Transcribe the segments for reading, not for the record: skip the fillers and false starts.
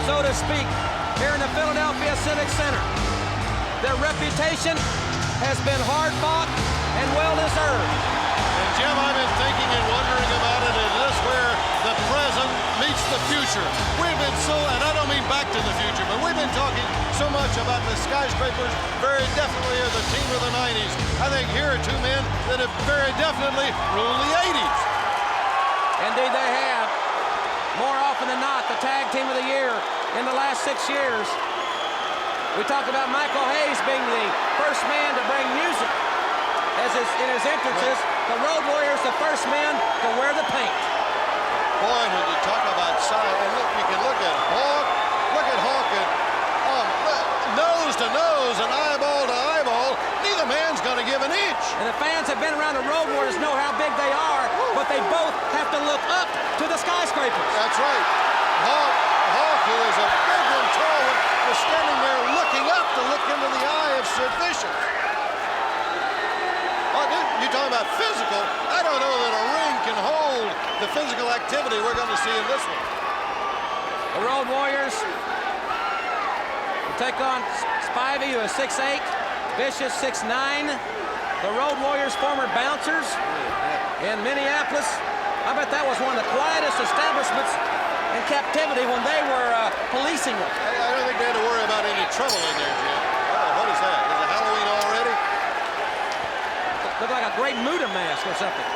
so to speak, here in the Philadelphia Civic Center. Their reputation has been hard-fought and well-deserved. And Jim, I've been thinking and wondering about it. Is this where the present meets the future? We've been so, and I don't mean back to the future, but we've been talking so much about the Skyscrapers very definitely are the team of the 90s. I think here are two men that have very definitely ruled the 80s. Indeed they have. More often than not, the tag team of the year in the last 6 years. We talked about Michael Hayes being the first man to bring music in his entrances. The Road Warriors, the first men to wear the paint. Boy, when you talk about size, and look, you can look at Hawk, and nose to nose and eyeball to eyeball. Neither man's going to give an inch. And the fans have been around the Road Warriors know how big they are, but they both have to look up to the Skyscrapers. That's right. Hawk, who is a big and tall one, was standing there looking up to look into the eye of Sid Vicious. You're talking about physical. I don't know that a ring can hold the physical activity we're going to see in this one. The Road Warriors will take on Spivey, who is 6'8", Vicious 6'9". The Road Warriors, former bouncers in Minneapolis. I bet that was one of the quietest establishments in captivity when they were policing them. I don't think they had to worry about any trouble in there, Jim. What is that? Is it Halloween already? Looked like a great Muda mask or something.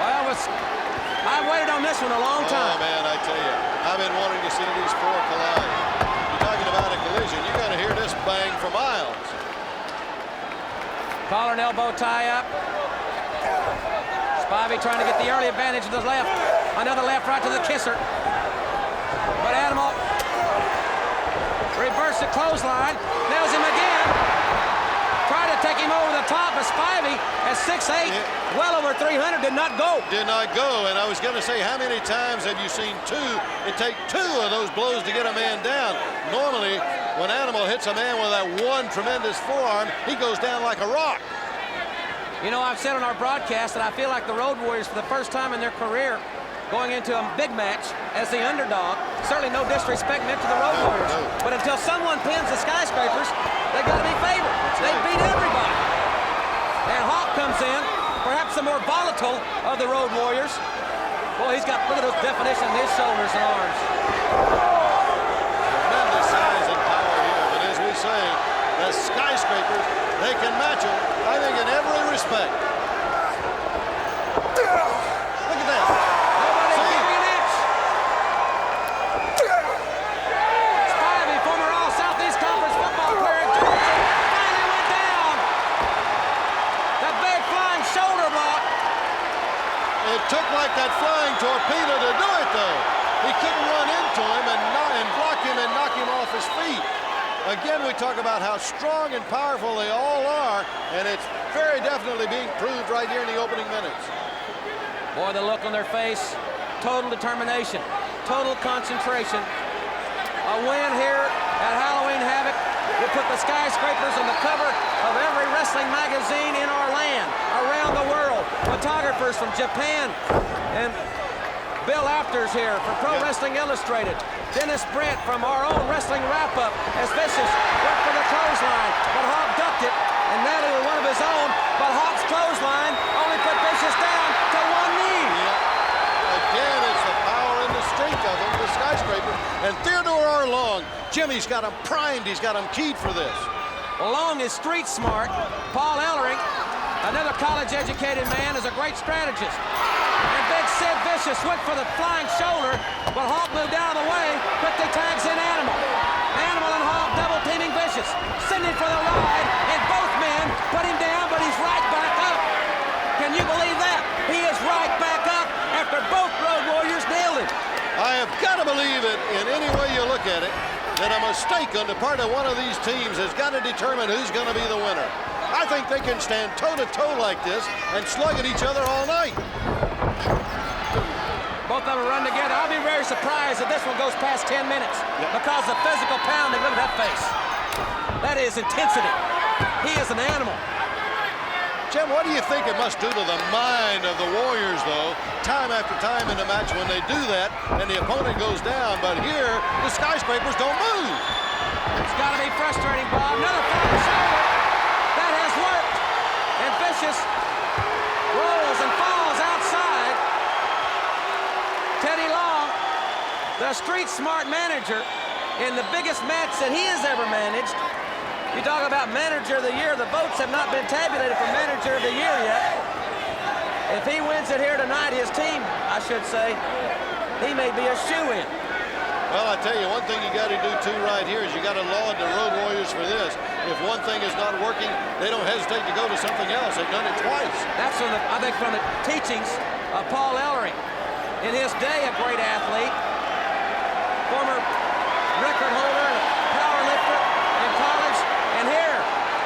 Well, I waited on this one a long time. Oh, man, I tell you, I've been wanting to see these four collide. You're talking about a collision. You're going to hear this bang for miles. Collar and elbow tie-up. Spivey trying to get the early advantage to the left. Another left right to the kisser. But Animal reversed the clothesline. Nails him again. Tried to take him over the top, but Spivey at 6'8", well over 300, did not go. Did not go, and I was going to say, how many times have you seen it take two of those blows to get a man down? Normally, when Animal hits a man with that one tremendous forearm, he goes down like a rock. You know, I've said on our broadcast that I feel like the Road Warriors, for the first time in their career, going into a big match as the underdog. Certainly no disrespect meant to the Road Warriors. No. But until someone pins the Skyscrapers, they got to be favored. They beat everybody. And Hawk comes in, perhaps the more volatile of the Road Warriors. Boy, look at those definition in his shoulders and arms. Tremendous size and power here, but as we say, the Skyscrapers, they can match them, I think, in every respect. Look at that. Nobody giving an inch. Spivey, former All-Southeast Conference football player at Georgia, finally went down. That big flying shoulder block. It took like that flying torpedo to do it, though. He couldn't run into him and block him and knock him off his feet. Again, we talk about how strong and powerful they all are, and it's very definitely being proved right here in the opening minutes. Boy, the look on their face, total determination, total concentration. A win here at Halloween Havoc will put the Skyscrapers on the cover of every wrestling magazine in our land, around the world. Photographers from Japan, and Bill Afters here from Pro Wrestling Illustrated. Dennis Brent from our own wrestling wrap-up as Vicious went for the clothesline, but Hawk ducked it, and Natalie with one of his own, but Hawk's clothesline only put Vicious down to one knee. Again, it's the power and the strength of them, the Skyscrapers. And Theodore R. Long, Jimmy's got him primed, he's got him keyed for this. Well, Long is street smart. Paul Ellering, another college-educated man, is a great strategist. And big Sid Vicious went for the flying shoulder, but Hawk moved out of the way, quickly tags in Animal. Animal and Hawk double teaming Vicious, sending for the ride, and both men put him down, but he's right back up. Can you believe that? He is right back up after both Road Warriors nailed him. I have got to believe it, in any way you look at it, that a mistake on the part of one of these teams has got to determine who's going to be the winner. I think they can stand toe-to-toe like this and slug at each other all night. Both of them run together. I'll be very surprised if this one goes past 10 minutes because of physical pounding. Look at that face. That is intensity. He is an animal. Jim, what do you think it must do to the mind of the Warriors, though, time after time in a match when they do that and the opponent goes down, but here the Skyscrapers don't move? It's got to be frustrating, Bob. Another fire shoulder. That has worked. And Vicious rolls and falls outside. Teddy Long, the street-smart manager in the biggest match that he has ever managed. You talk about Manager of the Year. The votes have not been tabulated for Manager of the Year yet. If he wins it here tonight, his team, I should say, he may be a shoo-in. Well, I tell you, one thing you got to do, too, right here is you got to laud the Road Warriors for this. If one thing is not working, they don't hesitate to go to something else. They've done it twice. That's from I think, from the teachings of Paul Ellering. In his day, a great athlete, former record holder, power lifter in college. And here,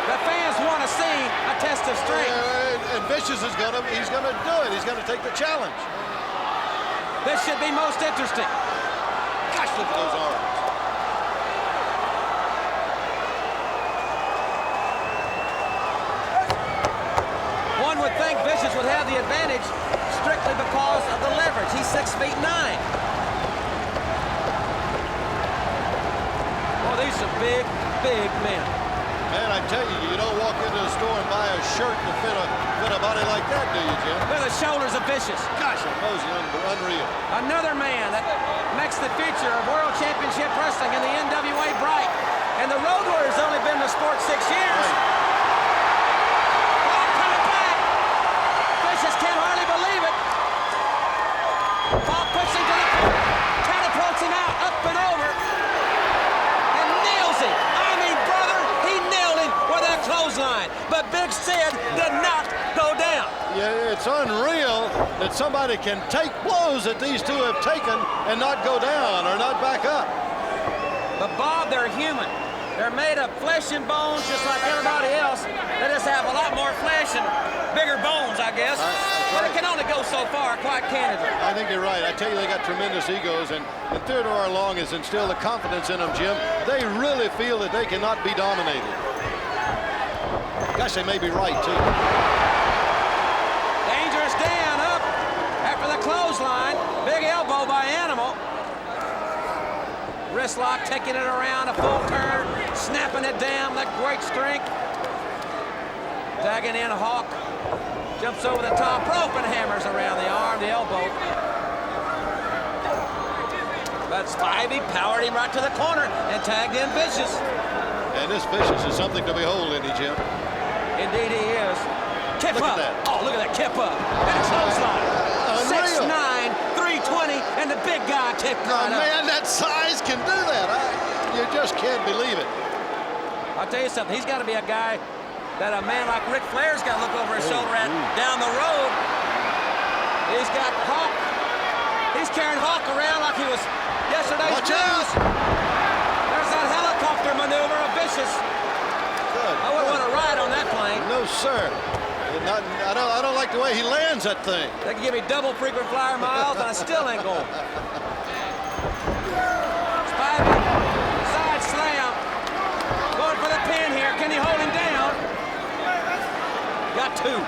the fans want to see a test of strength. And Vicious is he's gonna do it. He's gonna take the challenge. This should be most interesting. Gosh, look at those arms. One would think Vicious would have the advantage strictly because of the leverage. He's 6'9". Oh, these are big, big men. Man, I tell you, you don't walk into a store and buy a shirt to fit a body like that, do you, Jim? Look at the shoulders of Vicious. Gosh, Mosey, unreal. Another man that makes the future of World Championship Wrestling in the NWA bright. And the Road Warriors only been in the sport 6 years. Oh, coming back. Vicious can't hardly believe it. Paul puts him to the corner, catapults him out, up and over, and nails him. I mean, brother, he nailed him with that clothesline. But Big Sid did not go down. Yeah, it's unreal that somebody can take blows that these two have taken and not go down or not back up. But Bob, they're human. They're made of flesh and bones just like everybody else. They just have a lot more flesh and bigger bones, I guess. But it can only go so far, quite candidly. I think you're right. I tell you, they got tremendous egos, and Theodore Long has instilled the confidence in them, Jim. They really feel that they cannot be dominated. Gosh, they may be right, too. Dangerous Dan up after the clothesline. Big elbow by Animal. Wrist lock, taking it around, a full turn, snapping it down, that great strength. Tagging in Hawk. Jumps over the top rope and hammers around the arm, the elbow. But Spivey powered him right to the corner and tagged in Vicious. And this Vicious is something to behold, isn't he, Jim? Indeed he is. Kip Look up. at that. Oh, look at that kip up. And a clothesline. 6'9", 320, and the big guy kicked right up. Man, that size can do that. You just can't believe it. I'll tell you something. He's got to be a guy that a man like Ric Flair's got to look over his shoulder at down the road. He's got Hawk. He's carrying Hawk around like he was yesterday's Watch news. out. There's that helicopter maneuver of Vicious. Good. I wouldn't want to ride on that plane. No, sir. I don't like the way he lands that thing. They can give me double frequent flyer miles, and I still ain't going. Spivey, side slam. Going for the pin here. Can he hold him down? Got two.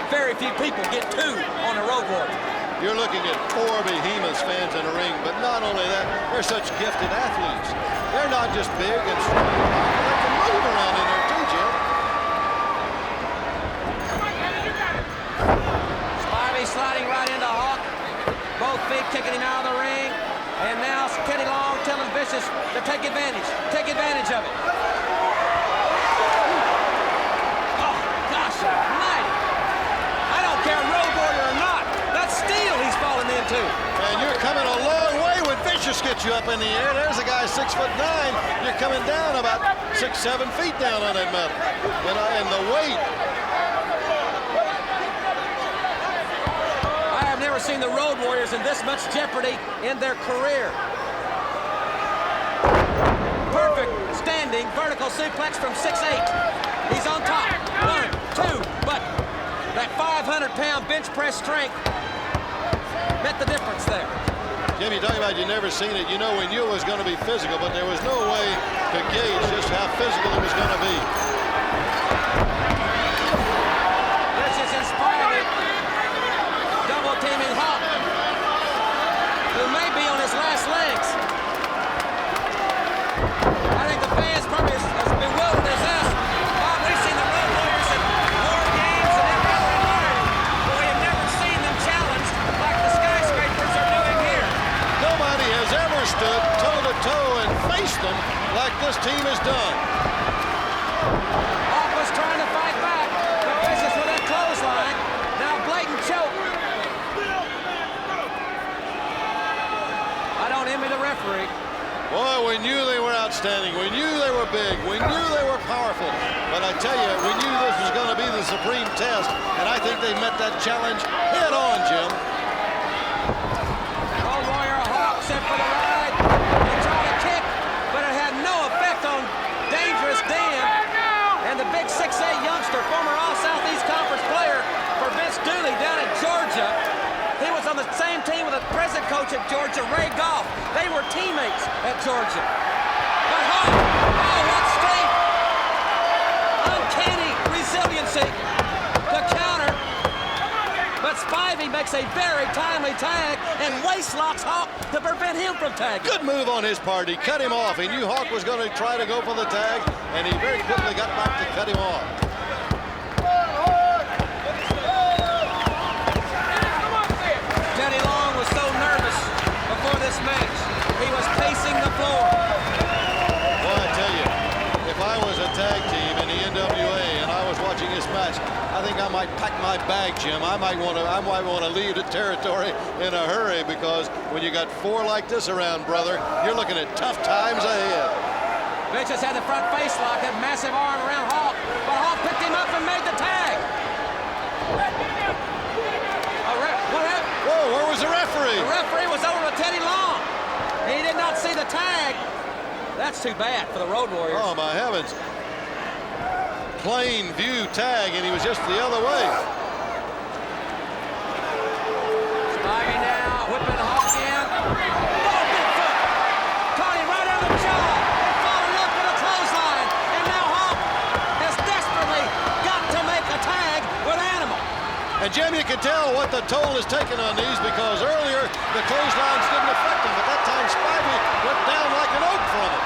Very few people get two on the Road Warriors. You're looking at 4 behemoths fans in the ring, but not only that, they're such gifted athletes. They're not just big and strong. They can move around in there too, Jim. Spivey sliding right into Hawk. Both feet kicking him out of the ring. And now Teddy Long telling Vicious to take advantage. Take advantage of it. Oh, gosh almighty. I don't care Road Warrior or not. That's steel he's falling into. And you're coming a long way when Vicious gets you up in the air. There's a guy 6'9". You're coming down about 6, 7 feet down on that metal. And the weight. I have never seen the Road Warriors in this much jeopardy in their career. Perfect standing vertical suplex from 6'8". He's on top. 1, 2, but that 500-pound bench press strength met the difference there. Jim, you're talking about you never seen it. You know we knew it was going to be physical, but there was no way to gauge just how physical it was going to be. stood toe-to-toe and faced them like this team has done. Hawk was trying to fight back, but Vicious with that clothesline. Now blatant choke. I don't envy the referee. Boy, we knew they were outstanding. We knew they were big. We knew they were powerful. But I tell you, we knew this was going to be the supreme test, and I think they met that challenge head on, Jim. Road Warrior Hawk sent for the ride. He tried to kick, but it had no effect on Dangerous Dan. And the big 6'8 youngster, former All-Southeast Conference player for Vince Dooley down in Georgia. He was on the same team with the present coach at Georgia, Ray Goff. They were teammates at Georgia. But Hawk, oh, what strength! Uncanny resiliency to counter. But Spivey makes a very timely tag and waist locks Hawk to prevent him from tagging. Good move on his part. He cut him off. He knew Hawk was going to try to go for the tag, and he very quickly got back to cut him off. Teddy Long was so nervous before this match. He was pacing the floor. Well, I tell you, if I was a tag team in the NWA and I was watching this match, I think I might pack my bag, Jim. I might want to leave the territory in a hurry, because when you got four like this around, brother, you're looking at tough times ahead. Vicious had the front face lock, that massive arm around Hawk, but Hawk picked him up and made the tag. What happened? Whoa, where was the referee? The referee was over with Teddy Long. He did not see the tag. That's too bad for the Road Warriors. Oh, my heavens. Plain view tag, and he was just the other way. Spivey now, whipping Hawk in. Oh, big foot. Caught him right on the jaw. And followed up with a clothesline. And now Hawk has desperately got to make a tag with Animal. And Jim, you can tell what the toll is taken on these, because earlier the clotheslines didn't affect him, but that time Spivey went down like an oak from it.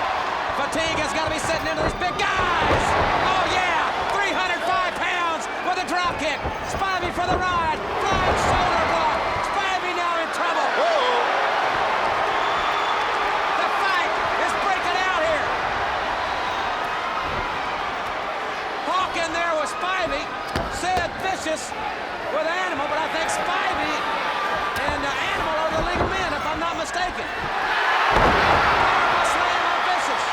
Fatigue has got to be setting into these big guys. Oh, yeah. 305 pounds with a drop kick. Spivey for the ride. Flying shoulder block. Spivey now in trouble. Whoa. The fight is breaking out here. Hawk in there with Spivey. Said Vicious with Animal, but I think Spivey and Animal are the legal men, if I'm not mistaken. Powerful slam on Vicious.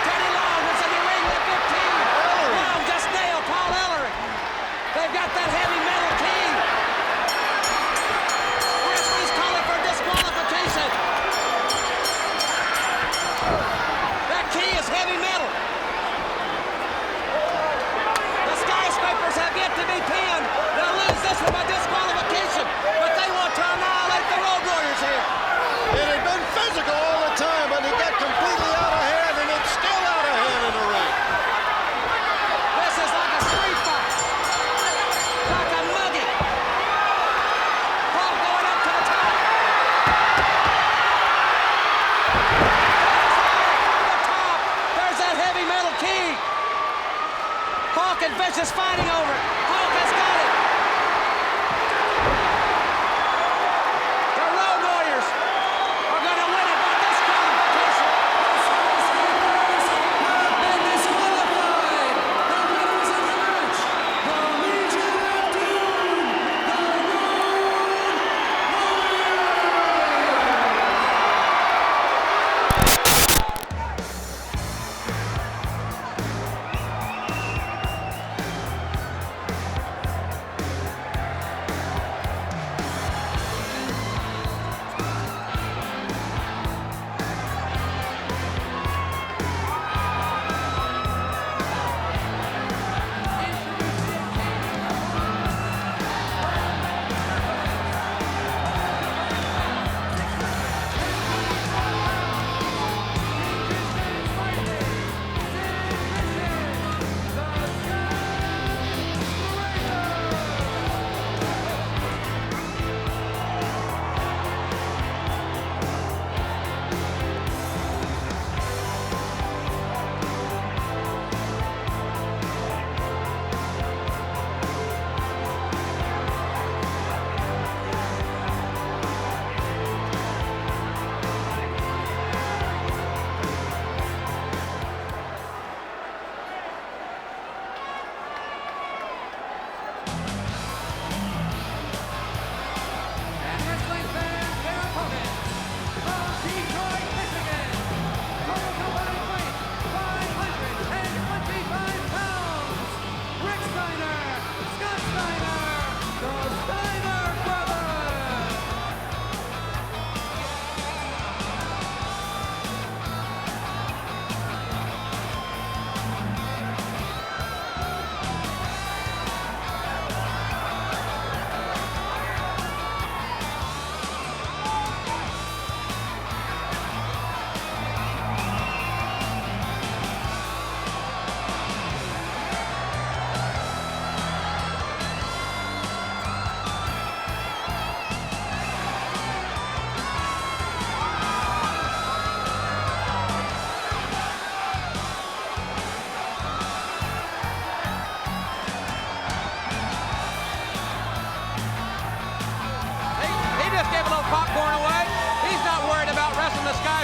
Teddy Long was in the ring with 15.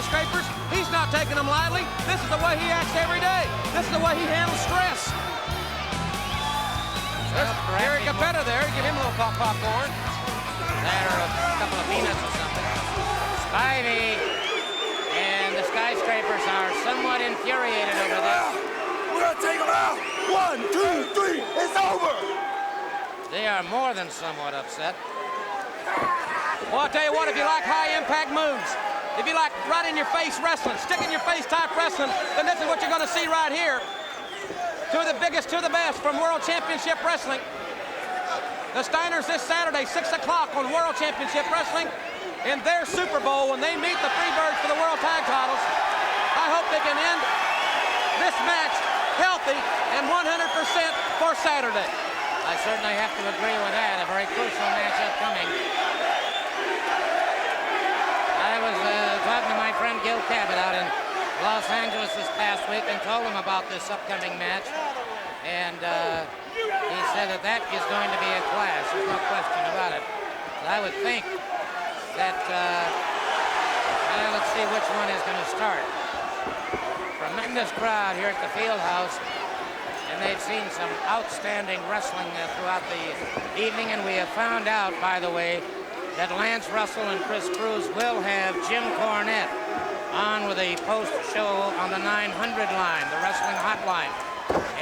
skyscrapers. He's not taking them lightly. This is the way he acts every day. This is the way he handles stress. There's Gary Capetta there. Give him a little popcorn. There are a couple of peanuts or something. Spivey and the skyscrapers are somewhat infuriated over this. We're gonna take them out. 1, 2, 3. It's over. They are more than somewhat upset. Well, I'll tell you what, if you like high-impact moves, if you like right-in-your-face wrestling, stick-in-your-face type wrestling, then this is what you're going to see right here. Two of the biggest, two of the best from World Championship Wrestling. The Steiners this Saturday, 6 o'clock on World Championship Wrestling in their Super Bowl when they meet the Freebirds for the World Tag Titles. I hope they can end this match healthy and 100% for Saturday. I certainly have to agree with that. A very crucial match upcoming. I was talking to my friend Gil Cabot out in Los Angeles this past week and told him about this upcoming match. And he said that is going to be a clash. There's no question about it. But I would think that, let's see which one is going to start. Tremendous crowd here at the field house. And they've seen some outstanding wrestling throughout the evening. And we have found out, by the way, that Lance Russell and Chris Cruz will have Jim Cornette on with a post-show on the 900 line, the wrestling hotline.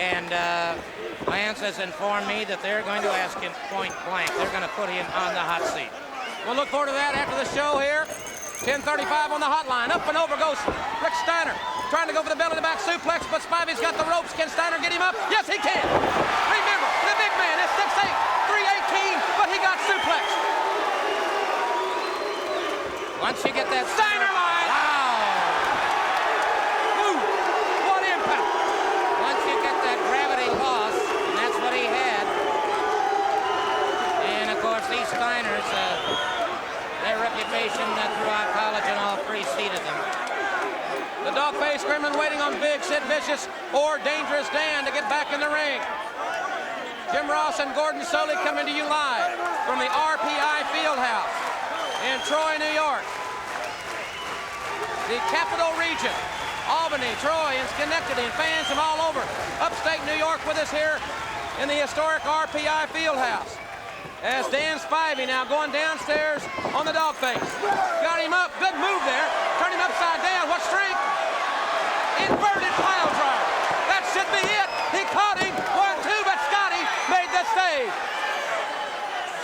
And Lance has informed me that they're going to ask him point blank. They're going to put him on the hot seat. We'll look forward to that after the show here. 10:35 on the hotline. Up and over goes Rick Steiner. Trying to go for the belly-to-back suplex, but Spivey's got the ropes. Can Steiner get him up? Yes, he can. Remember, the big man is 6'8", 318, but he got suplexed. Once you get that Steiner line. Wow. Ooh, what impact. Once you get that gravity loss, and that's what he had. And, of course, these Steiners, their reputation throughout college and all preceded them. The dog-faced gremlin waiting on Big Sid Vicious or Dangerous Dan to get back in the ring. Jim Ross and Gordon Solie coming to you live from the RPI Fieldhouse in Troy, New York. The Capital Region, Albany, Troy, and Schenectady, and fans from all over upstate New York with us here in the historic RPI Fieldhouse. As Dan Spivey now going downstairs on the dog face. Got him up, good move there. Turn him upside down, what strength? Inverted pile driver. That should be it. He caught him, 1-2, but Scotty made the save.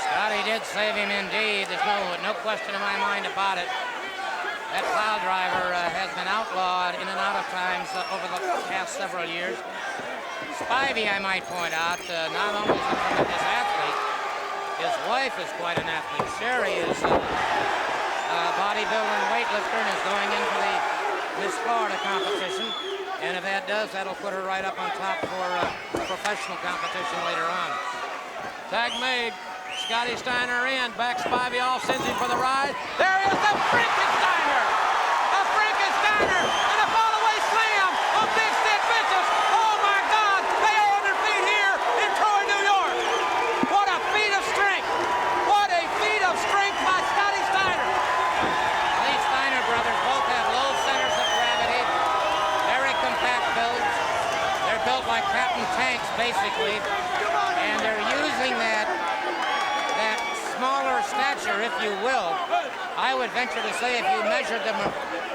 Scotty did save him indeed. There's no question in my mind about it. That pile driver has been outlawed in and out of times over the past several years. Spivey, I might point out, not only is a tremendous athlete, his wife is quite an athlete. Sherry is a bodybuilder and weightlifter and is going in for the Miss Florida competition. And if that does, that'll put her right up on top for professional competition later on. Tag made. Scotty Steiner in. Back Spivey off. Sends him for the ride. There is the Frankensteiner. A Frankensteiner and a fall-away slam on Big Sid Vicious. Oh, my God. They are on their feet here in Troy, New York. What a feat of strength. What a feat of strength by Scotty Steiner. These Steiner brothers both have low centers of gravity, very compact builds. They're built like Captain Tanks, basically, and they're using that smaller stature, if you will. I would venture to say if you measured them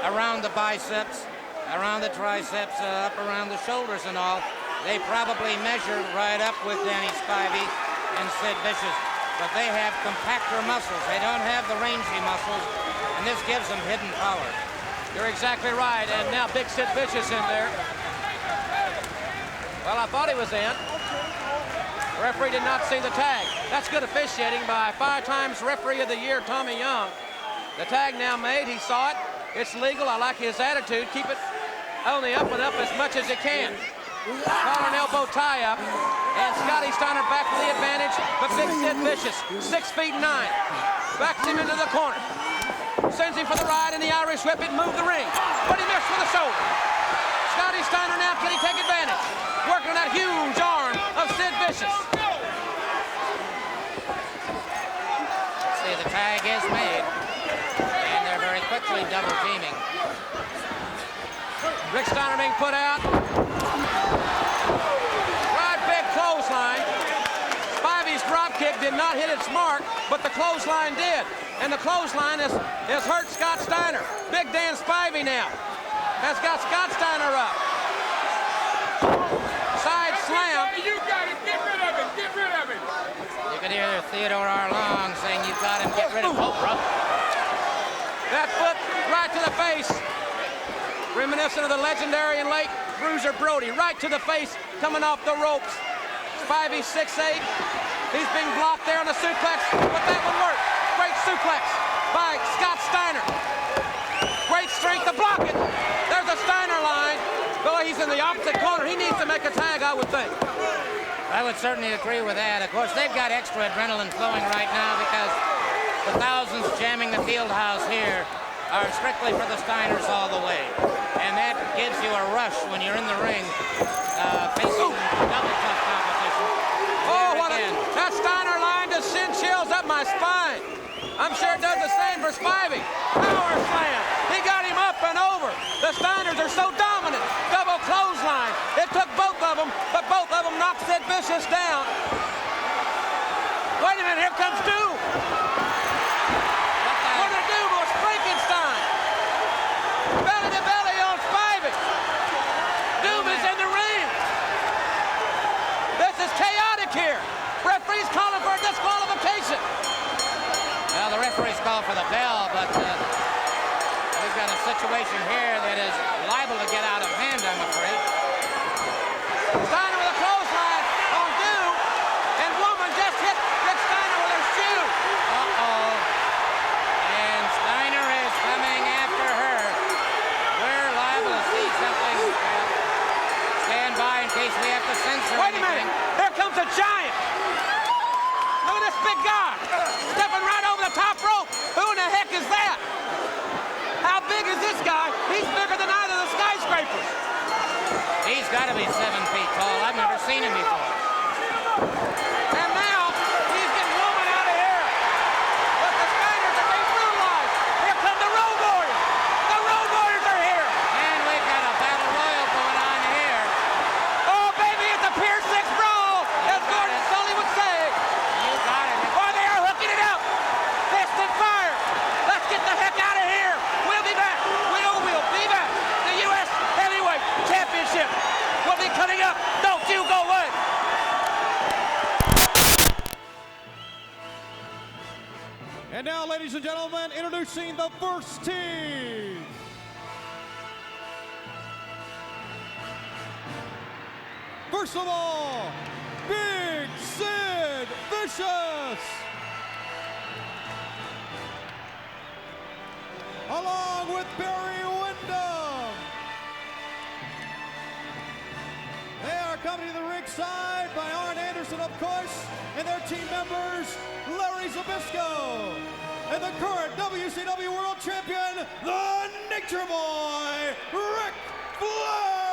around the biceps, around the triceps, up around the shoulders and all, they probably measure right up with Danny Spivey and Sid Vicious. But they have compactor muscles. They don't have the rangy muscles, and this gives them hidden power. You're exactly right. And now Big Sid Vicious in there. Well, I thought he was in. The referee did not see the tag. That's good officiating by 5 times referee of the year, Tommy Young. The tag now made. He saw it. It's legal. I like his attitude. Keep it on the up and up as much as you can. Collar and elbow tie up. And Scotty Steiner back to the advantage. But Big Sid Vicious, 6'9", backs him into the corner. Sends him for the ride in the Irish whip. It moved the ring. But he missed with the shoulder. Scotty Steiner now, can he take advantage? Working on that huge arm of Sid Vicious. See, the tag is made, and they're very quickly double teaming. Rick Steiner being put out. Right big clothesline. Spivey's drop kick did not hit its mark, but the clothesline did. And the clothesline has hurt Scott Steiner. Big Dan Spivey now has got Scott Steiner up. Side slam. Hey, you got it. Get rid of it. Get rid of it. You could hear Theodore R. Long saying, "You got him. Get rid of him." Oh, bro. That foot right to the face. Reminiscent of the legendary and late Bruiser Brody. Right to the face, coming off the ropes. Spivey 6'8". He's being blocked there on the suplex, but that would work. Great suplex by Scott Steiner. Great strength to block it. There's a Steiner line. Though he's in the opposite corner, he needs to make a tag, I would think. I would certainly agree with that. Of course, they've got extra adrenaline flowing right now because the thousands jamming the field house here are strictly for the Steiners all the way. And that gives you a rush when you're in the ring facing double tough competition. Oh, that Steiner line just send chills up my spine. I'm sure it does the same for Spivey. Power slam. He got him up and over. The Steiners are so dominant. Double clothesline. It took both of them, but both of them knocked Sid Vicious down. Wait a minute, here comes Doom. What did Doom was Frankenstein. Belly to belly on Spivey. Doom is in the ring. This is chaotic here. Referee's calling for a disqualification. Well, the referee's called for the bell, but we've got a situation here that is liable to get out of hand, I'm afraid. Steiner with a clothesline on Doom, and Woman just hit Rick Steiner with her shoe. Uh-oh. And Steiner is coming after her. We're liable to see something. Stand by in case we have to censor Wait a minute. There comes a giant. Look at this big guy. Stepping right over the top rope. Who in the heck is that? How big is this guy? He's bigger than either of the skyscrapers. He's got to be 7 feet tall. I've never seen him before. And now he's getting Woman out of here. But the Steiners are being brutalized. Here come the Road Warriors. The Road Warriors are here. And we've got a battle royal going on here. Oh, baby, it's a Pier 6 brawl, as Gordon Sully would say. You got it. Oh, they are hooking it out. Fist and fire. Let's get the heck out of here. We'll be back. We'll be back. The U.S. Heavyweight Championship will be coming up. Don't you go away. And now, ladies and gentlemen, introducing the first team. First of all, Big Sid Vicious. Along with Barry Windham. They are accompanied to the ringside by Arn Anderson, of course, and their team members, Larry Zbyszko, and the current WCW World Champion, the Nature Boy, Ric Flair.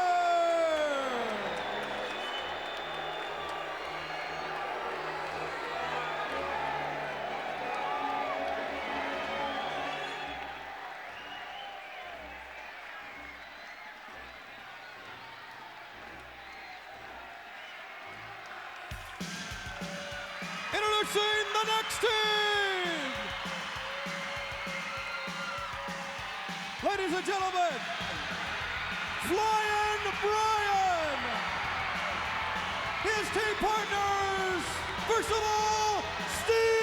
Introducing the next team. Ladies and gentlemen, Flying Brian. His team partners, first of all, Steve.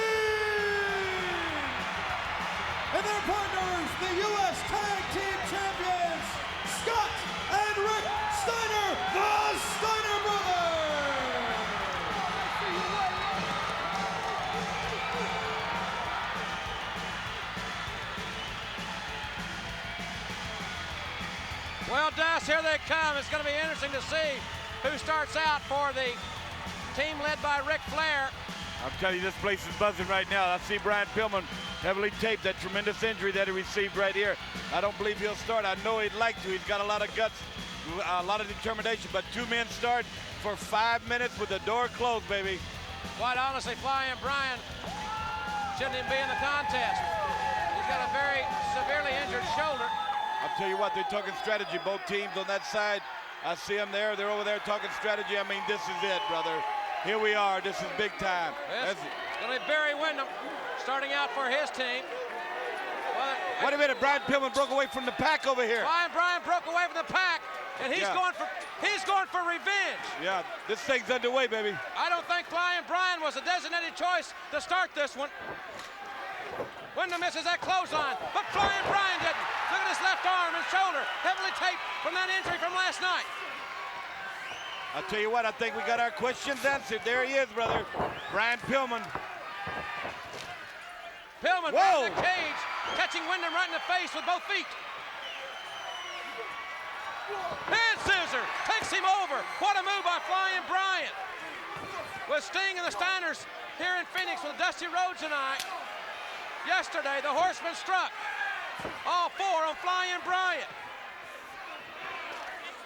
And their partners, the U.S. Tag Team Champions, Scott and Rick Steiner, the Steiner Brothers. Well, Dust, here they come. It's going to be interesting to see who starts out for the team led by Ric Flair. I'm telling you, this place is buzzing right now. I see Brian Pillman heavily taped, that tremendous injury that he received right here. I don't believe he'll start. I know he'd like to. He's got a lot of guts, a lot of determination, but 2 men start for 5 minutes with the door closed, baby. Quite honestly, Flying Brian shouldn't even be in the contest. He's got a very severely injured shoulder. I'll I'll tell you what, they're talking strategy. Both teams on that side, I see them there. They're over there talking strategy. I mean, this is it, brother. Here we are. This is big time. It's going to be Barry Windham starting out for his team. Well, wait a minute, Brian Pillman broke away from the pack over here. Brian broke away from the pack, and he's going for revenge. Yeah, this thing's underway, baby. I don't think Flying Brian was a designated choice to start this one. Windham misses that clothesline, but Flying Brian didn't. Look at his left arm and shoulder, heavily taped from that injury from last night. I'll tell you what, I think we got our questions answered. There he is, brother. Brian Pillman. Pillman back in the cage, catching Windham right in the face with both feet. And scissor takes him over. What a move by Flying Brian. With Sting and the Steiners here in Phoenix with Dusty Rhodes and I. Yesterday, the Horsemen struck. All four on Flying Brian.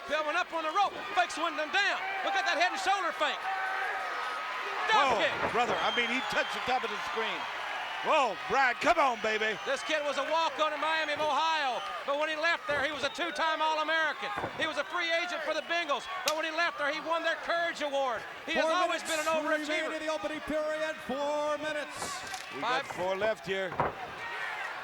Pillman up on the rope, fakes Windham down. Look at that head and shoulder fake. Drop kick. Brother, I mean, he touched the top of the screen. Whoa, Brad, come on, baby. This kid was a walk-on in Miami of Ohio, but when he left there, he was a two-time All-American. He was a free agent for the Bengals, but when he left there, he won their Courage Award. He has always been an overachiever. In the opening period, 4 minutes. We got 4 left here.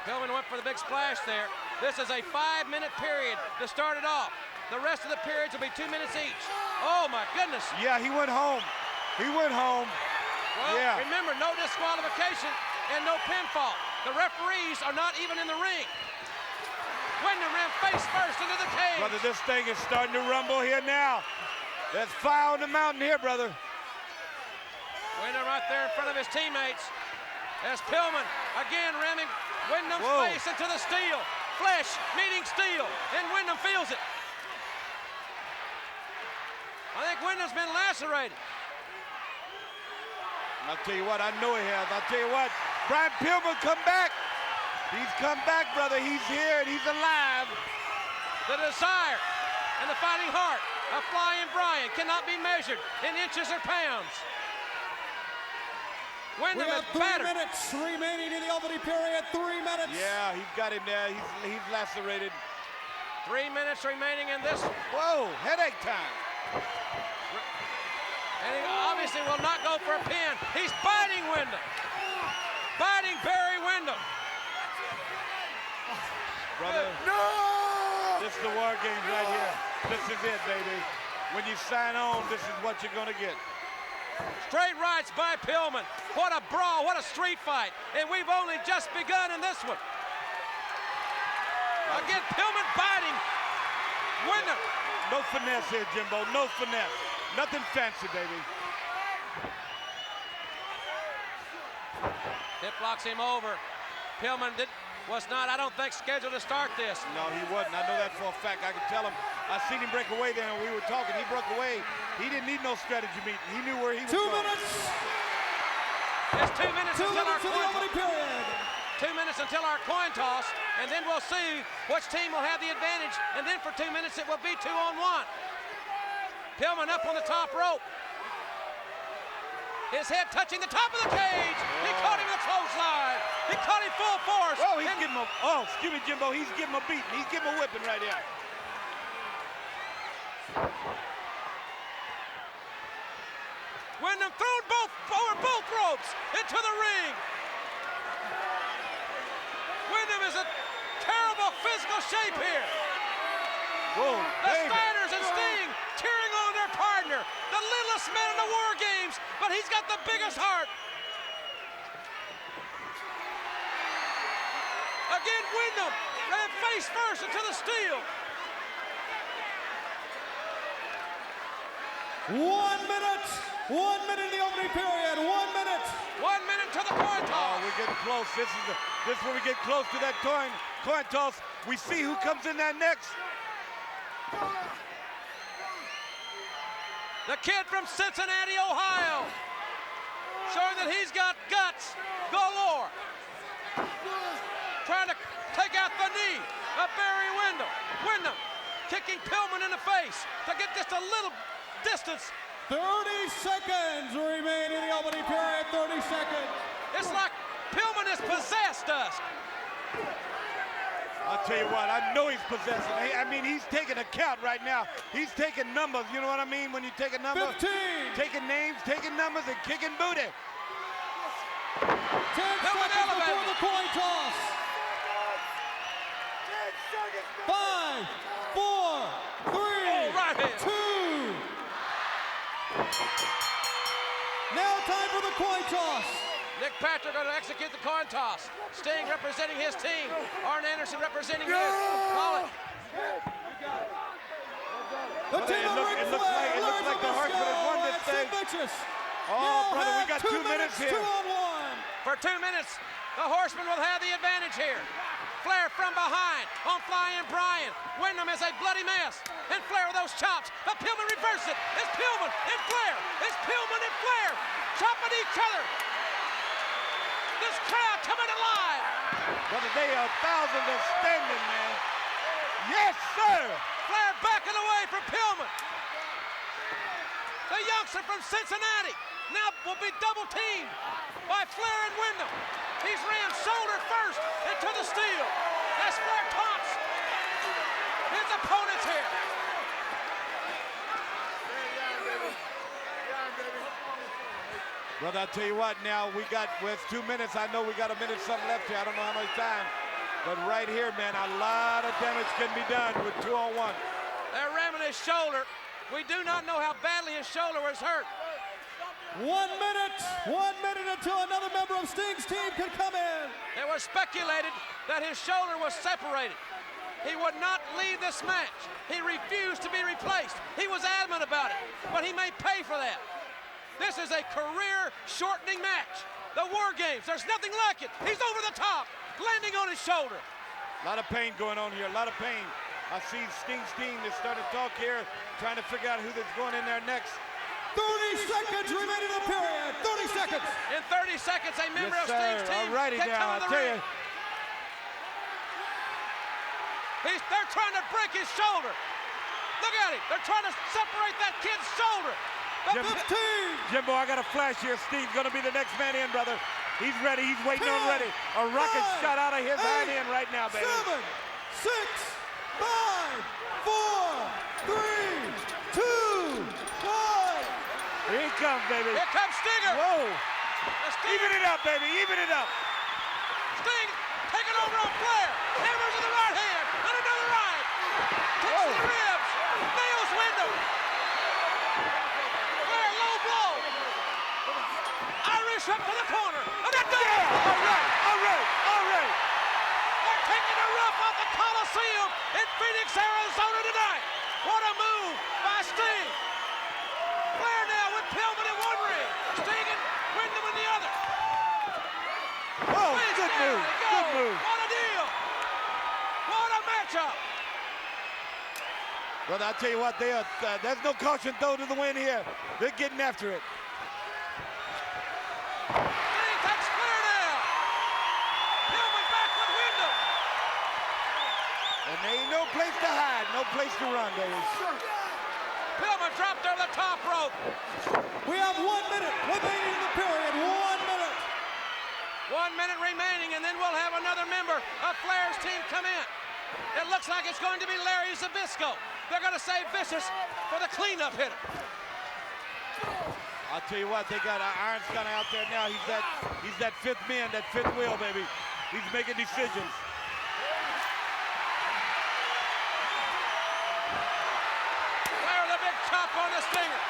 Pillman went for the big splash there. This is a 5-minute period to start it off. The rest of the periods will be 2 minutes each. Oh, my goodness. Yeah, he went home. He went home. Well, remember, no disqualification and no pinfall. The referees are not even in the ring. Windham ran face first into the cage. Brother, this thing is starting to rumble here now. There's fire on the mountain here, brother. Windham right there in front of his teammates. As Pillman again ramming Windham's face into the steel. Flesh meeting steel, and Windham feels it. I think Windham's been lacerated. I'll tell you what, I know he has. I'll tell you what, Brian Pillman come back. He's come back, brother. He's here and he's alive. The desire and the fighting heart of Flying Brian cannot be measured in inches or pounds. Windham is battered. 3 minutes remaining in the opening period. 3 minutes. Yeah, he's got him there. He's lacerated. 3 minutes remaining in this. Whoa, headache time. And he obviously will not go for a pin. He's biting Windham. Biting Barry Windham. Brother, this is the War Games right here. This is it, baby. When you sign on, this is what you're going to get. Straight rights by Pillman. What a brawl, what a street fight. And we've only just begun in this one. Again, Pillman biting Windham. No finesse here, Jimbo, no finesse. Nothing fancy, baby. Hip locks him over. Pillman was not, I don't think, scheduled to start this. No, he wasn't. I know that for a fact. I could tell him. I seen him break away there when we were talking. He broke away. He didn't need no strategy meeting. He knew where he was 2 going. minutes. It's 2 minutes until our coin toss. Period. 2 minutes until our coin toss, and then we'll see which team will have the advantage. And then for 2 minutes, it will be 2-on-1. Pillman up on the top rope. His head touching the top of the cage. He caught him in the clothesline. He caught him full force. Oh, he's giving him a, excuse me, Jimbo, he's giving him a beating. He's giving him a whipping right here. Windham thrown over both ropes into the ring. Windham is in terrible physical shape here. Whoa, the Steiners and Sting cheering on their partner, the littlest man in the War Games, but he's got the biggest heart. Again, Windham ran face first into the steel. 1 minute. 1 minute in the opening period. 1 minute. 1 minute to the coin toss. Oh, we're getting close. This is when we get close to that coin toss. We see who comes in there next. The kid from Cincinnati, Ohio, showing that he's got guts galore. Trying to take out the knee of Barry Windham. Windham kicking Pillman in the face to get just a little distance. 30 seconds remain in the opening period. 30 seconds. It's like Pillman has possessed us. I'll tell you what, I know he's possessing. I mean, he's taking a count right now. He's taking numbers, you know what I mean? When you take a number, 15. taking names, taking numbers, and kicking booty. 10 seconds before the coin toss. 5, 4, 3, right hand. 2. Now time for the coin toss. Nick Patrick going to execute the coin toss. Sting representing his team. Arn Anderson representing his. Call it. The team of Ric it looks Flair, like the Larry Horsemen has won Zbyszko, this and thing. Sid Vicious. Oh, Now brother, we have got 2 2 minutes here. 2-on-1. For 2 minutes, the Horsemen will have the advantage here. Flair from behind on Flying Brian. Wyndham is a bloody mess. And Flair with those chops. But Pillman reverses it. It's Pillman and Flair. It's Pillman and Flair chopping each other. This crowd coming alive. Brother, they are thousands of standing, man. Yes, sir. Flair backing away from Pillman. The youngster from Cincinnati now will be double teamed by Flair and Wyndham. He's ran shoulder first into the steel. That's Flair taunts his opponents here. Brother, I'll tell you what, now with 2 minutes, I know we got a minute something left here. I don't know how much time. But right here, man, a lot of damage can be done with 2-on-1. They're ramming his shoulder. We do not know how badly his shoulder was hurt. 1 minute. 1 minute until another member of Sting's team can come in. It was speculated that his shoulder was separated. He would not leave this match. He refused to be replaced. He was adamant about it, but he may pay for that. This is a career-shortening match. The War Games, there's nothing like it. He's over the top, landing on his shoulder. A lot of pain going on here, a lot of pain. I see Sting's team is starting to talk here, trying to figure out who that's going in there next. 30 seconds remaining in the period. 30 seconds. In 30 seconds, a member of Sting's team Alrighty can now, come to I the tell ring. you. They're trying to break his shoulder. Look at him. They're trying to separate that kid's shoulder. But 15. Jimbo, I got a flash here. Steve's going to be the next man in, brother. He's ready. He's waiting on ready. A rocket 9, shot out of his 8, hind end right now, baby. 7, 6, 5, 4, 3, 2, 1. Here he comes, baby. here comes Stinger. Whoa. The Stinger. Even it up, baby. Even it up. Sting taking over on Flair. Hammers with the right hand. And another right. Kicks to the ribs. Nails Wyndham. Flair low blow. Irish up to the corner. And that does it. All right. They're taking the rough off the Coliseum in Phoenix, Arizona tonight. What a move by Sting. Flair now with Pillman in one ring. Sting and Wyndham in the other. Oh, Please, good there move. they go. Good move. What a deal. What a matchup. Brother, I'll tell you what, there's no caution throw to the wind here. They're getting after it. Sting takes Flair now. Pillman back with Wyndham. And there ain't no place to hide, no place to run, baby. Pillman dropped over the top rope. We have 1 minute remaining in the period. 1 minute. 1 minute remaining, and then we'll have another member of Flair's team come in. It looks like it's going to be Larry Zbyszko. They're going to save Vicious for the cleanup hitter. I'll tell you what, they got Iron Sky out there now. He's that fifth man, that fifth wheel, baby. He's making decisions. Flair with a big chop on the Stinger.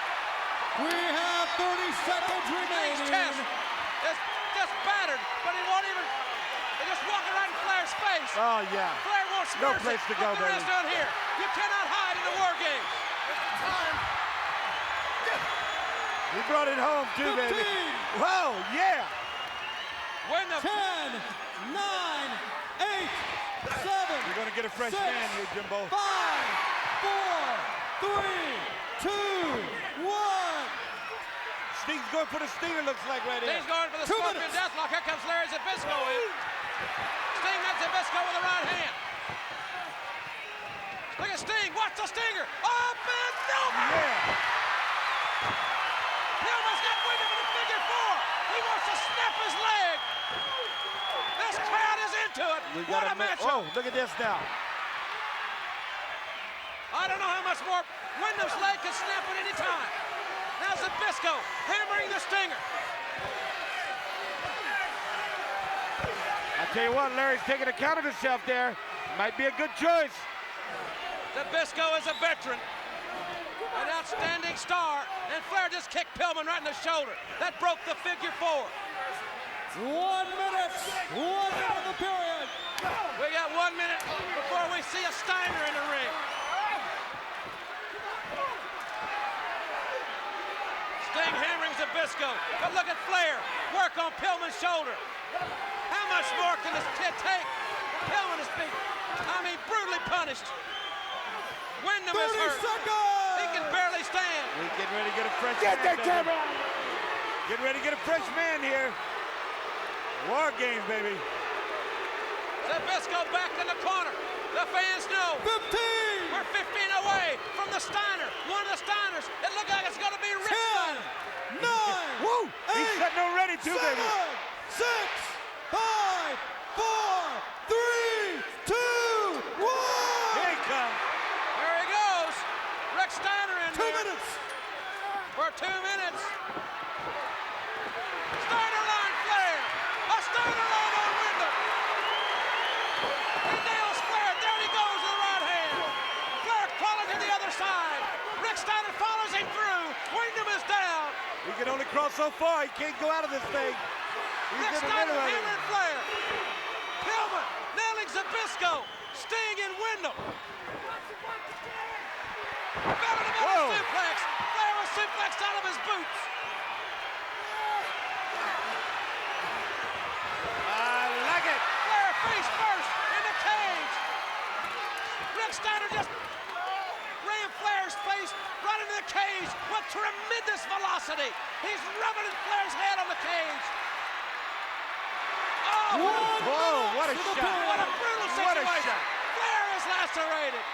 We have 30 seconds Sting's remaining. chest is just battered, but he won't even. They're just walking right in Flair's face. Oh, yeah. Flair won't No smirch place it. to go, Look, there baby. is none here. You cannot hide in the War Games. He brought it home, too, 15. baby. Whoa, yeah. Wyndham. 10, 9, 8, 7. You're going to get a fresh 6, man here, Jimbo. 5, 4, 3, 2, 1. Sting's going for the Stinger, looks like, right here. Sting's going for the 2 Scorpion minutes. Deathlock. Here comes Larry Zbyszko in. Sting met Zbyszko with the right hand. Look at Sting. Watch the Stinger. Up and over. Yeah. Pillman's got Wyndham in the figure 4. He wants to snap his leg. This crowd is in into it. What a matchup. Oh, look at this now. I don't know how much more. Wyndham's leg can snap at any time. Now Zbyszko hammering the Stinger. I tell you what, Larry's taking account of himself there. Might be a good choice. Zbyszko is a veteran, an outstanding star, and Flair just kicked Pillman right in the shoulder. That broke the figure 4. 1 minute. 1 minute of the period. We got 1 minute before we see a Steiner in the ring. Sting hammering Zbyszko, but look at Flair work on Pillman's shoulder. How much more can this kid take? Pillman is being, brutally punished. Wyndham is 30 hurt. seconds. He can barely stand. We're getting ready to get a fresh man. Getting ready to get a fresh man here. War games, baby. Zbyszko back in the corner. The fans know 15. we're 15 away from the Steiner. One of the Steiners. It looks like it's going to be Rick 10, Steiner. 9, Woo! He's 8, setting already too, 7, baby. 6, 5, 4, 3, 2, 1. Here he comes. There he goes. Rick Steiner in 2 there minutes. for 2 minutes. Steiner line Flair. A Steiner line on Wyndham. He nails Flair. There he goes with the right hand. Flair crawling to the other side. Rick Steiner follows him through. Wyndham is down. He can only cross so far. He can't go out of this thing. He's Rick in the Steiner middle of it. hammering Flair. Pillman nailing Zbyszko. Sting and Wyndham. Belly to belly suplex. Flair was suplexed out of his boots. I like it. Flair face first in the cage. Rick Steiner just ran Flair's face right into the cage with tremendous velocity. He's rubbing Flair's head on the cage. Oh, Whoa, what a shot. what a brutal What a situation. shot. Flair is lacerated.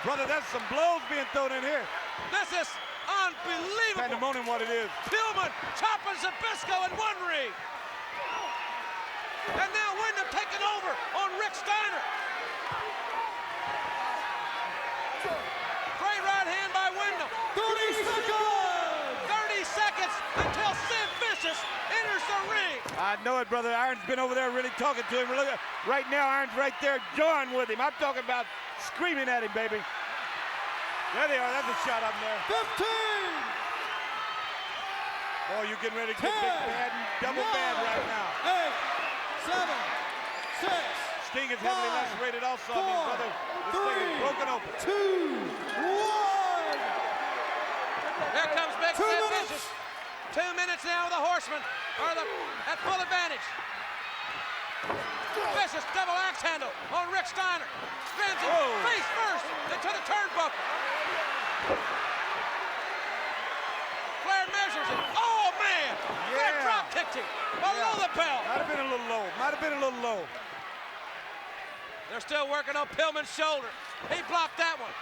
Brother, that's some blows being thrown in here. This is unbelievable. Pandemonium what it is. Pillman chopping Zbyszko in one ring. And now Wyndham taking over on Rick Steiner. Great right hand by Wyndham. 30 seconds. 30 seconds until Sid Vicious enters the ring. I know it, brother. Iron's been over there really talking to him. Look at, right now, Iron's right there joining with him. I'm talking about screaming at him, baby. There they are. That's a shot up there. 15. Oh, you're getting ready to 10, get big bad and double 9, bad right now. 8, 7, 6, Sting is heavily 5, lacerated also. 4, I mean, brother, this thing is 3, broken open. 2, 1. Here comes Big 2 Sid minutes. Vicious. 2 minutes now. The Horsemen are at full advantage. Vicious double axe handle on Rick Steiner. Grabs him Whoa. face first into the turnbuckle. Flair measures it. Oh, man. Flair Yeah. drop kicked him below the belt. Might have been a little low. Might have been a little low. They're still working on Pillman's shoulder. He blocked that one.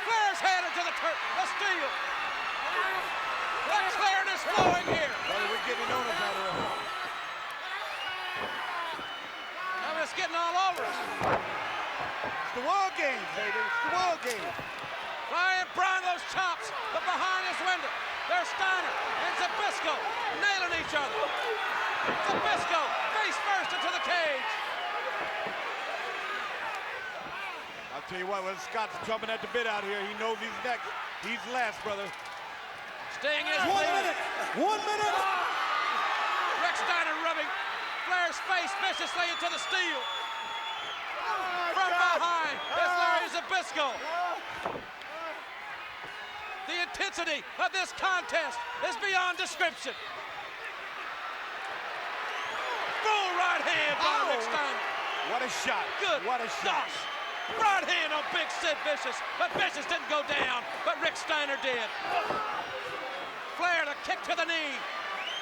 Flair's head into the steel. Blood clearness flowing here. Brother, we're getting on us out of there. I'm just getting all over us. It's the wall game, baby. It's the wall game. Trying Brian those chops, but behind his window, there's Steiner and Zbyszko nailing each other. Zbyszko face first into the cage. I'll tell you what, when Scott's jumping at the bit out here, he knows he's next. He's last, brother. Sting is 1 minute. 1 minute. Rick Steiner rubbing Flair's face viciously into the steel. From behind is Larry Zbyszko. The intensity of this contest is beyond description. Full right hand by Rick Steiner. What a shot. Good What a shot. gosh. Right hand on Big Sid Vicious, but Vicious didn't go down, but Rick Steiner did. Flair to kick to the knee.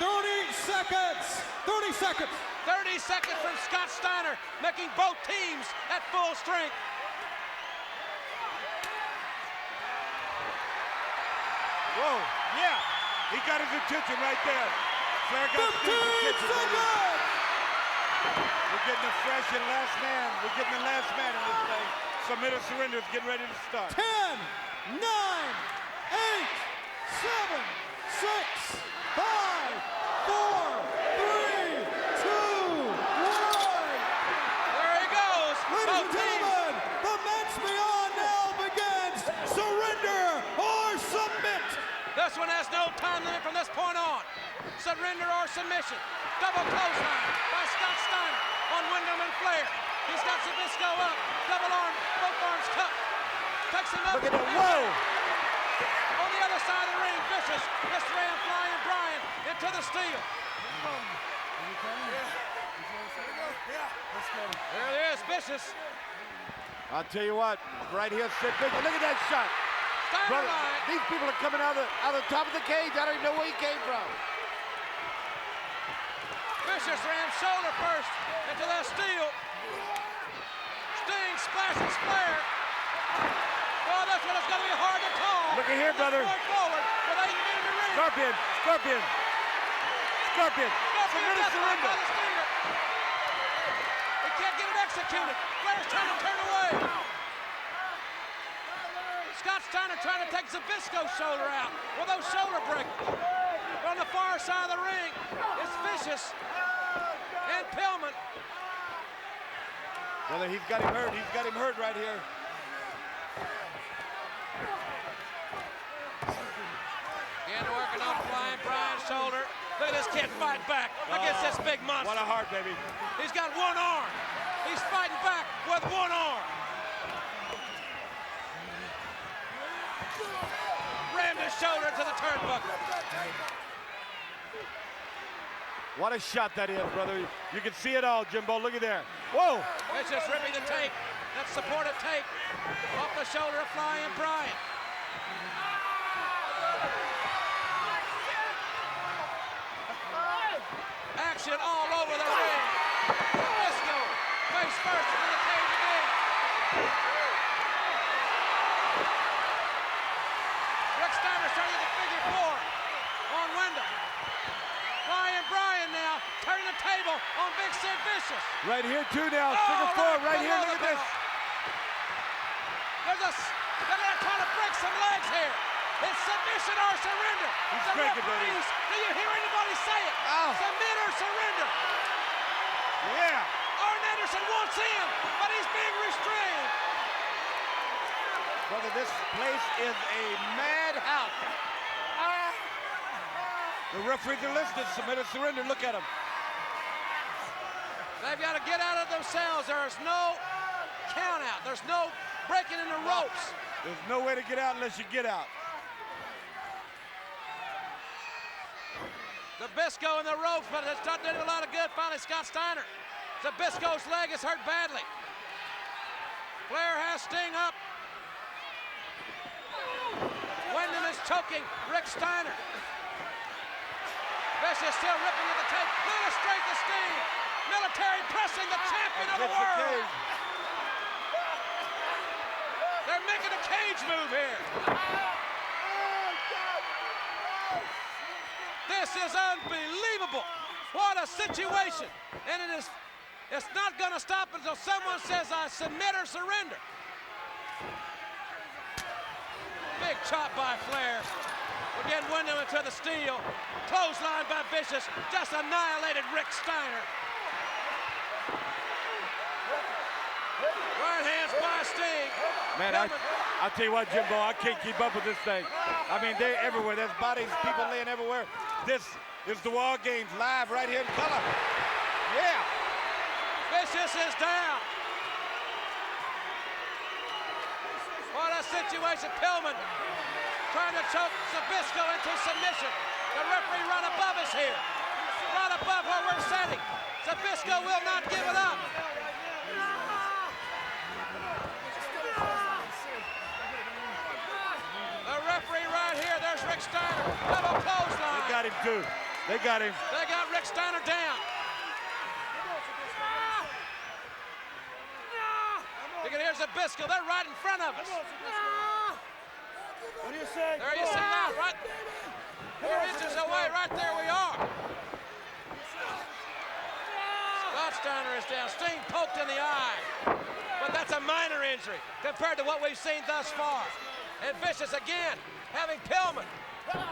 30 seconds. 30 seconds. 30 seconds from Scott Steiner, making both teams at full strength. Whoa, yeah. He got his attention right there. Flair got 15 seconds! We're getting the fresh and last man. We're getting the last man in this thing. Submit or surrender is getting ready to start. 10, 9, 8, 7, 6, 5, 4, 3, 2, 1. There he goes. Ladies and Both teams. gentlemen, the match beyond now begins. Surrender or submit. This one has no time limit from this point on. Surrender or submission. Double clothesline by Scott Steiner on Wyndham and Flair. He's got Zbyszko up. Double arm, both arms tucked. Takes him up. Look at that. Whoa! On the other side of the ring, Vicious just ran Flying Brian into the steel. There it is, Vicious. I'll tell you what, right here, Sid Vicious. Look at that shot. Steiner Brother, line. these people are coming out of the top of the cage. I don't even know where he came from. Vicious ran shoulder first into that steel. Sting splashes Flair. Oh, that's what it's going to be hard to call. Look at here, brother. Going forward with 8 men in the ring. Scorpion, Scorpion, Scorpion. Submit or surrender. He can't get it executed. Flair's trying to turn away. Scott Steiner trying to take Zbyszko's shoulder out with those shoulder breakers. On the far side of the ring, it's Vicious and Pillman. Brother, he's got him hurt. He's got him hurt right here. Again working on Flying Brian's shoulder. Look at this kid fighting back against this big monster. What a heart, baby. He's got one arm. He's fighting back with one arm. Rammed his shoulder to the turnbuckle. What a shot that is, brother. You can see it all, Jimbo. Look at there. Whoa! It's just ripping the tape. That supportive tape off the shoulder of Flying Brian. Action all over the ring. Zbyszko face first into the cage again. Rick Steiner's trying to get the figure 4 on Wyndham. Flying Brian now turning the table on Big Sid Vicious. Right here, too, now. Figure 4 right here. Look at this. They're going to try to break some legs here. It's submission or surrender. He's The breaking, baby. referees, do you hear anybody say it? Ow. Submit or surrender. Yeah. Arn Anderson wants in, but he's being restrained. Brother, this place is a madhouse. The referees are listening. Submit or surrender. Look at them. They've got to get out of themselves. There's no count out. There's no breaking in the ropes. There's no way to get out unless you get out. Zbyszko in the ropes, but it's not doing a lot of good. Finally, Scott Steiner. Zbyszko's leg is hurt badly. Flair has Sting up. Wyndham is choking Rick Steiner. Vicious still ripping at the tape. Look at the strength of Sting. Military pressing the champion of the Gets the world. cage. They're making a cage move here. This is unbelievable. What a situation. And it's not going to stop until someone says, I submit or surrender. Big chop by Flair. Again, Wyndham into the steel. Clothesline by Vicious. Just annihilated Rick Steiner. Right hands by Sting. Man, I'll tell you what, Jimbo, I can't keep up with this thing. I mean, they're everywhere. There's bodies, people laying everywhere. This is the War Games live right here in color. Yeah. Vicious is down. What a situation. Pillman trying to choke Zbyszko into submission. The referee right above us here. Right above where we're sitting. Zbyszko will not give it up. The referee right here. There's Rick Steiner. Double clothesline. They got him, too. They got him. They got Rick Steiner down. You can hear Zbyszko. They're right in front of us. What do you say? There you see that, right? 4 inches away, right there we are. Steiner is down. Sting poked in the eye. But that's a minor injury compared to what we've seen thus far. And Vicious again having Pillman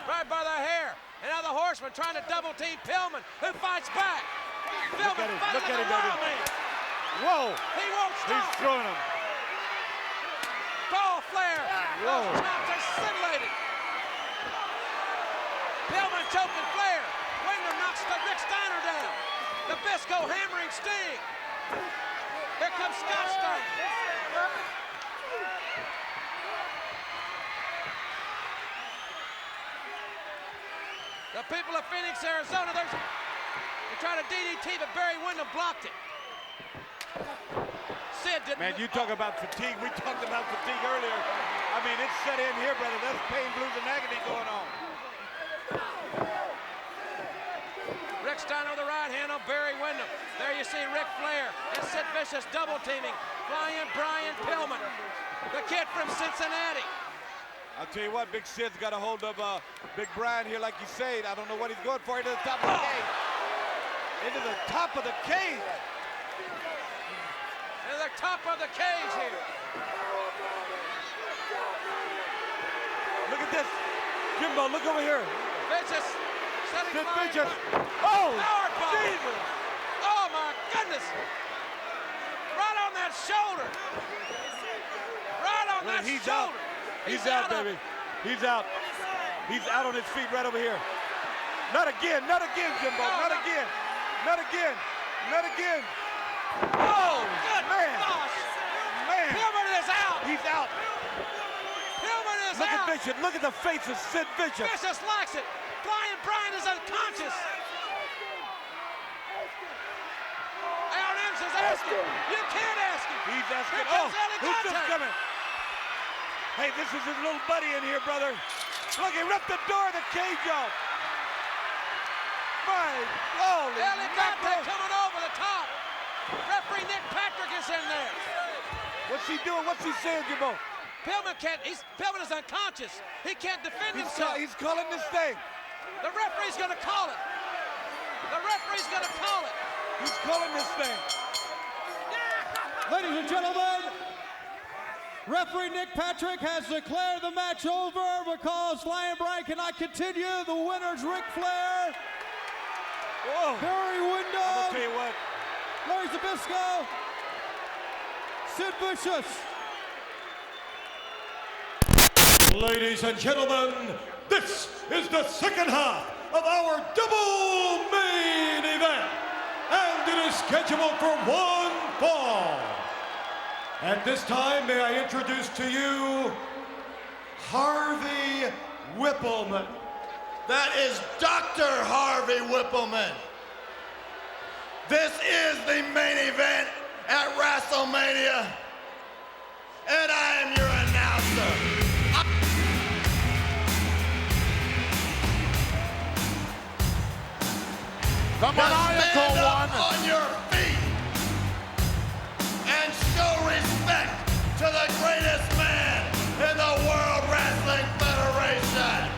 right by the hair. And now the Horseman trying to double team Pillman, who fights back. Pillman Look at him, baby. Whoa! He won't stop. He's throwing him. Ball flare. Whoa. Those chops are scintillating. Pillman choking Flair. Wyndham knocks Rick Steiner down. Nabisco hammering Sting. Here comes Scott Steiner. The people of Phoenix, Arizona, they tried to DDT, but Barry Windham blocked it. Sid didn't. Man, you talk about fatigue. We talked about fatigue earlier. I mean, it's set in here, brother. That's pain, blues, and agony going on. Rick Steiner with the right hand on Barry Windham. There you see Ric Flair and Sid Vicious double teaming. Flying Brian Pillman, the kid from Cincinnati. I'll tell you what, Big Sid's got a hold of Big Brian here, like you said. I don't know what he's going for. Into the top of the cage. Into the top of the cage. Into the top of the cage here. Look at this. Jimbo, look over here. Vicious. Sid Vicious. Oh, Jesus. Oh, my goodness. Right on that shoulder. Right on that He's shoulder. out. He's out, baby. He's out. He's out on his feet right over here. Not again, Jimbo. Not again. Not again. Not again. Oh, good man. gosh. Man. Pillman is out. He's out. Pillman is Look out. at Vicious. Look at the face of Sid Vicious. Vicious likes it. Flying Brian is unconscious. Aaron Anderson is asking. You can't ask him. He's asking. Here comes Oh, Eddie who's this Contact. coming? Hey, this is his little buddy in here, brother. Look, he ripped the door of the cage off. My holy Eddie Contact mackerel. coming over the top. Referee Nick Patrick is in there. What's he doing? What's he saying, Jimbo? Pillman can't. Pillman is unconscious. He can't defend himself. He's calling this thing. The referee's going to call it. The referee's going to call it. He's calling this thing. Ladies and gentlemen, referee Nick Patrick has declared the match over because Flying Brian cannot continue. The winner's Ric Flair, Whoa. Barry I'm gonna Windham, tell you what. Larry Zbyszko, Sid Vicious. Ladies and gentlemen, this is the second half of our double main event. And it is scheduled for one fall. And this time, may I introduce to you Harvey Whippleman. That is Dr. Harvey Whippleman. This is the main event at WrestleMania, and I am your announcer. The maniacal stand up one. on your feet and show respect to the greatest man in the World Wrestling Federation.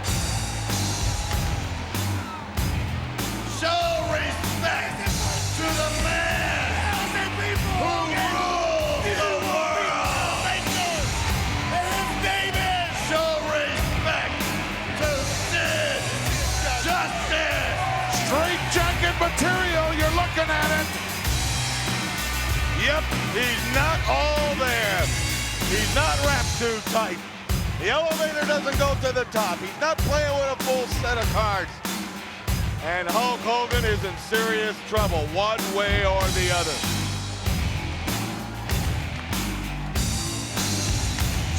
Show respect to the man who rules the world. Show respect to Sid Justice. Straight jacket material, you're looking at it. Yep, he's not all there. He's not wrapped too tight. The elevator doesn't go to the top. He's not playing with a full set of cards. And Hulk Hogan is in serious trouble, one way or the other.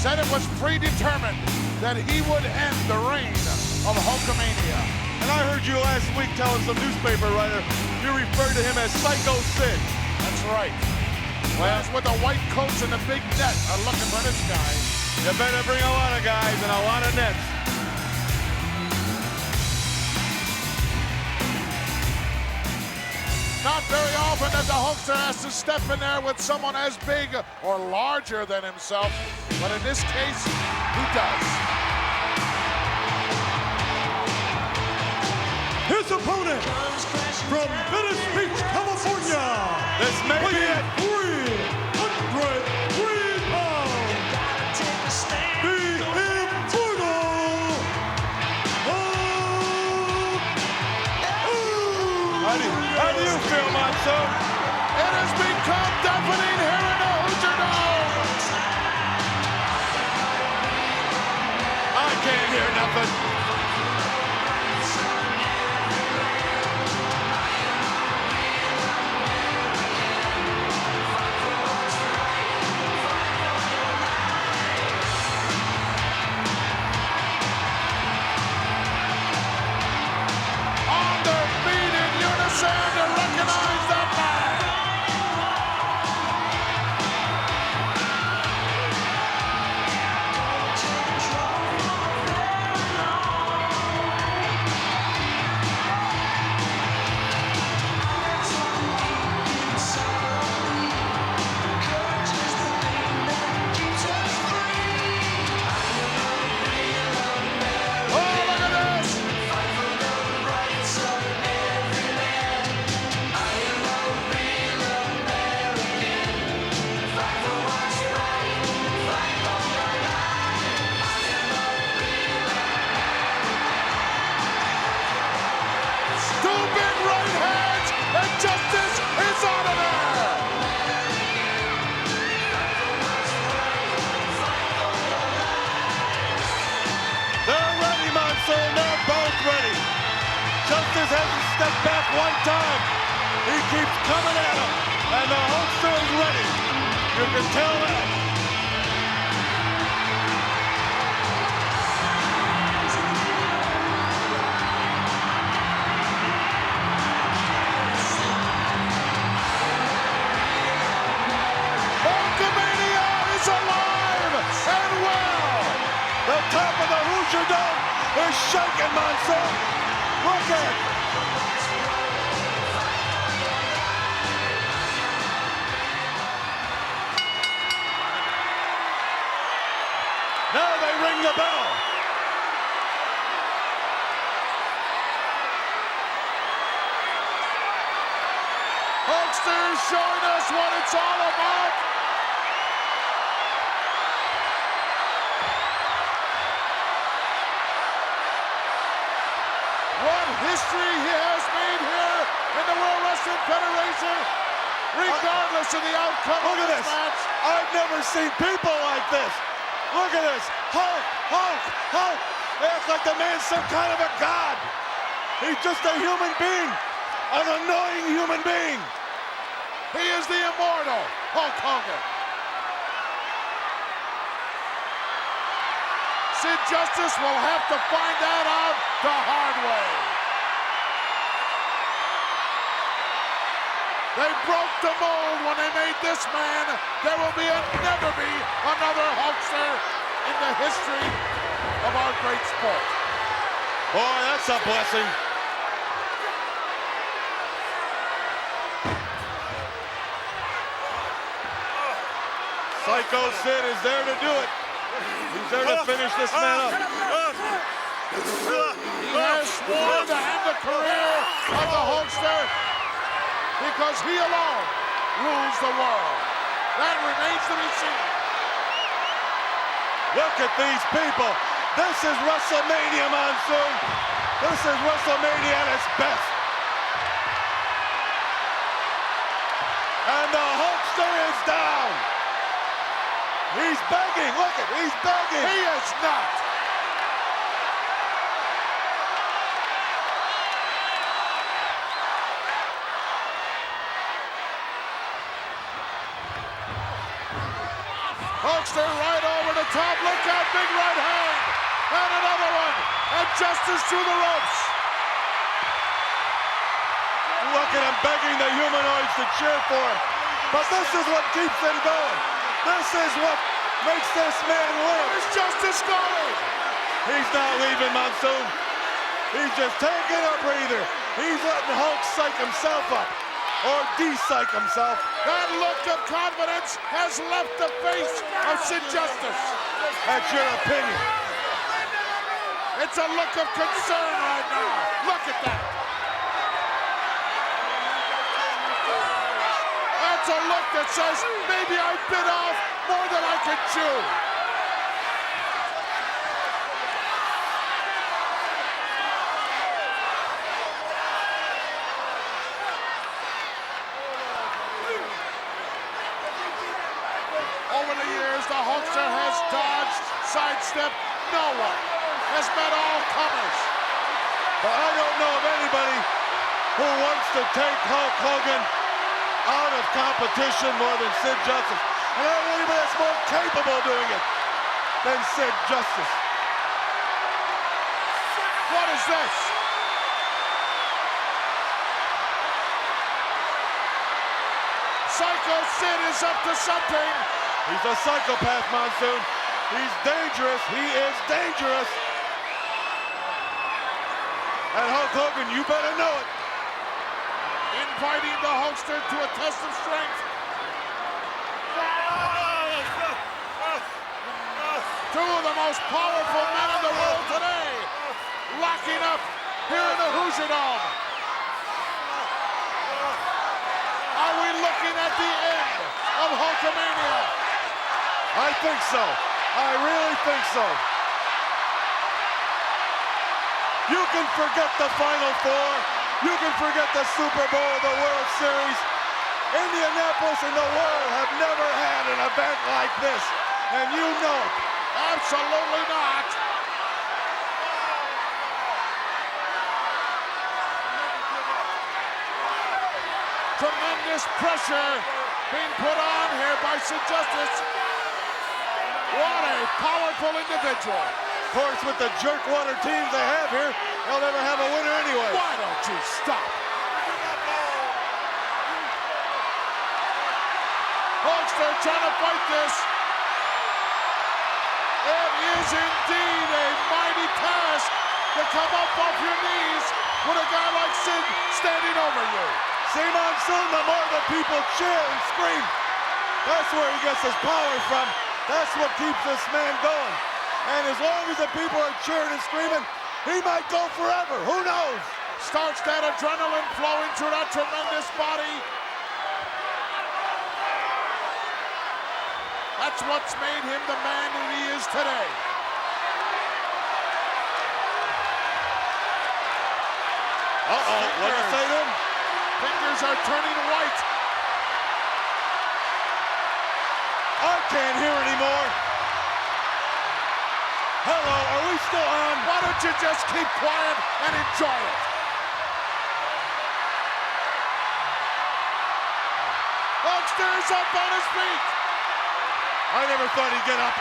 Said it was predetermined that he would end the reign of Hulkamania. And I heard you last week telling some newspaper writer you referred to him as Psycho Sid. That's right. Well, with the white coats and the big net are looking for this guy. You better bring a lot of guys and a lot of nets. Not very often that the Hulkster has to step in there with someone as big or larger than himself, but in this case, he does. His opponent from Venice Beach, California, This may be weighing it. 303 pounds, the Immortal How do you feel, Monsoon? It has become deafening here in the Hoosier Dome. I can't hear nothing. On their feet in unison to recognize that man. Oh, look at this. Two big right hands, and Justice is out of there. They're ready, Monsoon. They're both ready. Justice hasn't stepped back one time. He keeps coming at him, and the Hulkster is ready. You can tell that. Hulkamania is alive and well. The top of the Hoosier Dome is shaking, Monsoon. Look at it. Now they ring the bell. Hulkster is showing us what it's all about. What history he has made here in the World Wrestling Federation, regardless of the outcome Look of at this this. match. I've never seen people like this. Look at this. Hulk, Hulk, Hulk. They act like the man's some kind of a god. He's just a human being. An annoying human being. He is the immortal Hulk Hogan. Sid Justice will have to find that out the hard way. They broke the mold when they made this man. There will never be another Hulkster in the history of our great sport. Boy, that's a blessing. Psycho Sid is there to do it. He's there to finish this man up. He has sworn to end the career of the Hulkster because he alone rules the world. That remains to be seen. Look at these people. This is WrestleMania, Monsoon. This is WrestleMania at its best. And the Hulkster is down. He's begging. Look at, he's begging. He is not. Hulkster right over the top. Look out, big right hand. And another one. And Justice through the ropes. Look at him begging the humanoids to cheer for him. But this is what keeps him going. This is what makes this man live. Where's Justice going? He's not leaving, Monsoon. He's just taking a breather. He's letting Hulk psych himself up. Or de-psych himself. That look of confidence has left the face of Sid Justice. That's your opinion. It's a look of concern right now. Look at that. It's a look that says, maybe I bit off more than I can chew. Over the years, the Hulkster has dodged, sidestepped. No one has met all comers. But I don't know of anybody who wants to take Hulk Hogan out of competition more than Sid Justice. And I don't know anybody that's more capable of doing it than Sid Justice. What is this? Psycho Sid is up to something. He's a psychopath, Monsoon. He's dangerous. He is dangerous. And Hulk Hogan, you better know it. Inviting the Hulkster to a test of strength. Two of the most powerful men in the world today locking up here in the Hoosier Dome. Are we looking at the end of Hulkamania? I think so. I really think so. You can forget the Final Four. You can forget the Super Bowl, the World Series. Indianapolis and the world have never had an event like this, and you know it. Absolutely not. Tremendous pressure being put on here by Sid Justice. What a powerful individual. Of course, with the jerkwater teams they have here, they'll never have a winner anyway. Why don't you stop? Hulkster trying to fight this. It is indeed a mighty task to come up off your knees with a guy like Sid standing over you. See, Monsoon, the more the people cheer and scream, that's where he gets his power from. That's what keeps this man going. And as long as the people are cheering and screaming, he might go forever. Who knows? Starts that adrenaline flowing through that tremendous body. That's what's made him the man who he is today. Uh-oh, what did I say to him? Fingers are turning white. I can't hear anymore. Hello, are we still on? Why don't you just keep quiet and enjoy it? Hulkster's up on his feet. I never thought he'd get up.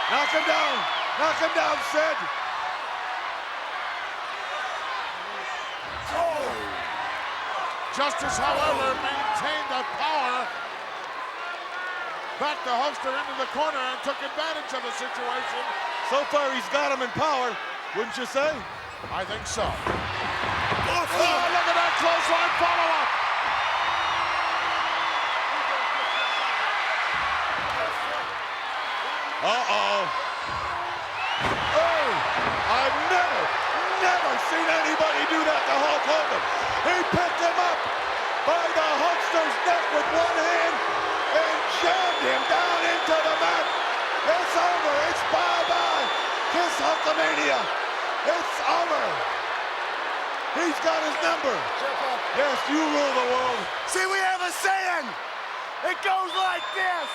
Knock him down. Knock him down, Sid. Justice, however, maintained the power. Backed the Hulkster into the corner and took advantage of the situation. So far, he's got him in power, wouldn't you say? I think so. Oh, look at that clothesline follow-up. Uh-oh. Oh, I've never seen anybody do that to Hulk Hogan. He picked him up by the Hulkster's neck with one hand and jammed him down into the mat. It's over. It's bye-bye. Kiss Hulkamania. It's over. He's got his number. Yes, you rule the world. See, we have a saying. It goes like this.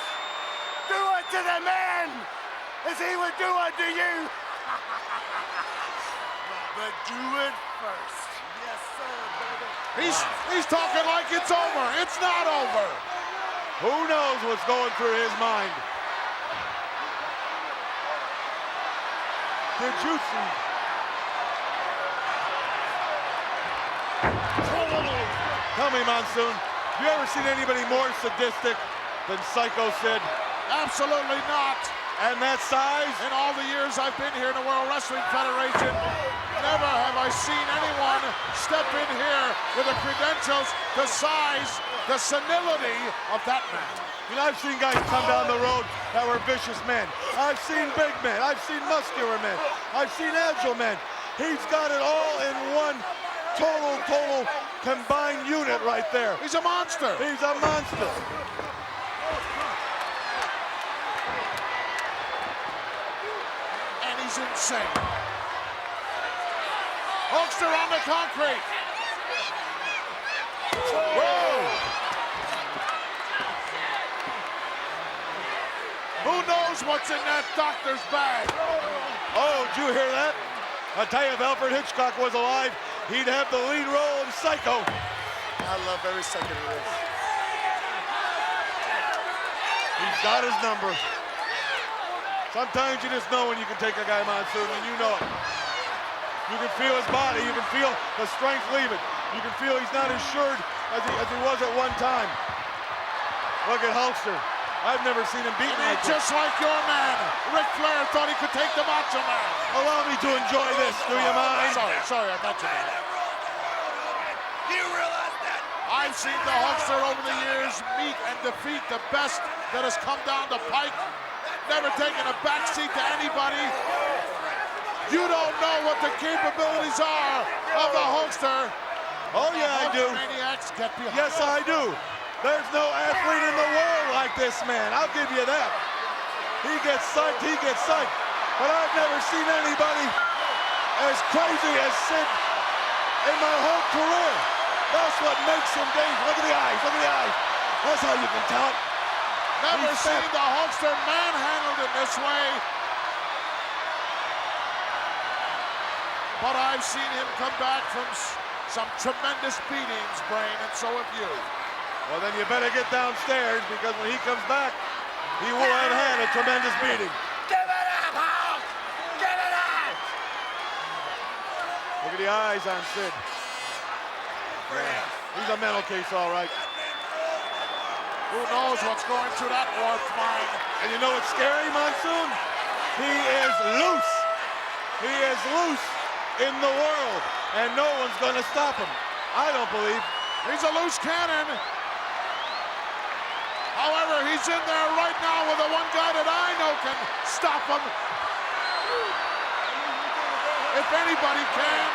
Do it to the man as he would do unto you. But do it first. Yes, sir, baby. He's talking like it's over. It's not over. Who knows what's going through his mind? Did you see? Tell me, Monsoon, have you ever seen anybody more sadistic than Psycho Sid? Absolutely not. And that size? In all the years I've been here in the World Wrestling Federation, never have I seen anyone step in here with the credentials, the size, the senility of that man. You know, I've seen guys come down the road that were vicious men. I've seen big men. I've seen muscular men. I've seen agile men. He's got it all in one total combined unit right there. He's a monster. He's a monster. And he's insane. Hulkster on the concrete. Whoa! Who knows what's in that doctor's bag? Oh, did you hear that? I tell you, if Alfred Hitchcock was alive, he'd have the lead role in Psycho. I love every second of this. He's got his number. Sometimes you just know when you can take a guy, Monsoon, and you know it. You can feel his body. You can feel the strength leaving. You can feel he's not as assured as he was at one time. Look at Hulkster. I've never seen him beaten like this. Just like your man, Ric Flair thought he could take the Macho Man. Allow me to enjoy this, do you mind? Sorry, I got you. Do you realize that? I've seen the Hulkster over the years meet and defeat the best that has come down the pike. Never taken a backseat to anybody. You don't know what the capabilities are of the Hulkster. Oh yeah, I do. Maniacs get behind. Yes, I do. There's no athlete in the world like this man. I'll give you that. He gets psyched, But I've never seen anybody as crazy as Sid in my whole career. That's what makes him dangerous. Look at the eyes, look at the eyes. That's how you can tell it. Never seen the Hulkster manhandled in this way. But I've seen him come back from some tremendous beatings, Brain, and so have you. Well, then you better get downstairs, because when he comes back, he will have had a tremendous beating. Give it up, Hulk! Give it up! Look at the eyes on Sid. He's a mental case, all right. Who knows what's going through that warped mind? And you know what's scary, Monsoon? He is loose. He is loose in the world, and no one's going to stop him. I don't believe. He's a loose cannon. However, he's in there right now with the one guy that I know can stop him. If anybody can.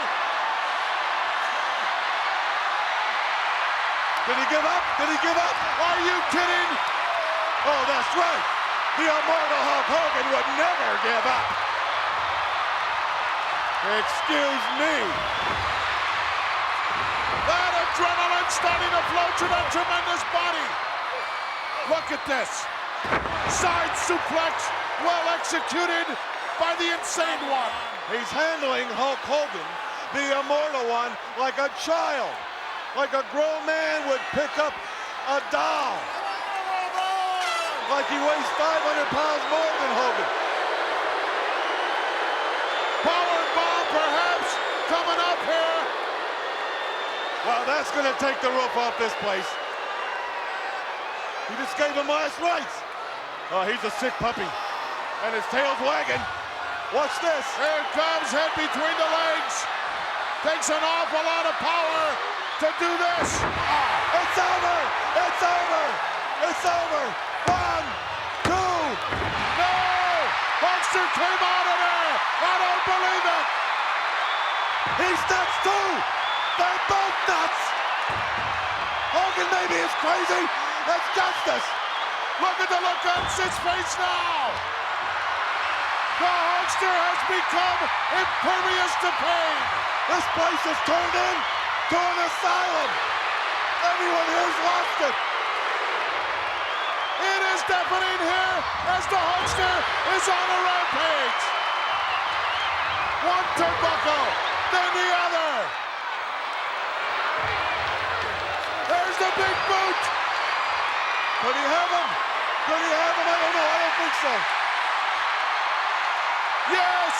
Did he give up? Did he give up? Are you kidding? Oh, that's right. The immortal Hulk Hogan would never give up. Excuse me. That adrenaline starting to flow through that tremendous body. Look at this. Side suplex, well executed by the Insane One. He's handling Hulk Hogan, the immortal one, like a child. Like a grown man would pick up a doll. Like he weighs 500 pounds more than Hogan. Power bomb perhaps coming up here. Well, that's going to take the roof off this place. He just gave him last rites. Oh, he's a sick puppy. And his tail's wagging. Watch this. Here it comes, head between the legs. Takes an awful lot of power to do this. It's over. It's over. It's over. 1, 2. No! Hulkster came out of there. I don't believe it. He's nuts too. They're both nuts. Hogan maybe is crazy. That's justice. Look at the look on Sid's face now. The Hulkster has become impervious to pain. This place is turned into an asylum. Everyone here's lost it. It is deafening here as the Hulkster is on a rampage. One turnbuckle, then the other. There's the big boot. Could he have him? Could he have him? I don't know. I don't think so. Yes.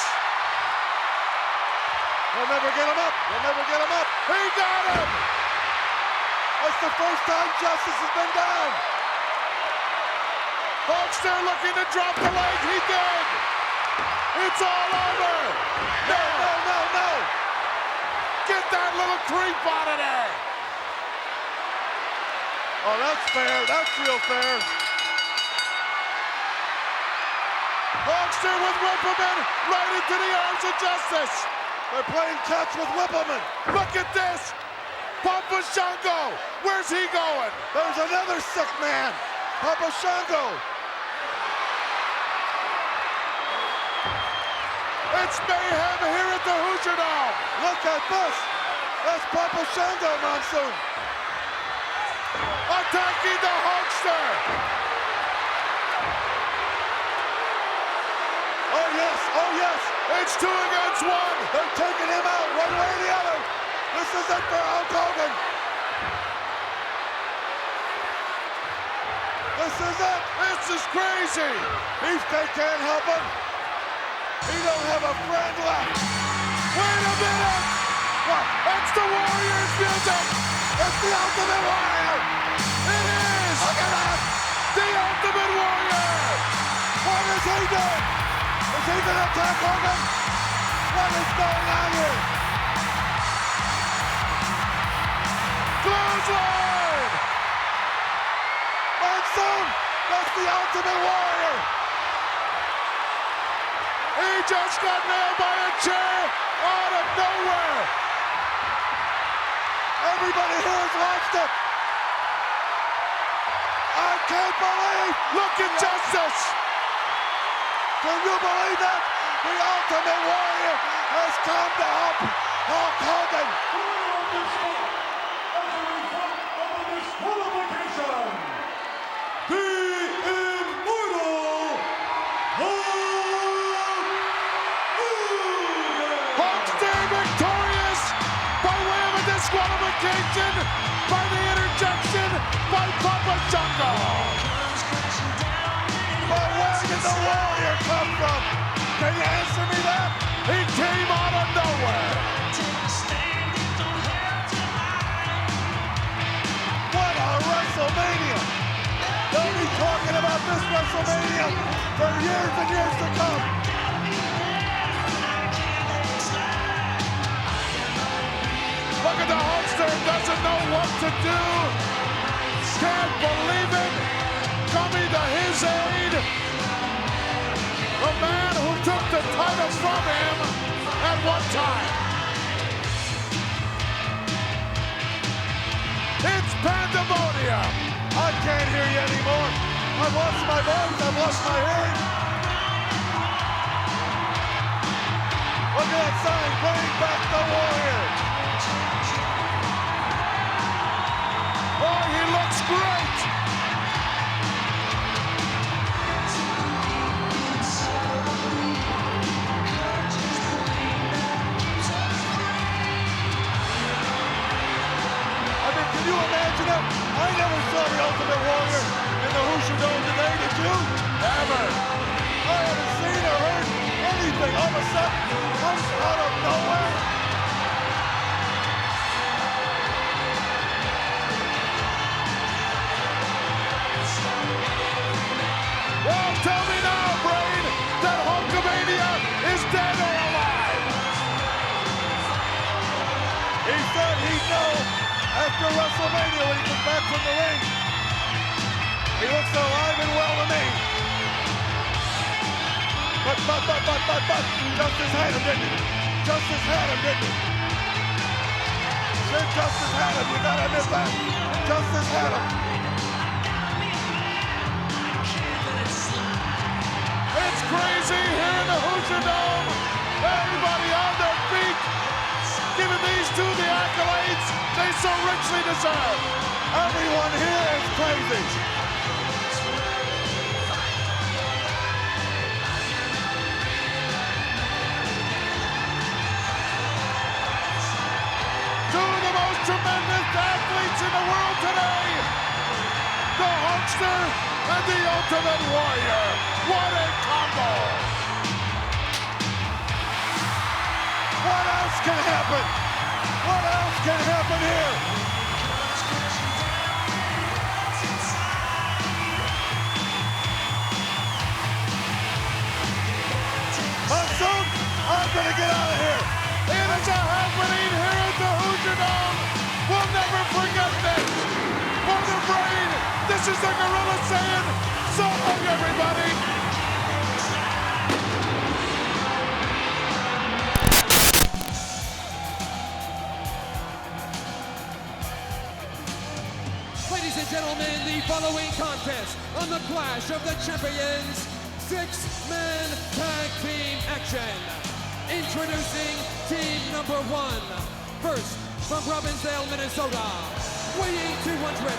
He'll never get him up. He'll never get him up. He got him. That's the first time justice has been done. Hulkster looking to drop the leg. He did. It's all over. No, no, no, no. Get that little creep out of there. Oh, that's fair. That's real fair. Hulkster with Whippleman right into the arms of justice. They're playing catch with Whippleman. Look at this. Papa Shango, where's he going? There's another sick man, Papa Shango. It's mayhem here at the Hoosier Dome. Look at this. That's Papa Shango, Monsoon. Attacking the Hulkster. Oh yes, oh yes. It's 2 against 1. They're taking him out one way or the other. This is it for Hulk Hogan. This is it. This is crazy. Beefcake can't help him. He don't have a friend left. Wait a minute. What? It's the Warriors music. It's the Ultimate Warrior. It is. Look at that. The Ultimate Warrior. What is he doing? Is he going to attack Hogan? What is going on here? Clothesline. Monsoon, that's the Ultimate Warrior. He just got nailed by a chair out of nowhere. Everybody here has watched it. I can't believe. Look at Justice. Can you believe that? The Ultimate Warrior has come to help Hulk Hogan. The Immortal Hulkster victorious by way of a disqualification by the interjection by Papa Shango. But where did the Warrior come from? Can you answer me that? He came out of nowhere. What a WrestleMania! They'll be talking about this WrestleMania for years and years to come. Look at the Hulkster, doesn't know what to do. Can't believe it. Coming to his aid. The man who took the title from him at one time. It's pandemonium. I can't hear you anymore. I've lost my voice, I've lost my hearing. Look at that sign, bring back the Warrior. Oh, he looks great. Can you imagine it? I never saw the Ultimate Warrior in the Hoosier Dome today, did you? Ever. I haven't seen or heard anything. All of a sudden, comes out of nowhere. Well, tell me now, Brain, that Hulkamania is dead or alive. He said he'd know after WrestleMania when he comes back from the ring. He looks alive and well to me. But, Justice had him, didn't he? Justice had him, didn't he? Said Justice had him, you gotta admit that. Justice had him. It's crazy here in the Hoosier Dome. Everybody on their feet, giving these two the accolades they so richly deserve. Everyone here is crazy. Two of the most tremendous athletes in the world today. The Hulkster and the Ultimate Warrior. What a combo. What else can happen? What else can happen here? Monsoon, I'm gonna get out of here. It is a happening here at the Hoosier Dome. We'll never forget this. For the Brain, this is the Gorilla saying, so long, everybody. gentlemen, the following contest on the Clash of the Champions 6-man tag team action. Introducing team number 1. First, from Robbinsdale, Minnesota, weighing 249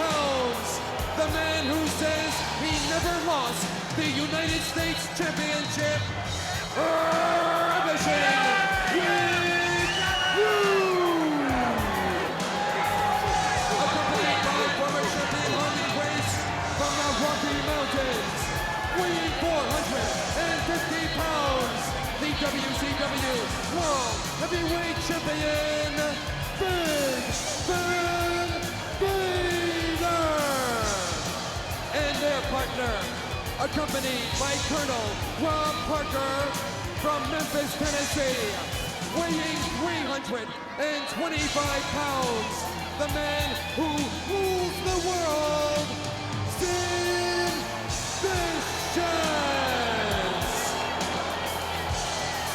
pounds. The man who says he never lost the United States Championship, Ravishing Rick Rude. Accompanied by former champion Harley Race from the Rocky Mountains, weighing 450 pounds, the WCW World Heavyweight Champion, Big Van Vader. And their partner, accompanied by Colonel Rob Parker from Memphis, Tennessee, weighing 325 pounds, the man who rules the world, Sid Vicious.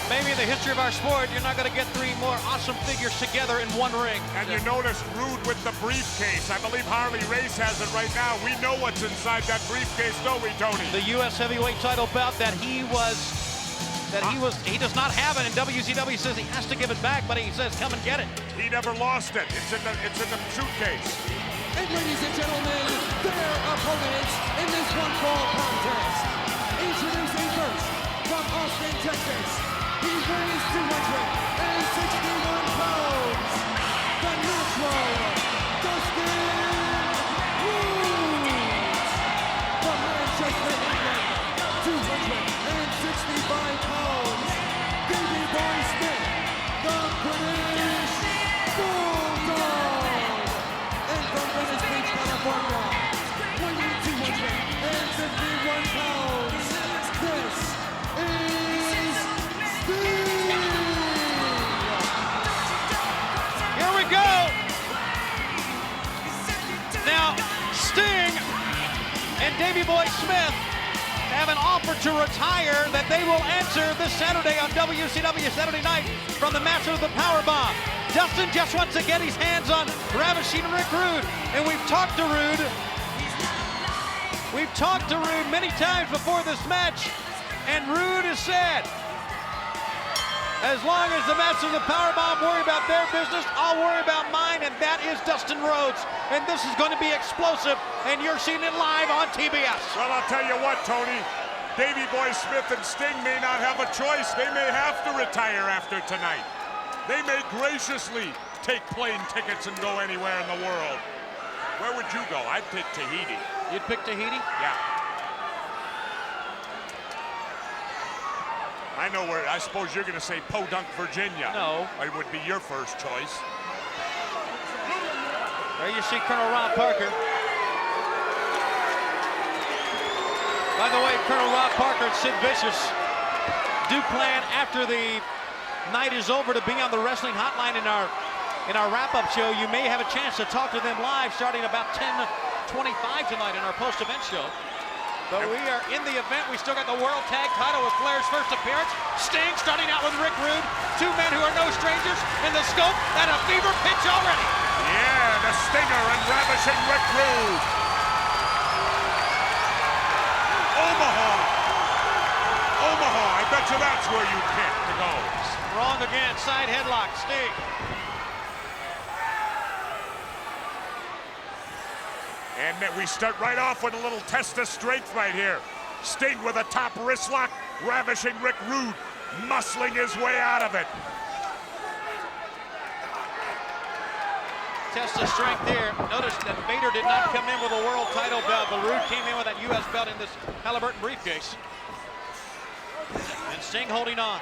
Maybe in the history of our sport, you're not going to get 3 more awesome figures together in one ring. And you notice Rude with the briefcase. I believe Harley Race has it right now. We know what's inside that briefcase, don't we, Tony? The U.S. heavyweight title belt that he does not have it, and WCW says he has to give it back, but he says, come and get it. He never lost it. It's in the suitcase. And ladies and gentlemen, their opponents in this one-fall contest. Introducing first, from Austin, Texas, he weighs 261 pounds, the natural, Dustin Rhodes. From Manchester, England, 265 pounds, Davey Boy Smith, the British Bulldog. And from Venice Beach, California, weighing 251 pounds, this is Sting. Here we go. Now, Sting and Davey Boy Smith have an offer to retire that they will answer this Saturday on WCW Saturday Night from the Master of the Powerbomb. Dustin just wants to get his hands on Ravishing Rick Rude, and we've talked to Rude. We've talked to Rude many times before this match, and Rude has said, as long as the Master of the Powerbomb worry about their business, I'll worry about mine, and that is Dustin Rhodes. And this is going to be explosive, and you're seeing it live on TBS. Well, I'll tell you what, Tony. Davey Boy Smith and Sting may not have a choice. They may have to retire after tonight. They may graciously take plane tickets and go anywhere in the world. Where would you go? I'd pick Tahiti. You'd pick Tahiti? Yeah. I know where. I suppose you're going to say Podunk, Virginia. No. It would be your first choice. There you see Colonel Rob Parker. By the way, Colonel Rob Parker and Sid Vicious do plan after the night is over to be on the Wrestling Hotline in our wrap-up show. You may have a chance to talk to them live starting about 10:25 tonight in our post-event show. But we are in the event. We still got the World Tag Title with Flair's first appearance. Sting starting out with Rick Rude. 2 men who are no strangers in the scope at a fever pitch already. Yeah, the Stinger and Ravishing Rick Rude. Omaha. I bet you that's where you picked to go. Wrong again. Side headlock. Sting. And we start right off with a little test of strength right here. Sting with a top wrist lock. Ravishing Rick Rude muscling his way out of it. Test of strength there. Notice that Vader did not come in with a world title belt, but Rude came in with that U.S. belt in this Halliburton briefcase. And Sting holding on.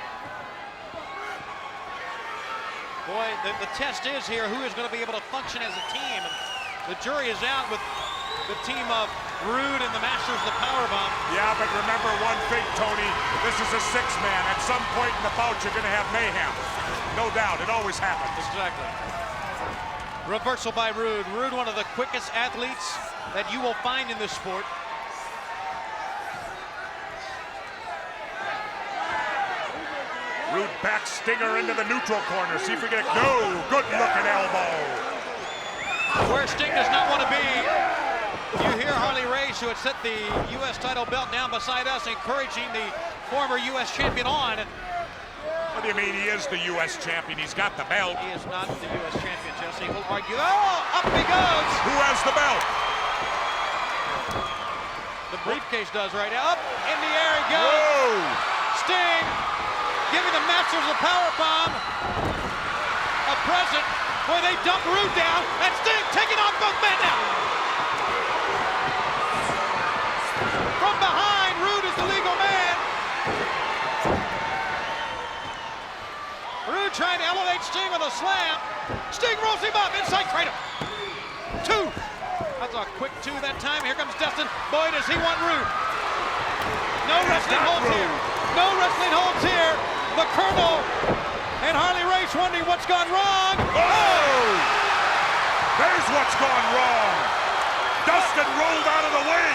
Boy, the test is here, who is going to be able to function as a team. And the jury is out with the team of Rude and the Masters of the Powerbomb. Yeah, but remember one thing, Tony. This is a 6-man. At some point in the bout, you're going to have mayhem. No doubt. It always happens. Exactly. Reversal by Rude. Rude, one of the quickest athletes that you will find in this sport. Rude back Stinger into the neutral corner. See if we get a good looking elbow. where Sting does not want to be. You hear Harley Race, who had set the U.S. title belt down beside us, encouraging the former U.S. champion on. What do you mean he is the U.S. champion? He's got the belt. He is not the U.S. champion, Jesse. We'll argue. Oh, up he goes. Who has the belt? The briefcase does right now. Up in the air he goes. Whoa. Sting giving the Masters a power bomb. A present where they dump Rude down, and Sting taking on both men now. From behind, Rude is the legal man. Rude trying to elevate Sting with a slam. Sting rolls him up inside Kratom. 2. That's a quick 2 that time. Here comes Dustin. Boy, does he want Rude. No wrestling holds here. No wrestling holds here. The Colonel and Harley Race wondering what's gone wrong. Oh! There's what's gone wrong. Dustin rolled out of the way,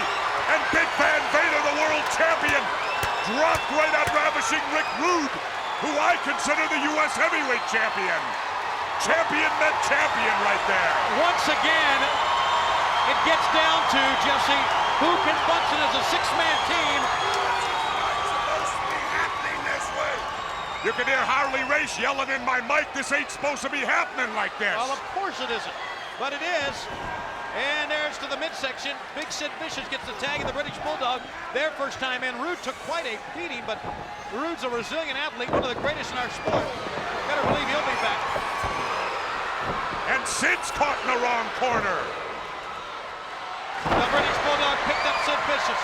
and Big Van Vader, the world champion, dropped right on Ravishing Rick Rude, who I consider the U.S. heavyweight champion. Champion meant champion right there. Once again, it gets down to, Jesse, who can function as a 6-man team. You can hear Harley Race yelling in my mic, this ain't supposed to be happening like this. Well, of course it isn't, but it is. And there's to the midsection. Big Sid Vicious gets the tag of the British Bulldog. Their first time in. Rude took quite a beating, but Rude's a resilient athlete, one of the greatest in our sport. Better believe he'll be back. And Sid's caught in the wrong corner. The British Bulldog picked up Sid Vicious.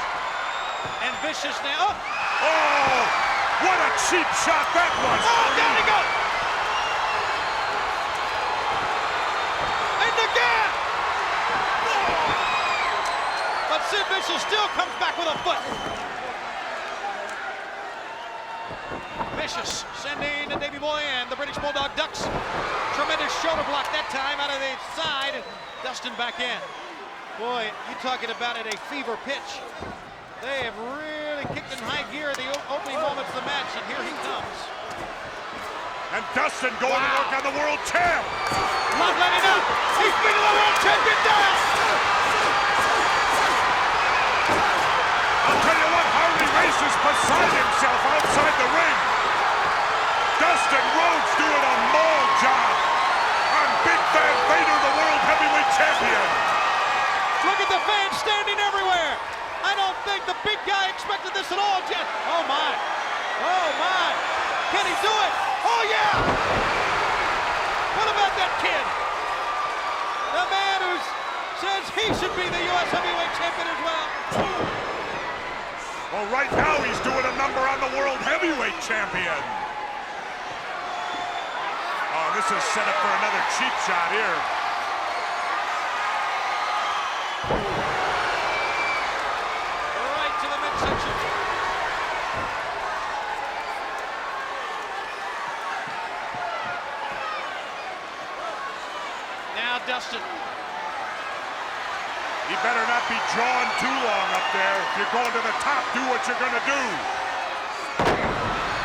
And Vicious now. Oh, what a cheap shot that was. Oh, down he goes. And again. But Sid Vicious still comes back with a foot. Vicious sending the Davey Boy, and the British Bulldog ducks. Tremendous shoulder block that time out of the side, and Dustin back in. Boy, you talking about at a fever pitch. They have really kicked in high gear at the opening moments of the match, and here he comes. And Dustin going to work on the world champ. Not letting up. He's beating the world champion down. I'll tell you what, Harley Race is beside himself outside the ring. Dustin Rhodes doing a maul job on Big Van Vader, the world heavyweight champion. Look at the fans standing everywhere. I don't think the big guy expected this at all, Jet. Oh my. Oh my. Can he do it? Oh yeah. What about that kid? The man who says he should be the U.S. heavyweight champion as well. Well, right now he's doing a number on the world heavyweight champion. Oh, this is set up for another cheap shot here. Right to the midsection. Now Dustin. You better not be drawn too long up there. If you're going to the top, do what you're going to do.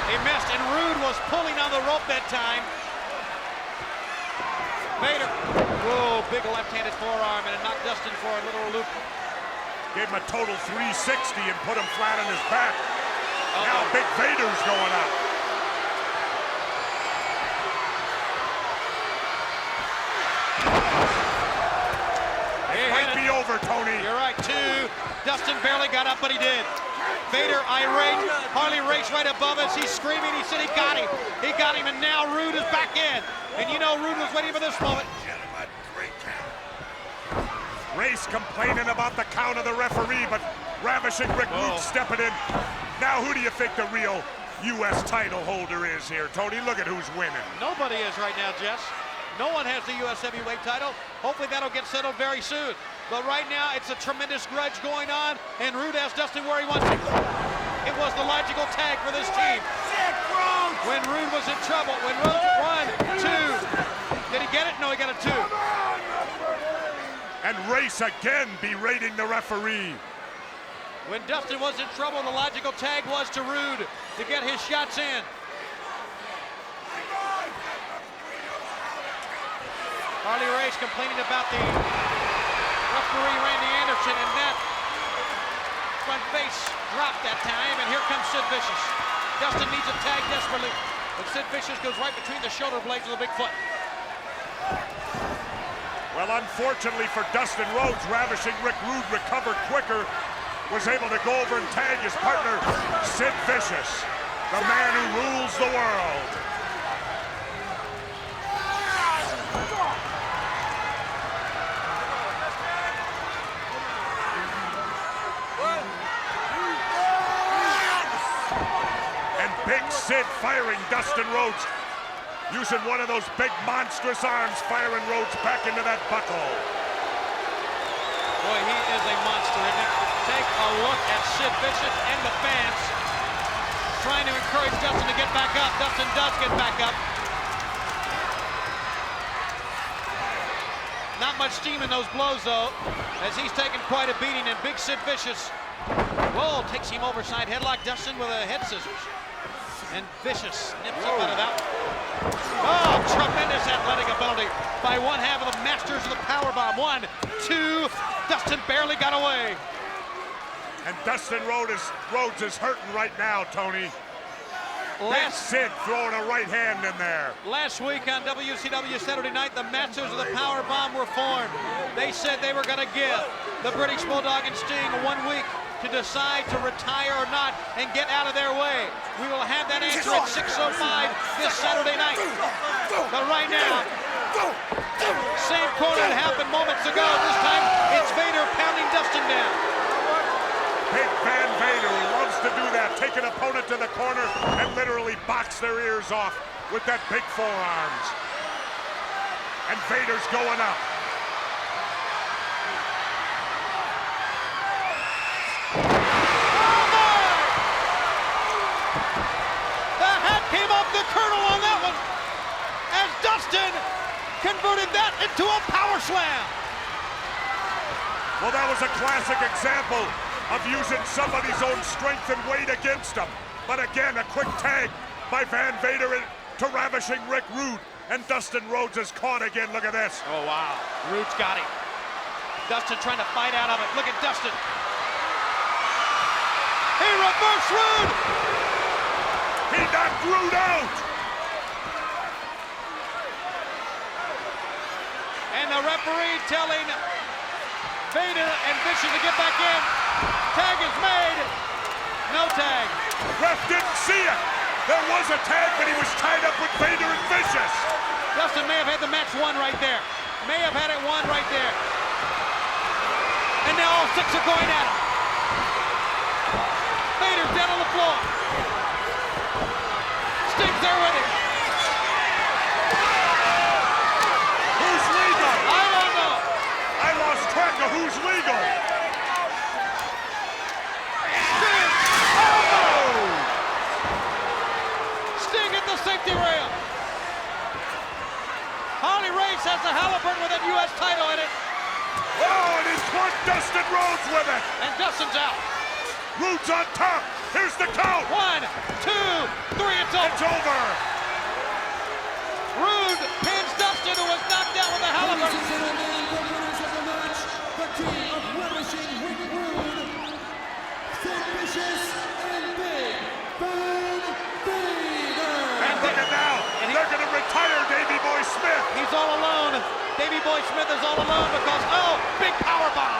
He missed, and Rude was pulling on the rope that time. Vader. Whoa, big left-handed forearm, and it knocked Dustin for a little loop. Gave him a total 360 and put him flat on his back. Now Big Vader's going up. Might be over, Tony. You're right, too. Dustin barely got up, but he did. Vader irate. Harley Race right above us. He's screaming. He said he got him. He got him, and now Rude is back in. And you know Rude was waiting for this moment. Race complaining about the count of the referee, but Ravishing Rick Rude stepping in. Now, who do you think the real U.S. title holder is here, Tony? Look at who's winning. Nobody is right now, Jess. No one has the U.S. heavyweight title. Hopefully that'll get settled very soon. But right now, it's a tremendous grudge going on, and Rude has Dustin where he wants it. It was the logical tag for this team. When Rude was in trouble, when Rude, 1, 2. Did he get it? No, he got a 2. And Race again berating the referee. When Dustin was in trouble, the logical tag was to Rude to get his shots in. Harley Race complaining about the referee Randy Anderson, and that front face dropped that time, and here comes Sid Vicious. Dustin needs a tag desperately, but Sid Vicious goes right between the shoulder blades of the big foot. Well, unfortunately for Dustin Rhodes, Ravishing Rick Rude recovered quicker, was able to go over and tag his partner, Sid Vicious, the man who rules the world. Big Sid firing Dustin Rhodes, using one of those big monstrous arms, firing Rhodes back into that butthole. Boy, he is a monster, isn't he? Take a look at Sid Vicious and the fans trying to encourage Dustin to get back up. Dustin does get back up. Not much steam in those blows, though, as he's taking quite a beating, and big Sid Vicious, whoa, takes him over side headlock. Dustin with a head scissors. And Vicious nips up out of that. Oh, tremendous athletic ability by one half of the masters of the powerbomb. 1, 2, Dustin barely got away. And Dustin Rhodes is hurting right now, Tony. That's Sid throwing a right hand in there. Last week on WCW Saturday Night, the Masters of the Powerbomb were formed. They said they were going to give the British Bulldog and Sting 1 week to decide to retire or not and get out of their way. We will have that answer at 6:05 this Saturday night. But right now, same corner that happened moments ago. This time, it's Vader pounding Dustin down. Big Van Vader, he loves to do that. Take an opponent to the corner and literally box their ears off with that big forearms. And Vader's going up. The Colonel on that one, as Dustin converted that into a power slam. Well, that was a classic example of using somebody's own strength and weight against them. But again, a quick tag by Van Vader to Ravishing Rick Rude, and Dustin Rhodes is caught again. Look at this. Oh, wow. Rude's got him. Dustin trying to fight out of it. Look at Dustin. He reversed Rude. He knocked Rude out! And the referee telling Vader and Vicious to get back in. Tag is made. No tag. Ref didn't see it. There was a tag, but he was tied up with Vader and Vicious. Dustin may have had the match won right there. May have had it won right there. And now all 6 are going at him. Vader's down on the floor. Sting's there with him. Who's legal? I don't know. I lost track of who's legal. Sting. Oh! Sting hit the safety rail. Harley Race has the Halliburton with that U.S. title in it. Oh, and he's caught Dustin Rhodes with it. And Dustin's out. Rude's on top. Here's the count. 1, 2, 3, it's over. It's over. Rude pins Dustin, who was knocked out with a Halliburton. Ladies and gentlemen, the winners of the match, the team of Ravishing Rick Rude, Sid Vicious, and Big Van Vader. And look at now. They're going to retire Davey Boy Smith. He's all alone. Davey Boy Smith is all alone because, oh, big power bomb.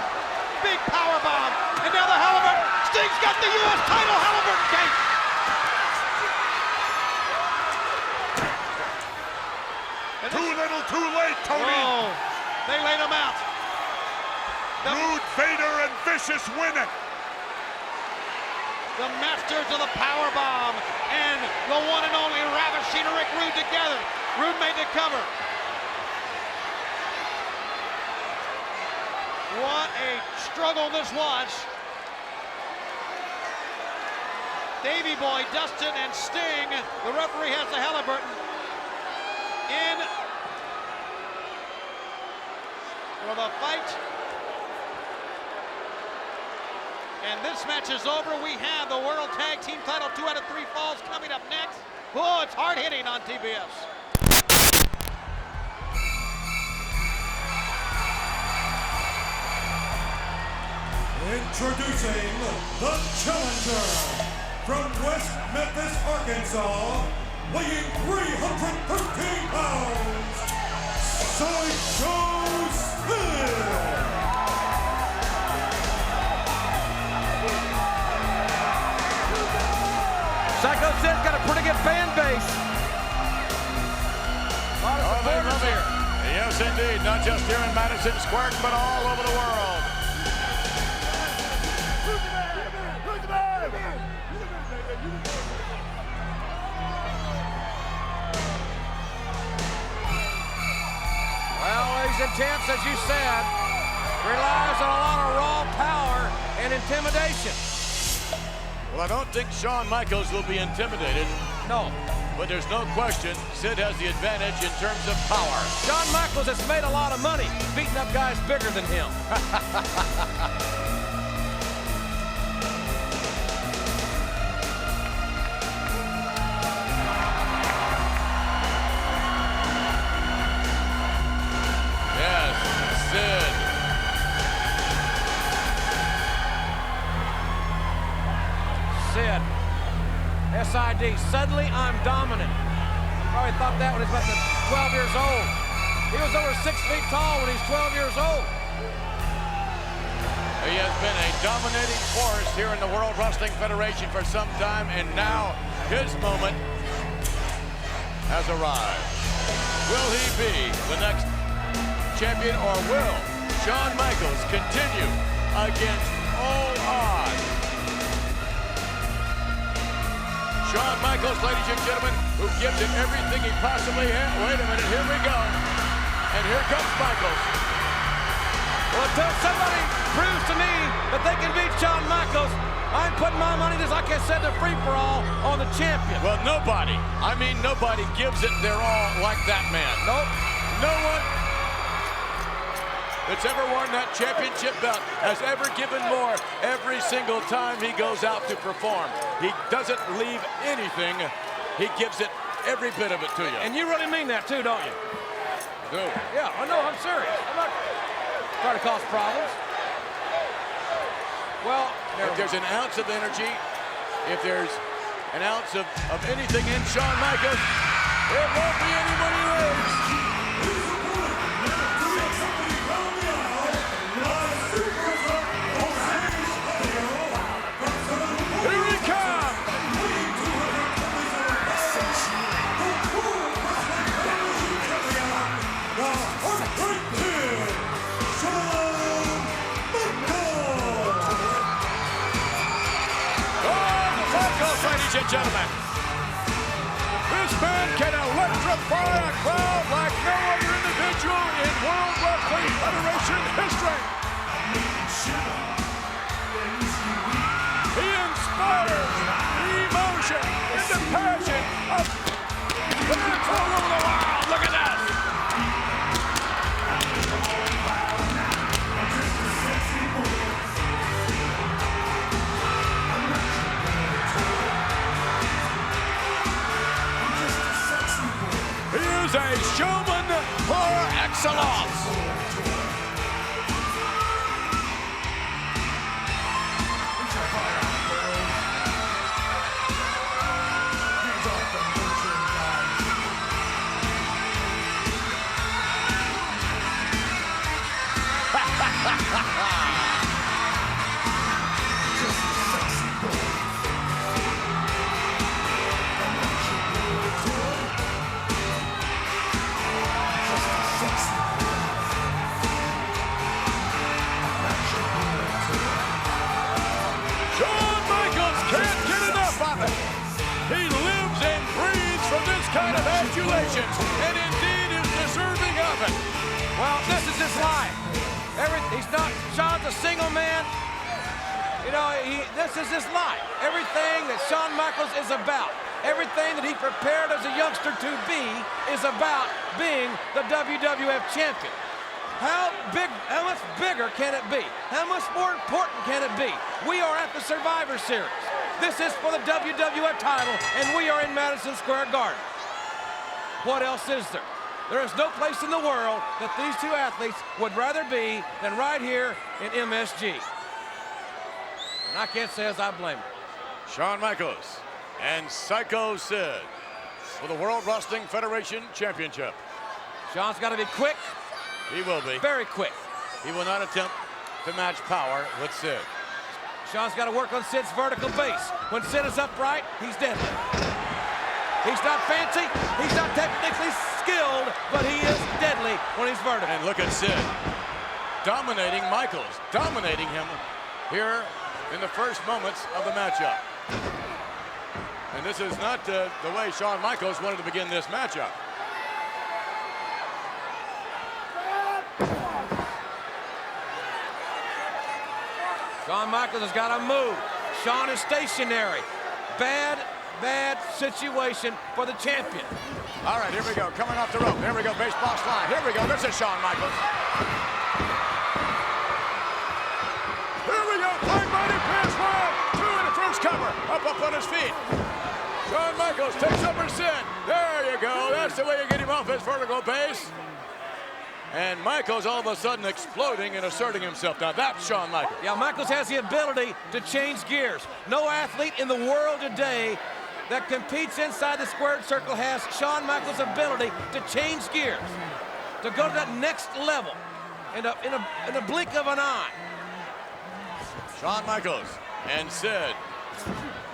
Big power bomb. And now the Halliburton. Sting's got the U.S. title, Halliburton gate. Too little, too late, Tony. Oh, they laid him out. Rude, Vader, and Vicious win it. The masters of the power bomb and the one and only Ravishing Rick Rude together. Rude made the cover. What a struggle this was. Davey Boy, Dustin, and Sting. The referee has the Halliburton in for the fight. And this match is over. We have the World Tag Team title 2 out of 3 falls coming up next. Oh, it's hard hitting on TBS. Introducing the challenger from West Memphis, Arkansas, weighing 313 pounds, Psycho Sid. Psycho Sid's got a pretty good fan base. A lot of supporters here. Yes, indeed. Not just here in Madison Square, but all over the world. Well, he's intense, as you said. Relies on a lot of raw power and intimidation. Well, I don't think Shawn Michaels will be intimidated. No. But there's no question Sid has the advantage in terms of power. Shawn Michaels has made a lot of money beating up guys bigger than him. Yes, Sid. Sid. S-I-D. Suddenly, I'm dominant. Probably thought that when he was about 12 years old. He was over 6 feet tall when he's 12 years old. He has been a dominating force here in the World Wrestling Federation for some time, and now his moment has arrived. Will he be the next champion, or will Shawn Michaels continue against all odds? Shawn Michaels, ladies and gentlemen, who gives it everything he possibly has. Wait a minute, here we go. And here comes Michaels. Well, until somebody proves to me that they can beat Shawn Michaels, I'm putting my money, just like I said, to free-for-all on the champion. Well, nobody, I mean nobody, gives it their all like that man. Nope. No one that's ever worn that championship belt has ever given more every single time he goes out to perform. He doesn't leave anything. He gives it every bit of it to you. And you really mean that too, don't you? No. Yeah, I know, I'm serious. I'm not trying to cause problems. Well, if there's an ounce of energy, if there's an ounce of anything in Shawn Michaels, it won't be anybody else. Ladies and gentlemen, this man can electrify a crowd like no other individual in World Wrestling Federation history. He inspires the emotion and the passion of fans all over the world. Look at this. A showman par excellence. He lives and breathes from this kind of adulation, and indeed is deserving of it. Well, this is his life. Shawn's a single man. You know, this is his life. Everything that Shawn Michaels is about, everything that he prepared as a youngster to be, is about being the WWF champion. How much bigger can it be? How much more important can it be? We are at the Survivor Series. This is for the WWF title, and we are in Madison Square Garden. What else is there? There is no place in the world that these two athletes would rather be than right here in MSG. And I can't say as I blame him. Shawn Michaels and Psycho Sid for the World Wrestling Federation Championship. Shawn's got to be quick. He will be. Very quick. He will not attempt to match power with Sid. Shawn's got to work on Sid's vertical base. When Sid is upright, he's deadly. He's not fancy, he's not technically skilled, but he is deadly when he's vertical. And look at Sid dominating Michaels, dominating him here in the first moments of the matchup. And this is not the way Shawn Michaels wanted to begin this matchup. Shawn Michaels has got to move. Shawn is stationary. Bad situation for the champion. All right, here we go. Coming off the rope. Here we go. Baseball slide. Here we go. This is Shawn Michaels. Here we go. Flying body pass one. Two in the first cover. Up on his feet. Shawn Michaels takes over Sid. There you go. That's the way you get him off his vertical base. And Michaels all of a sudden exploding and asserting himself. Now that's Shawn Michaels. Yeah, Michaels has the ability to change gears. No athlete in the world today that competes inside the squared circle has Shawn Michaels' ability to change gears, to go to that next level in a blink of an eye. Shawn Michaels and Sid.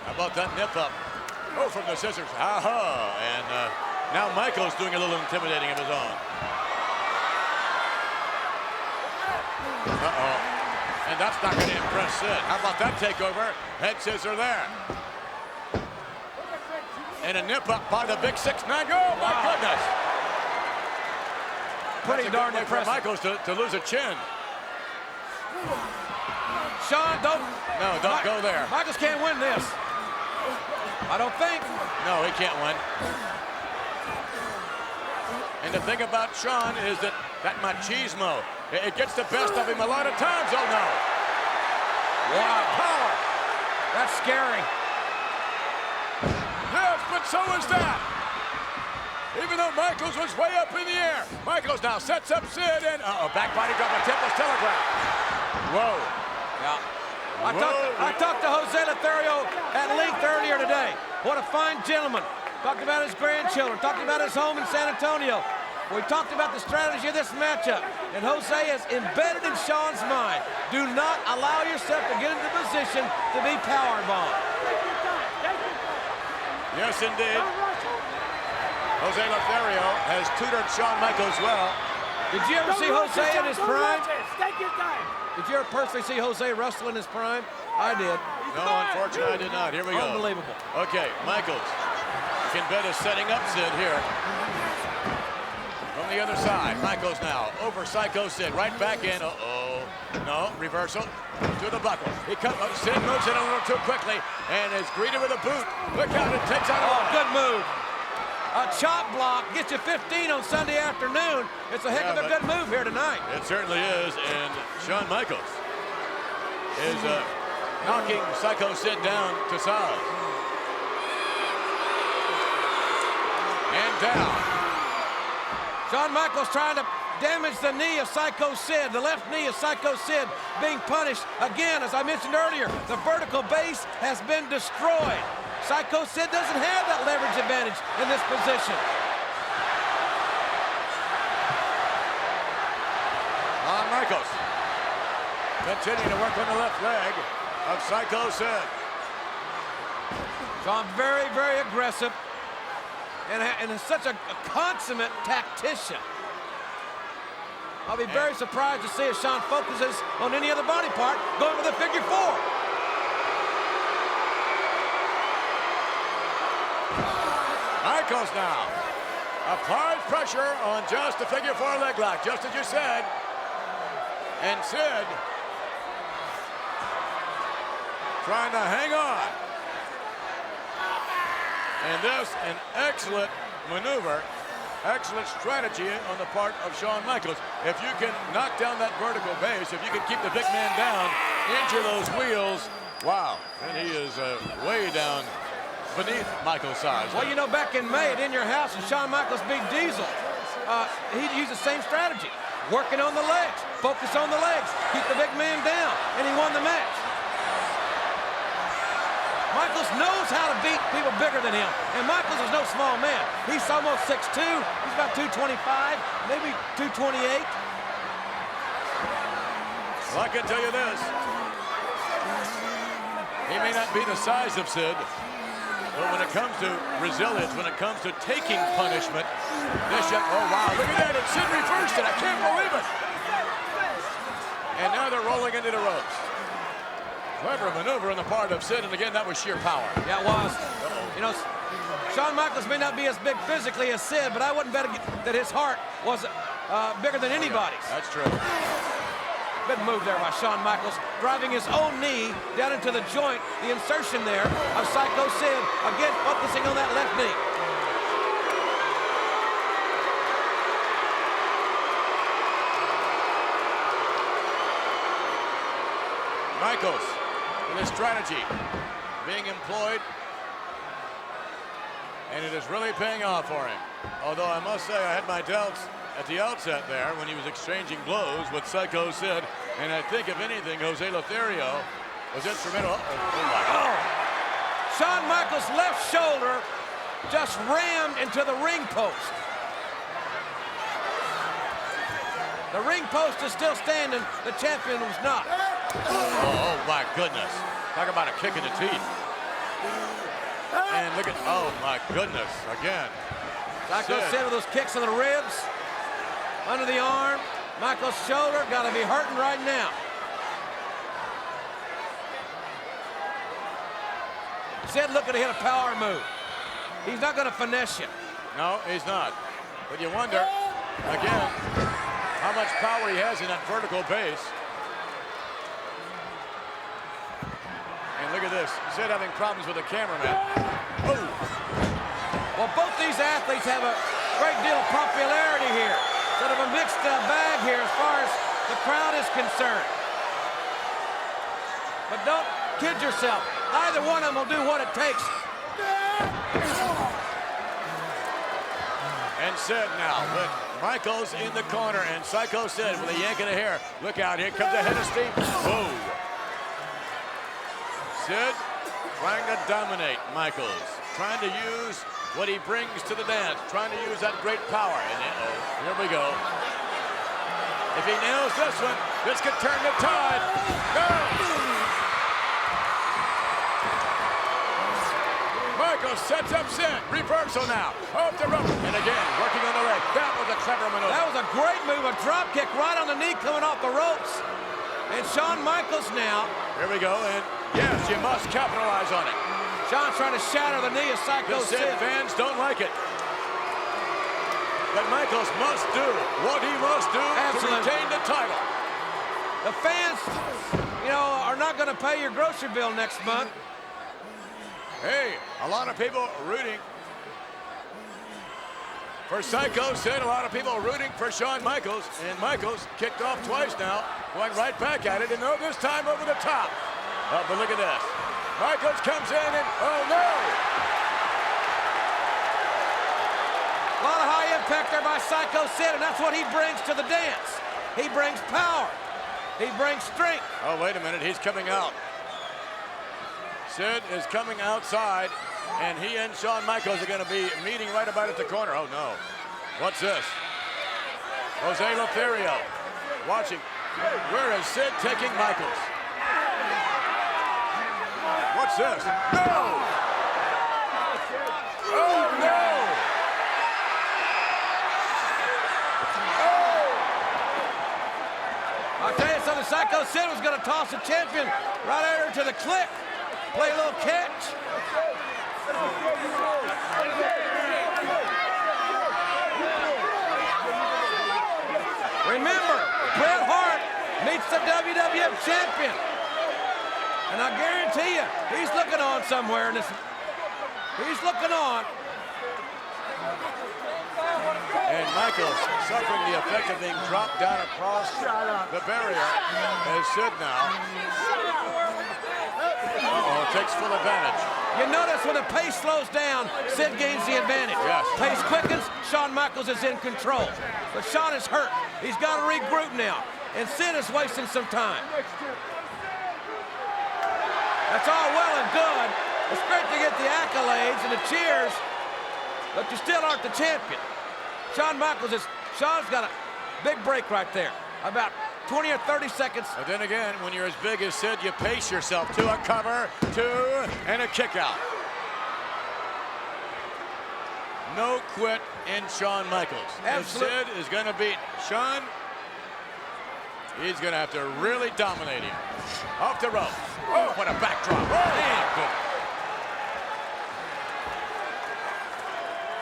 How about that nip up? Oh, from the scissors. Ha-ha. And now Michaels doing a little intimidating of his own. Uh-oh. And that's not going to impress Sid. How about that takeover? Head scissor there. And a nip up by the big 6'9". Oh, my goodness. Pretty darn impressive. For Michaels to lose a chin. Shawn, don't. No, don't go there. Michaels can't win this. I don't think. No, he can't win. And the thing about Shawn is that machismo, it gets the best of him a lot of times. Oh, no. Wow. Power. That's scary. Yes, but so is that. Even though Michaels was way up in the air. Michaels now sets up Sid and, back body drop on Temple's telegraph. Whoa. Yeah. I talked to Jose Lothario at length earlier today. What a fine gentleman. Talked about his grandchildren, talked about his home in San Antonio. We talked about the strategy of this matchup, and Jose has embedded in Shawn's mind, do not allow yourself to get into the position to be powerbombed. Yes, indeed. Jose Lothario has tutored Shawn Michaels well. Did you ever see Jose in his prime? Did you ever personally see Jose wrestle in his prime? I did. No, unfortunately, I did not. Here we go. Unbelievable. Okay, Michaels. You can bet is setting up Sid here. From the other side, Michaels now over Psycho Sid, right back in. Uh-oh. No, reversal to the buckle. Sid moves it a little too quickly and is greeted with a boot. Look out, it takes out a good move. A chop block gets you 15 on Sunday afternoon. It's a heck of a good move here tonight. It certainly is, and Shawn Michaels is knocking Psycho Sid down to size. And down. Shawn Michaels trying to damage the knee of Psycho Sid. The left knee of Psycho Sid being punished. Again, as I mentioned earlier, the vertical base has been destroyed. Psycho Sid doesn't have that leverage advantage in this position. Shawn Michaels continuing to work on the left leg of Psycho Sid. Shawn very, very aggressive and is such a consummate tactician. I'll be very surprised to see if Shawn focuses on any other body part going with a figure four. Michaels now applies pressure on just the figure four leg lock, just as you said. And Sid trying to hang on. And this, an excellent maneuver, excellent strategy on the part of Shawn Michaels. If you can knock down that vertical base, if you can keep the big man down, into those wheels, wow. And he is way down beneath Michael's size. Well, you know, back in May at In Your House and Shawn Michaels' Big Diesel, he'd use the same strategy. Working on the legs, focus on the legs, keep the big man down, and he won the match. Michaels knows how to beat people bigger than him. And Michaels is no small man. He's almost 6'2". He's about 225, maybe 228. Well, I can tell you this. He may not be the size of Sid, but when it comes to resilience, when it comes to taking punishment, this young, oh wow, look at that, and Sid reversed it, I can't believe it. And now they're rolling into the ropes. Clever maneuver on the part of Sid, and again, that was sheer power. Yeah, it was. You know, Shawn Michaels may not be as big physically as Sid, but I wouldn't bet that his heart was bigger than anybody's. That's true. Good move there by Shawn Michaels, driving his own knee down into the joint, the insertion there of Psycho Sid, again focusing on that left knee. Michaels, with his strategy being employed, and it is really paying off for him. Although I must say I had my doubts at the outset there when he was exchanging blows with Psycho Sid, and I think, if anything, Jose Lothario was instrumental. Oh. Shawn Michaels' left shoulder just rammed into the ring post. The ring post is still standing. The champion was not. Oh my goodness. Talk about a kick in the teeth. And look at, oh my goodness, again. Psycho Sid with those kicks in the ribs, under the arm. Michaels' shoulder got to be hurting right now. Sid looking to hit a power move. He's not going to finesse you. No, he's not. But you wonder, again, how much power he has in that vertical base. And look at this, Sid having problems with the cameraman. Oh. Well, both these athletes have a great deal of popularity here. Sort of a mixed bag here as far as the crowd is concerned. But don't kid yourself. Either one of them will do what it takes. And Sid now with Michaels in the corner, and Psycho Sid with a yank of the hair. Look out, here comes a head of steam. Whoa. Sid trying to dominate Michaels, trying to use what he brings to the dance, trying to use that great power. And here we go. If he nails this one, this could turn the tide. No! Michaels sets up Sid. Reversal now. Off the rope. And again, working on the leg. That was a clever maneuver. That was a great move. A drop kick right on the knee coming off the ropes. And Shawn Michaels now. Here we go. And yes, you must capitalize on it. Shawn's trying to shatter the knee of Psycho Sid. Fans don't like it. But Michaels must do what he must do to retain the title. The fans, you know, are not going to pay your grocery bill next month. Hey, a lot of people rooting for Psycho Sid, a lot of people rooting for Shawn Michaels, and Michaels kicked off twice now, going right back at it, and this time over the top. But look at this. Michaels comes in and, oh no! A lot of high impact there by Psycho Sid, and that's what he brings to the dance. He brings power. He brings strength. Oh, wait a minute, he's coming out. Sid is coming outside, and he and Shawn Michaels are going to be meeting right about at the corner. Oh, no. What's this? Jose Lothario watching. Where is Sid taking Michaels? What's this? No! Oh, no! I'll tell you something, Psycho Sid was going to toss the champion right over to the click. Play a little catch. Remember, Bret Hart meets the WWF champion. And I guarantee you, he's looking on somewhere in this. He's looking on. And Michaels suffering the effect of being dropped down across the barrier as Sid now. Uh-oh, takes full advantage. You notice when the pace slows down, Sid gains the advantage. Yes. Pace quickens, Shawn Michaels is in control. But Shawn is hurt. He's got to regroup now. And Sid is wasting some time. That's all well and good, It's great to get the accolades and the cheers, but you still aren't the champion. Shawn Shawn's got a big break right there. About 20 or 30 seconds. But then again, when you're as big as Sid, you pace yourself to a cover, two, and a kick out. No quit in Shawn Michaels. Absolutely. If Sid is going to beat Shawn, he's going to have to really dominate him. Off the rope. Oh, what a backdrop. Oh, my goodness.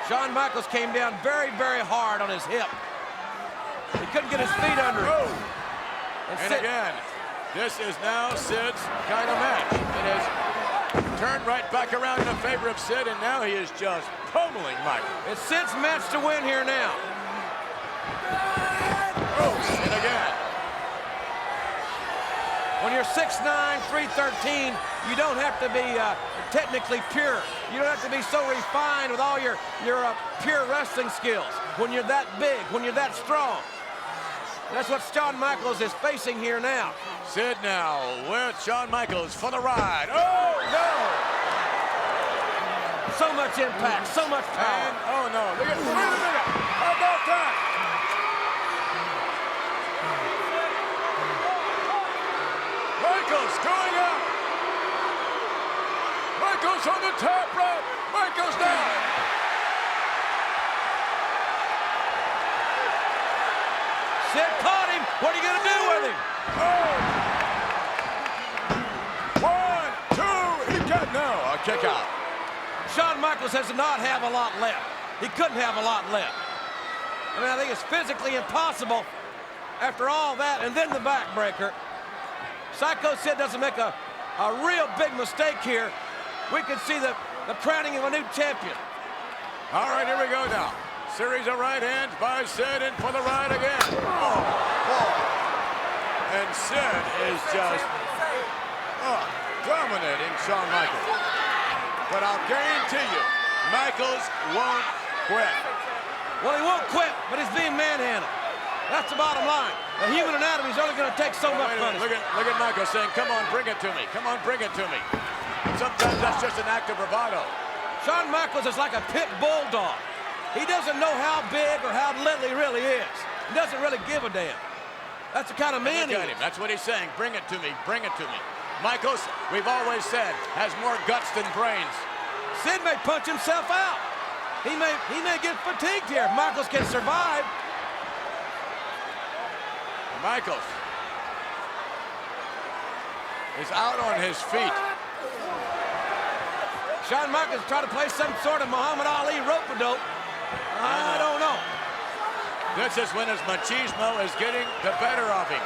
Shawn Michaels came down very, very hard on his hip. He couldn't get his feet under it. Oh. And again, this is now Sid's kind of match. It has turned right back around in favor of Sid, and now he is just pummeling Michael. It's Sid's match to win here now. Oh, and again. When you're 6'9", 313, you don't have to be technically pure. You don't have to be so refined with all your pure wrestling skills. When you're that big, when you're that strong. That's what Shawn Michaels is facing here now. Sid now with Shawn Michaels for the ride. Oh, no! So much impact, so much power. And, oh, no. Look at, wait a minute. How about that? Michaels going up. Michaels on the top rope. Michaels down. Sid caught him. What are you going to do with him? Oh. 1, 2. He got a kick out. Shawn Michaels does not have a lot left. He couldn't have a lot left. I mean, I think it's physically impossible after all that, and then the backbreaker. Psycho Sid doesn't make a real big mistake here. We can see the crowning of a new champion. All right, here we go now. Series of right hands by Sid, and for the ride again. Oh, boy. And Sid is just dominating Shawn Michaels. But I'll guarantee you, Michaels won't quit. Well, he won't quit, but he's being manhandled. That's the bottom line. The human anatomy is only going to take so much punishment. Look at Michaels saying, come on, bring it to me. Come on, bring it to me. Sometimes that's just an act of bravado. Shawn Michaels is like a pit bulldog. He doesn't know how big or how little he really is. He doesn't really give a damn. That's the kind of man he is. That's what he's saying. Bring it to me. Bring it to me. Michaels, we've always said, has more guts than brains. Sid may punch himself out. He may get fatigued here. Michaels can survive. Michaels is out on his feet. Shawn Michaels trying to play some sort of Muhammad Ali rope-a-dope. I don't know. This is when his machismo is getting the better of him.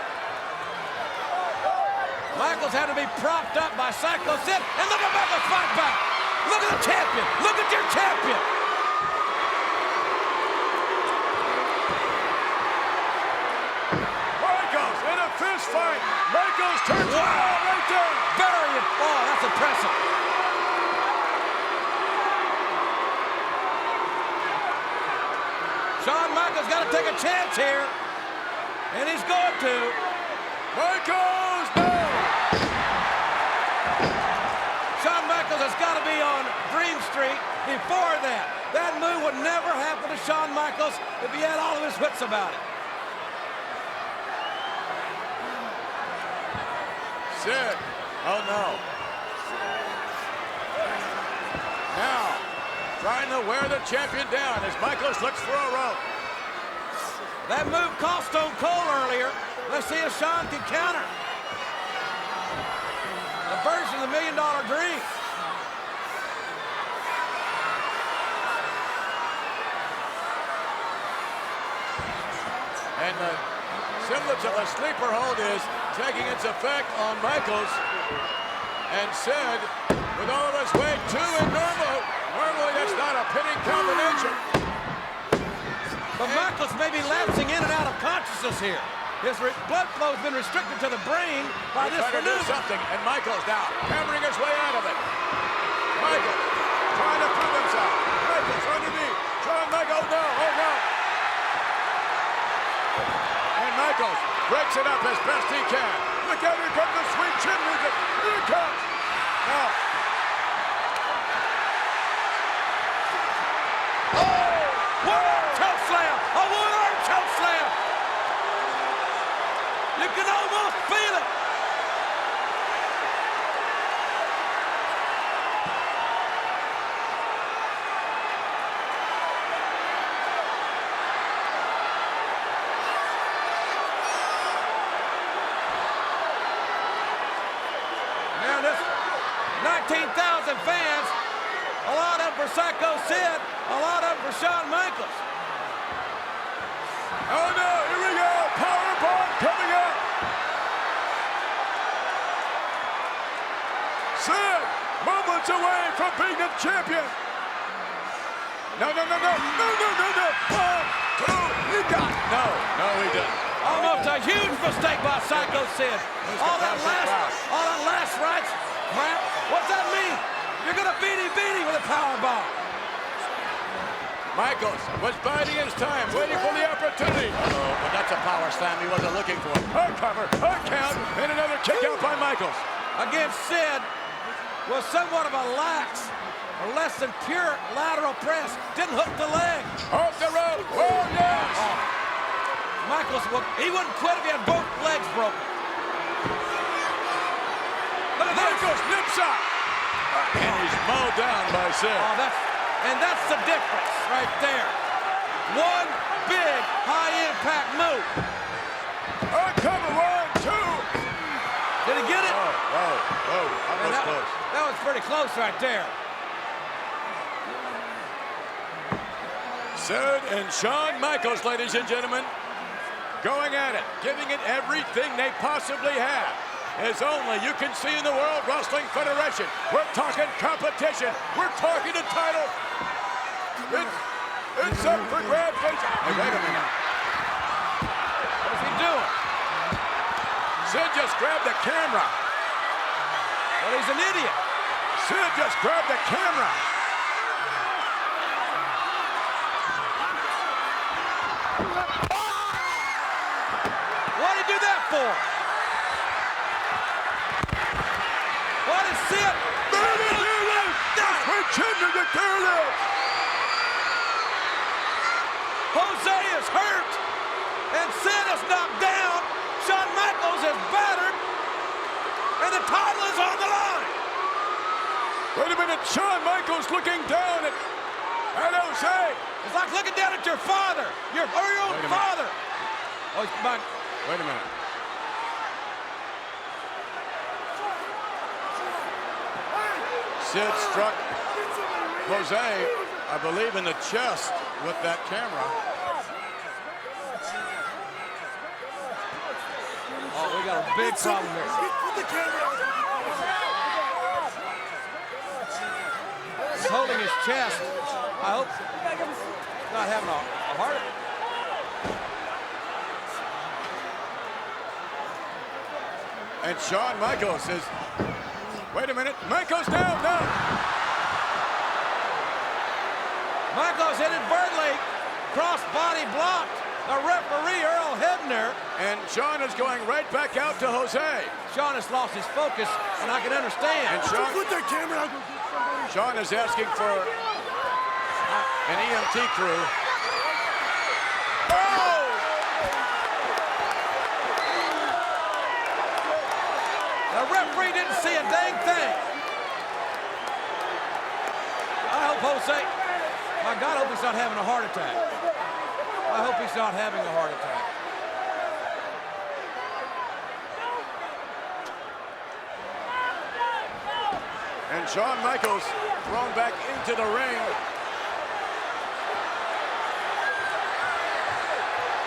Michaels had to be propped up by Psycho Sid, and look at Michaels fight back. Look at the champion. Look at your champion. Michaels in a fist fight. Michaels turns around right there. Bury him. Oh, that's impressive. Shawn Michaels got to take a chance here, and he's going to. Michaels, no! Shawn Michaels has got to be on Dream Street before that. That move would never happen to Shawn Michaels if he had all of his wits about it. Sid, oh no. Now, trying to wear the champion down as Michaels looks for a rope. That move cost Stone Cold earlier. Let's see if Shawn can counter. The version of the $1 Million Dream. And the semblance of a sleeper hold is taking its effect on Michaels. And Sid, with all of his weight, normally that's not a pinning combination. But Michaels may be lapsing in and out of consciousness here. His blood flow has been restricted to the brain by this maneuver. Do something, and Michaels now hammering his way out of it. Michaels trying to prove himself. Michaels underneath. Shawn Michaels, no, oh no. And Michaels breaks it up as best he can. Look out, here comes the sweet chin music. Here it comes. Now, 19,000 fans. A lot of them for Psycho Sid. A lot of them for Shawn Michaels. Oh no, here we go. Powerbomb coming up. Sid, moments away from being the champion. No. 1, 2, he got it. No, he didn't. Almost a huge mistake by Psycho Sid. All that last right crap. What's that mean? You're gonna beat him with a power bomb. Michaels was biding his time, waiting for the opportunity. Uh-oh, but that's a power slam he wasn't looking for. A cover, a count, and another kick out by Michaels. Against Sid was somewhat of a lax, or less than pure lateral press. Didn't hook the leg. Off the rope. Oh, yes. Michaels, he wouldn't quit if he had both legs broken. Look at Michaels nips out. And he's mowed down by Sid. That's the difference right there. One big high-impact move. Cover, 1, 2. Did he get it? Whoa. Almost close. That was pretty close right there. Sid and Shawn Michaels, ladies and gentlemen, going at it, giving it everything they possibly have. As only you can see in the World Wrestling Federation. We're talking competition. We're talking a title. It's up for grabs. Hey, wait a minute. What is he doing? Sid just grabbed the camera. Well, he's an idiot. Sid just grabbed the camera. What did he do that for? What is Sid? Pretending to do this. Jose is hurt, and Sid is knocked down. Shawn Michaels is battered, and the title is on the line. Wait a minute, Shawn Michaels looking down at Jose. It's like looking down at your father, your own father. Oh, wait a minute. Sid struck Jose, I believe, in the chest with that camera. Oh, we got a big problem here. He's holding his chest. I hope he's not having a heart attack. And Shawn Michaels says, wait a minute, Michaels down, no. Michaels inadvertently cross-body blocked the referee, Earl Hebner. And Shawn is going right back out to Jose. Shawn has lost his focus, and I can understand. And Shawn is asking for an EMT crew. Oh! The referee didn't see a dang thing. I hope Jose, my God, I hope he's not having a heart attack. I hope he's not having a heart attack. And Shawn Michaels thrown back into the ring.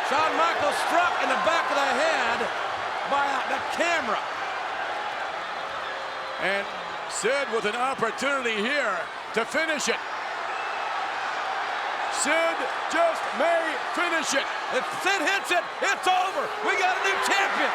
Shawn Michaels struck in the back of the head by the camera. And Sid with an opportunity here to finish it. Sid just may finish it. If Sid hits it, it's over. We got a new champion.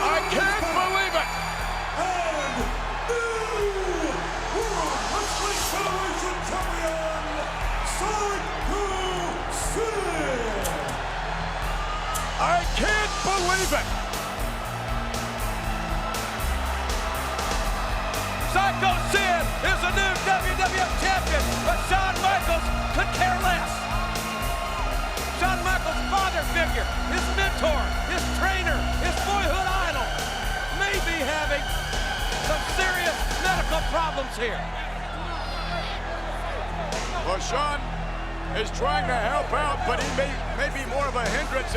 I can't believe it. I can't believe it! Psycho Sid is the new WWF champion, but Shawn Michaels could care less. Shawn Michaels' father figure, his mentor, his trainer, his boyhood idol, may be having some serious medical problems here. Well, Shawn is trying to help out, but he may be more of a hindrance.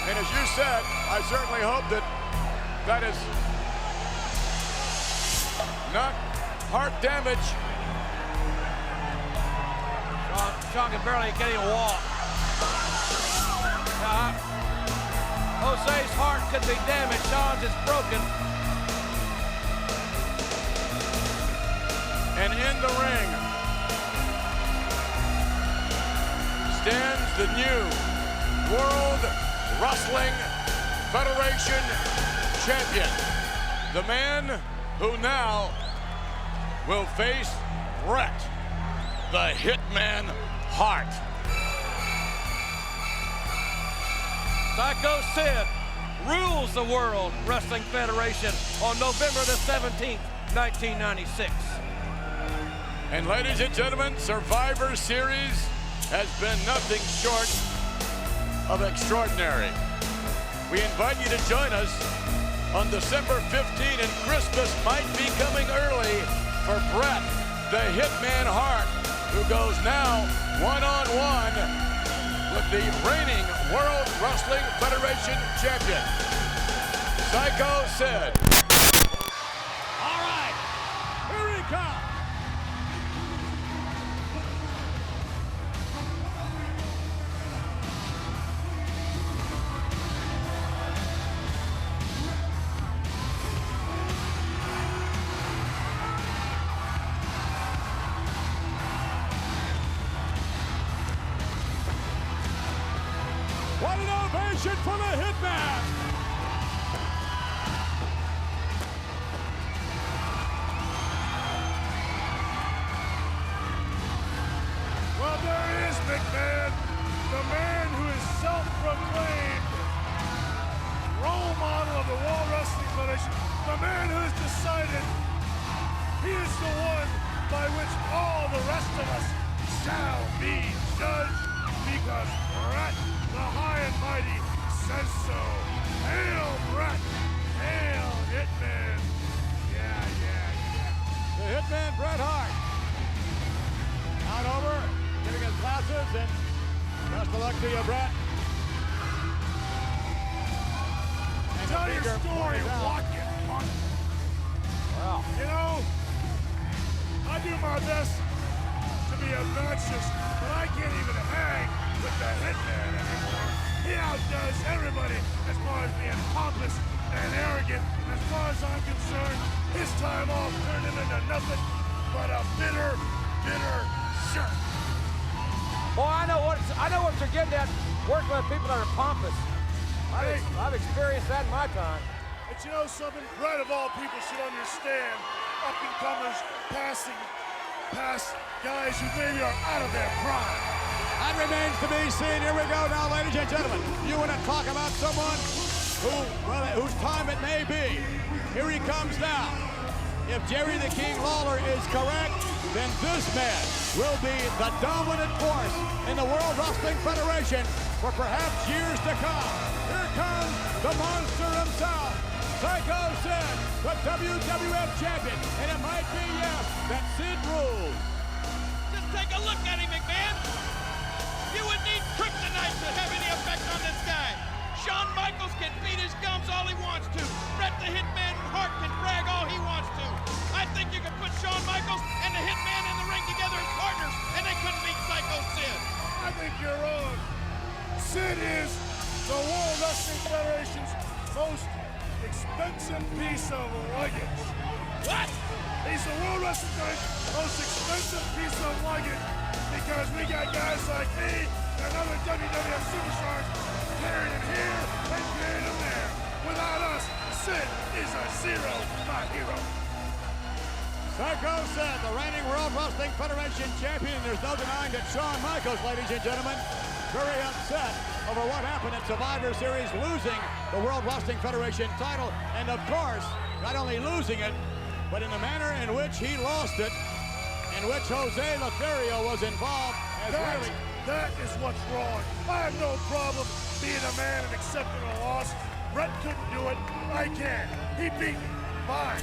And as you said, I certainly hope that is not heart damage. Shawn can barely get him to walk. Jose's heart could be damaged. Shawn's is broken. And in the ring stands the new World Wrestling Federation champion. The man who now will face Bret, the Hitman Hart. Psycho Sid rules the World Wrestling Federation on November the 17th, 1996. And ladies and gentlemen, Survivor Series has been nothing short of extraordinary. We invite you to join us on December 15th, and Christmas might be coming early for Bret, the Hitman Hart, who goes now one-on-one with the reigning World Wrestling Federation champion, Psycho Sid. All right, here he comes. What an ovation for the Hitman! Well, there he is, McMahon, the man who is self-proclaimed role model of the World Wrestling Federation, the man who has decided he is the one by which all the rest of us shall be judged, because Bret, the high and mighty, says so. Hail, Bret! Hail, Hitman! Yeah. The Hitman Bret Hart. Out over, giving his glasses, and best of luck to you, Bret. And Tell your story, walk it, punk. Well, You know, I do my best to be obnoxious, but I can't even hang with the Hitman anymore. He outdoes everybody as far as being pompous and arrogant. As far as I'm concerned, his time off turned him into nothing but a bitter jerk. Boy, I know what you're getting at, working with people that are pompous. I've experienced that in my time. But you know something? Bret of all people should understand up-and-comers past guys who maybe are out of their prime. that remains to be seen. Here we go now, ladies and gentlemen. You want to talk about someone whose time it may be. Here he comes now. If Jerry the King Lawler is correct, then this man will be the dominant force in the World Wrestling Federation for perhaps years to come. Here comes the monster himself, Psycho Sid, the WWF champion. And it might be, yes, that Sid rules. Just take a look at him, McMahon. You would need kryptonite to have any effect on this guy. Shawn Michaels can beat his gums all he wants to. Bret the Hitman Hart can brag all he wants to. I think you could put Shawn Michaels and the Hitman in the ring together as partners, and they couldn't beat Psycho Sid. I think you're wrong. Sid is the World Wrestling Federation's most expensive piece of luggage. What? He's the World Wrestling Federation's most expensive piece of luggage because we got guys like me and other WWF superstars carrying him here and carrying him there. Without us, Sid is a zero, not hero. Psycho Sid, the reigning World Wrestling Federation champion. There's no denying that Shawn Michaels, ladies and gentlemen, very upset over what happened in Survivor Series, losing the World Wrestling Federation title. And of course, not only losing it, but in the manner in which he lost it, in which Jose Lothario was involved. That is what's wrong. I have no problem being a man and accepting a loss. Bret couldn't do it. I can. He beat me. fine.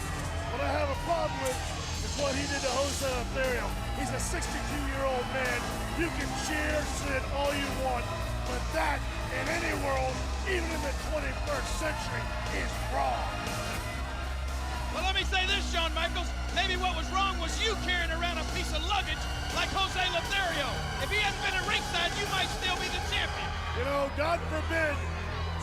What I have a problem with is what he did to Jose Lothario. He's a 62-year-old man. You can cheer Sid all you want, but that, in any world, even in the 21st century, is wrong. Well, let me say this, Shawn Michaels. Maybe what was wrong was you carrying around a piece of luggage like Jose Lothario. If he hadn't been at ringside, you might still be the champion. You know, God forbid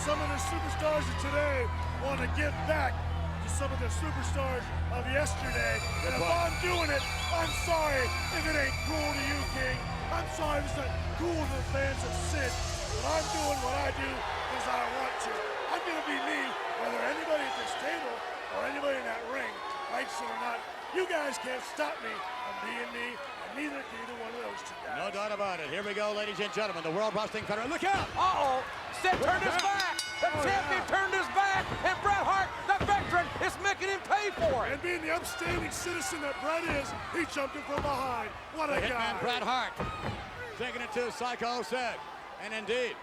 some of the superstars of today want to give back to some of the superstars of yesterday. And if I'm doing it, I'm sorry if it ain't cool to you, King. I'm sorry if it's not cool to the fans of Sid. But I'm doing what I do because I want to. I'm going to be me, whether anybody at this table or anybody in that ring likes it or not. You guys can't stop me from being me, and neither can either one of those two guys. No doubt about it. Here we go, ladies and gentlemen. The World Wrestling Federation. Look out! Uh-oh. Sid turned his back. The champion turned his back. And Bret Hart, the veteran, is making him pay for it. And being the upstanding citizen that Bret is, he jumped him from behind. What a guy. Hitman Bret Hart taking it to Psycho Sid. And indeed,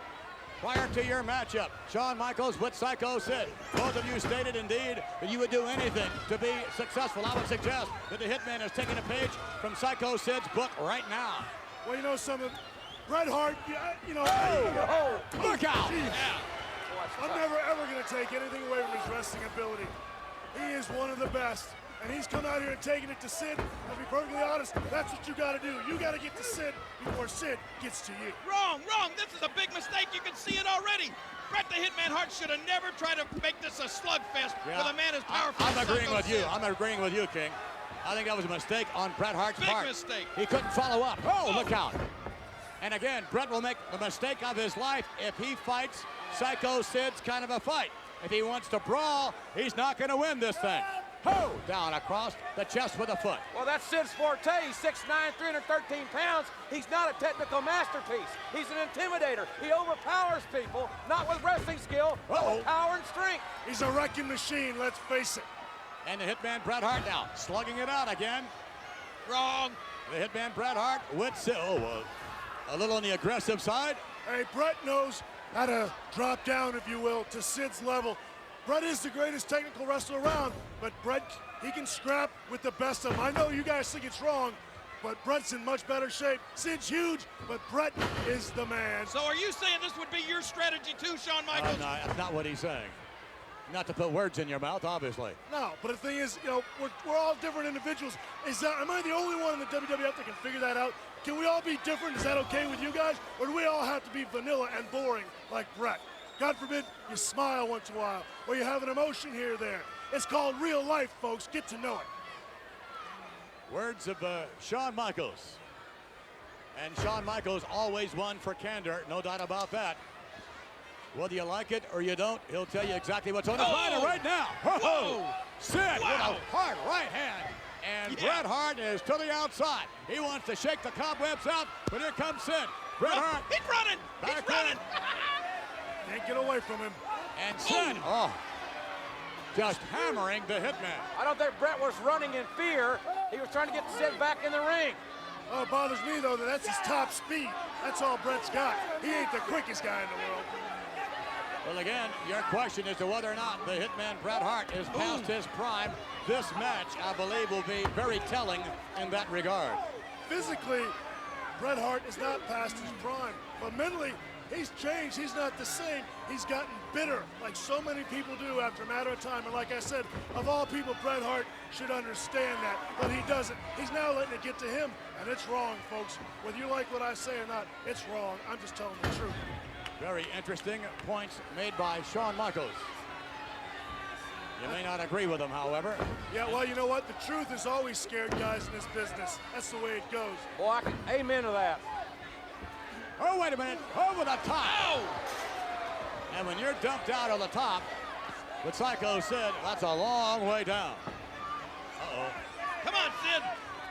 prior to your matchup, Shawn Michaels with Psycho Sid, both of you stated indeed that you would do anything to be successful. I would suggest that the Hitman is taking a page from Psycho Sid's book right now. Well, you know, some of Bret Hart, you know. Look out! I'm never, ever going to take anything away from his wrestling ability. He is one of the best. And he's come out here and taking it to Sid. To be perfectly honest, that's what you got to do. You got to get to Sid before Sid gets to you. Wrong. This is a big mistake. You can see it already. Bret the Hitman Hart should have never tried to make this a slugfest with a man as powerful as I'm agreeing Psycho with you. Sid. I'm agreeing with you, King. I think that was a mistake on Bret Hart's part. Big mistake. He couldn't follow up. Oh, look out. And again, Bret will make the mistake of his life if he fights Psycho Sid's kind of a fight. If he wants to brawl, he's not going to win this thing. Ho! Down across the chest with a foot. Well, that's Sid's forte. He's 6'9", 313 pounds. He's not a technical masterpiece. He's an intimidator. He overpowers people, not with wrestling skill, but with power and strength. He's a wrecking machine, let's face it. And the Hitman Bret Hart now, slugging it out again. Wrong. The Hitman Bret Hart with Sid. A little on the aggressive side. Hey, Bret knows how to drop down, if you will, to Sid's level. Bret is the greatest technical wrestler around, but Bret, he can scrap with the best of them. I know you guys think it's wrong, but Bret's in much better shape. Sid's huge, but Bret is the man. So are you saying this would be your strategy too, Shawn Michaels? No, that's not what he's saying. Not to put words in your mouth, obviously. No, but the thing is, you know, we're all different individuals. Am I the only one in the WWF that can figure that out? Can we all be different? Is that okay with you guys? Or do we all have to be vanilla and boring like Bret? God forbid you smile once in a while, or you have an emotion here or there. It's called real life, folks. Get to know it. Words of Shawn Michaels. And Shawn Michaels always one for candor, no doubt about that. Whether you like it or you don't, he'll tell you exactly what's on his mind right now. Whoa! Sid with a hard right hand. And Bret Hart is to the outside. He wants to shake the cobwebs out, but here comes Sid. Bret Hart. He's running. He's running. Can't get away from him. And Sid, just hammering the Hitman. I don't think Bret was running in fear. He was trying to get Sid back in the ring. Oh, it bothers me, though, that that's his top speed. That's all Bret's got. He ain't the quickest guy in the world. Well, again, your question as to whether or not the Hitman Bret Hart is past his prime. This match, I believe, will be very telling in that regard. Physically, Bret Hart is not past his prime, but mentally, he's changed. He's not the same. He's gotten bitter, like so many people do after a matter of time. And like I said, of all people, Bret Hart should understand that, but he doesn't. He's now letting it get to him, and it's wrong, folks. Whether you like what I say or not, it's wrong. I'm just telling the truth. Very interesting points made by Shawn Michaels. You may not agree with him, however. Yeah, well, you know what? The truth is always scared, guys, in this business. That's the way it goes. Boy, I can amen to that. Oh, wait a minute. Over the top. Oh! And when you're dumped out on the top, with Psycho Sid, that's a long way down. Uh-oh. Come on, Sid.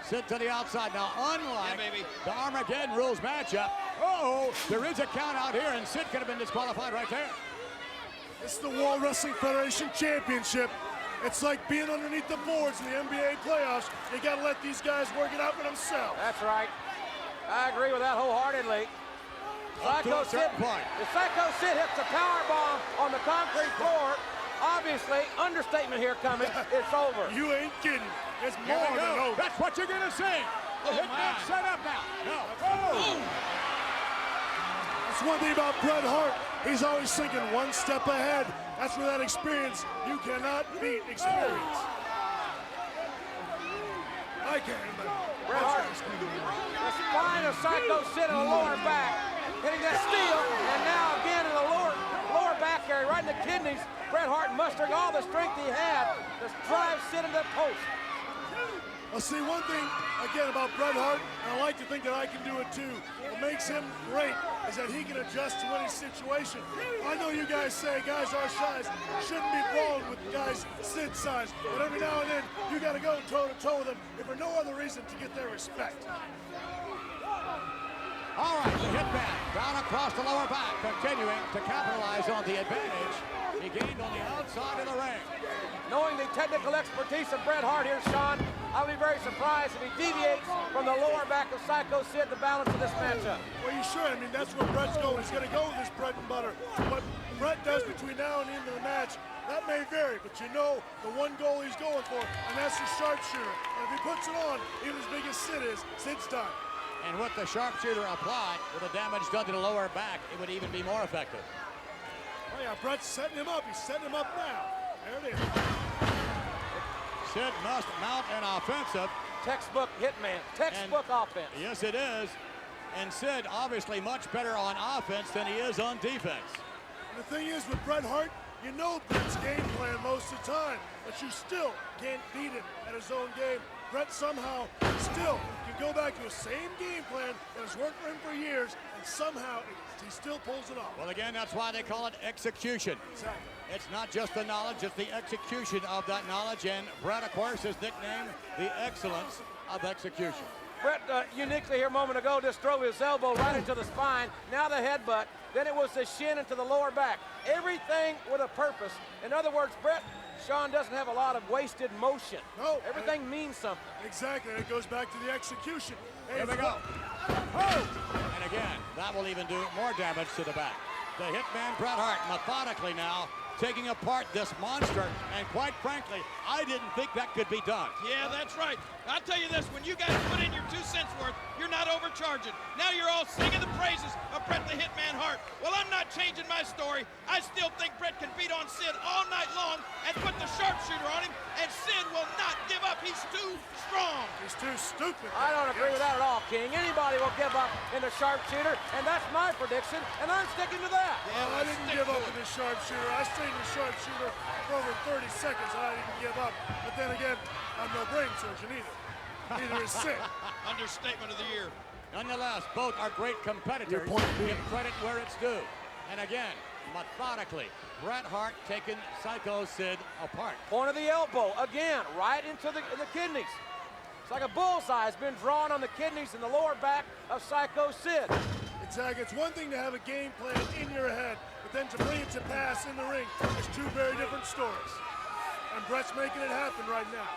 Sid to the outside. Now, unlike baby. the Armageddon Rules matchup, there is a count out here, and Sid could have been disqualified right there. It's the World Wrestling Federation Championship. It's like being underneath the boards in the NBA playoffs. You got to let these guys work it out for themselves. That's right. I agree with that wholeheartedly. Up to a certain point. If Psycho Sid hits the power bomb on the concrete floor, Obviously, understatement here coming. It's over. You ain't kidding. It's Here more we than go. over. That's what you're going to see. The Hitman set up now. No. Oh. That's one thing about Bret Hart. He's always thinking one step ahead. That's where that experience, you cannot beat experience. I can't remember. Bret Hart, the spine of Psycho Sid in the lower back, hitting that steel, and now again in the lower back area, right in the kidneys. Bret Hart mustering all the strength he had to drive Sid into the post. Well, see, one thing, again, about Bret Hart, and I like to think that I can do it too, what makes him great is that he can adjust to any situation. I know you guys say guys our size shouldn't be brawling with guys Sid's size, but every now and then, you got to go toe-to-toe with them if for no other reason to get their respect. All right, the Hitman down across the lower back, continuing to capitalize on the advantage he gained on the outside of the ring. Knowing the technical expertise of Bret Hart here, Sean, I'll be very surprised if he deviates from the lower back of Psycho Sid, the balance of this matchup. Well, you should. I mean, that's where Bret's going. He's going to go with his bread and butter. What Bret does between now and the end of the match, that may vary, but you know the one goal he's going for, and that's the sharpshooter. And if he puts it on, even as big as Sid is, Sid's done. And with the sharpshooter applied, with the damage done to the lower back, it would even be more effective. Oh yeah, Bret's setting him up. He's setting him up now. There it is. Sid must mount an offensive. Textbook Hitman, textbook offense. Yes, it is. And Sid obviously much better on offense than he is on defense. And the thing is with Bret Hart, you know Bret's game plan most of the time, but you still can't beat him at his own game. Bret somehow still can go back to the same game plan that has worked for him for years, and somehow he still pulls it off. Well, again, that's why they call it execution. Exactly. It's not just the knowledge, it's the execution of that knowledge. And Bret, of course, is nicknamed the excellence of execution. Bret uniquely here a moment ago just drove his elbow right into the spine. Now the headbutt. Then it was the shin into the lower back. Everything with a purpose. In other words, Bret, Sean doesn't have a lot of wasted motion. No. Everything means something. Exactly. And it goes back to the execution. Here we go. Oh! And again, that will even do more damage to the back. The Hitman Bret Hart methodically now taking apart this monster, and quite frankly, I didn't think that could be done. Yeah, that's right. I'll tell you this, when you guys put in your 2 cents worth, you're not overcharging. Now you're all singing the praises of Bret the Hitman Hart. Well, I'm not changing my story. I still think Bret can beat on Sid all night long and put the sharpshooter on him, and Sid will not give up. He's too strong. He's too stupid. I don't agree with that at all, King. Anybody will give up in the sharpshooter, and that's my prediction, and I'm sticking to that. Well, I didn't give up in the sharpshooter. I stayed in the sharpshooter for over 30 seconds, and I didn't give up. But then again, I'm no brain surgeon either. Neither is Sid. Understatement of the year. Nonetheless, both are great competitors. Give credit where it's due. And again, methodically, Bret Hart taking Psycho Sid apart. Point of the elbow, again, right into the kidneys. It's like a bullseye has been drawn on the kidneys and the lower back of Psycho Sid. Exactly. It's one thing to have a game plan in your head, but then to bring it to pass in the ring is two very different stories. And Bret's making it happen right now.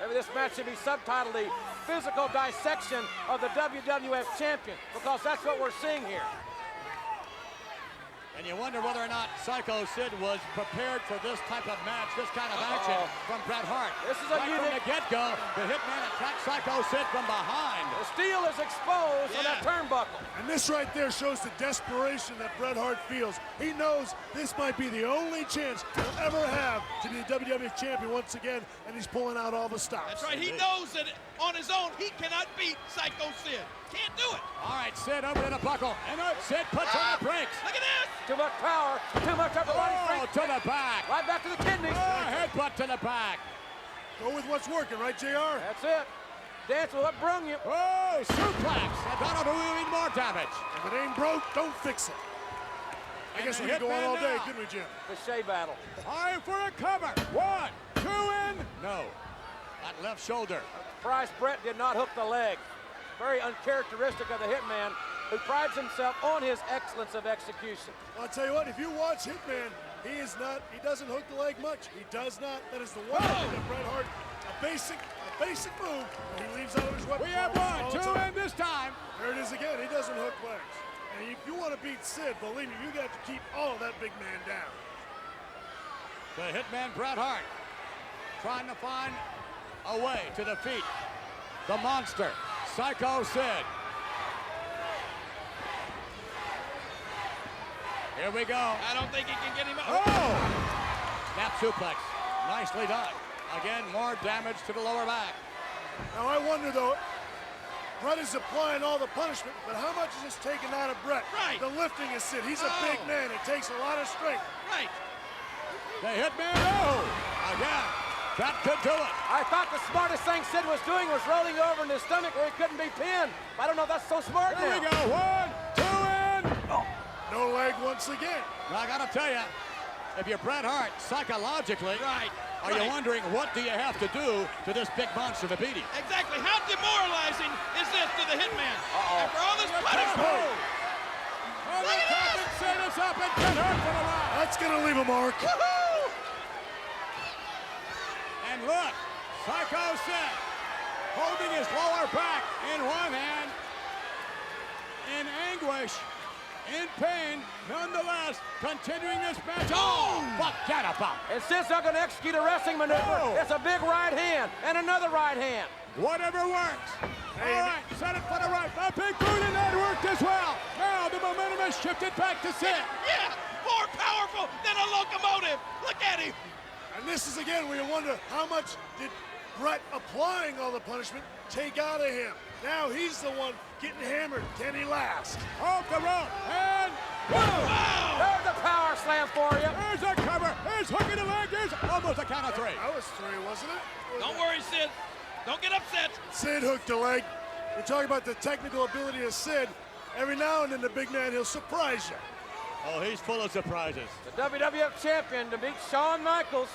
Maybe this match should be subtitled the physical dissection of the WWF champion, because that's what we're seeing here. And you wonder whether or not Psycho Sid was prepared for this type of match, this kind of action from Bret Hart. This is a right unique... from the get-go, the Hitman attacks Psycho Sid from behind. The steel is exposed on that turnbuckle. And this right there shows the desperation that Bret Hart feels. He knows this might be the only chance he'll ever have to be the WWF champion once again, and he's pulling out all the stops. That's right. He knows that on his own, he cannot beat Psycho Sid. Can't do it. All right, Sid over to the buckle. And Sid puts on the brakes. Look at this. Too much power, too much upper body strength. To the back. Right back to the kidneys. Headbutt to the back. Go with what's working, right, JR? That's it. Dance with what brung you. Oh, suplex. And that'll do even more damage. If it ain't broke, don't fix it. I guess we could go on all day, couldn't we, Jim? The Shea battle. Time for a cover. 1, 2, and no. That left shoulder. Price Bret did not hook the leg. Very uncharacteristic of the Hitman, who prides himself on his excellence of execution. Well, I'll tell you what, if you watch Hitman, he doesn't hook the leg much. He does not. That is the one thing that Bret Hart, a basic move, he leaves out of his weapon. We have 1, 2, and this time. There it is again. He doesn't hook legs. And if you want to beat Sid, believe me, you got to keep all of that big man down. The Hitman Bret Hart trying to find a way to defeat the monster, Psycho Sid. Here we go. I don't think he can get him up. Oh! Snap suplex. Nicely done. Again, more damage to the lower back. Now I wonder though, Bret is applying all the punishment, but how much is this taken out of Bret? Right. The lifting is Sid. He's a big man. It takes a lot of strength. Right. The Hitman, oh! Again, that could do it. I thought the smartest thing Sid was doing was rolling over in his stomach where he couldn't be pinned. I don't know if that's so smart Here now. we go. 1, 2, and... Oh. No leg once again. Well, I gotta tell you, if you're Bret Hart, psychologically, are you wondering what do you have to do to this big monster to beat him? Exactly. How demoralizing is this to the Hitman? After all this punishment. Oh, the top and Sid is up and Bret Hart for the ride. That's gonna leave a mark. And look, Psycho Sid holding his lower back in one hand, in anguish, in pain, nonetheless, continuing this match. Oh, forget about it. And Sid's not going to execute a wrestling maneuver. Oh. It's a big right hand and another right hand. Whatever works. All right, set it for the right. The big boot and that worked as well. Now the momentum has shifted back to Sid. Yeah, more powerful than a locomotive. Look at him. And this is again where you wonder how much did Bret applying all the punishment take out of him. Now he's the one getting hammered. Can he last? Off the rope and Wow. There's a power slam for you. there's a cover. There's hooking the leg. There's almost a count of 3. That was 3, wasn't it? Don't worry, Sid. Don't get upset. Sid hooked the leg. We're talking about the technical ability of Sid. Every now and then the big man, he'll surprise you. Oh, he's full of surprises. The WWF champion to beat Shawn Michaels.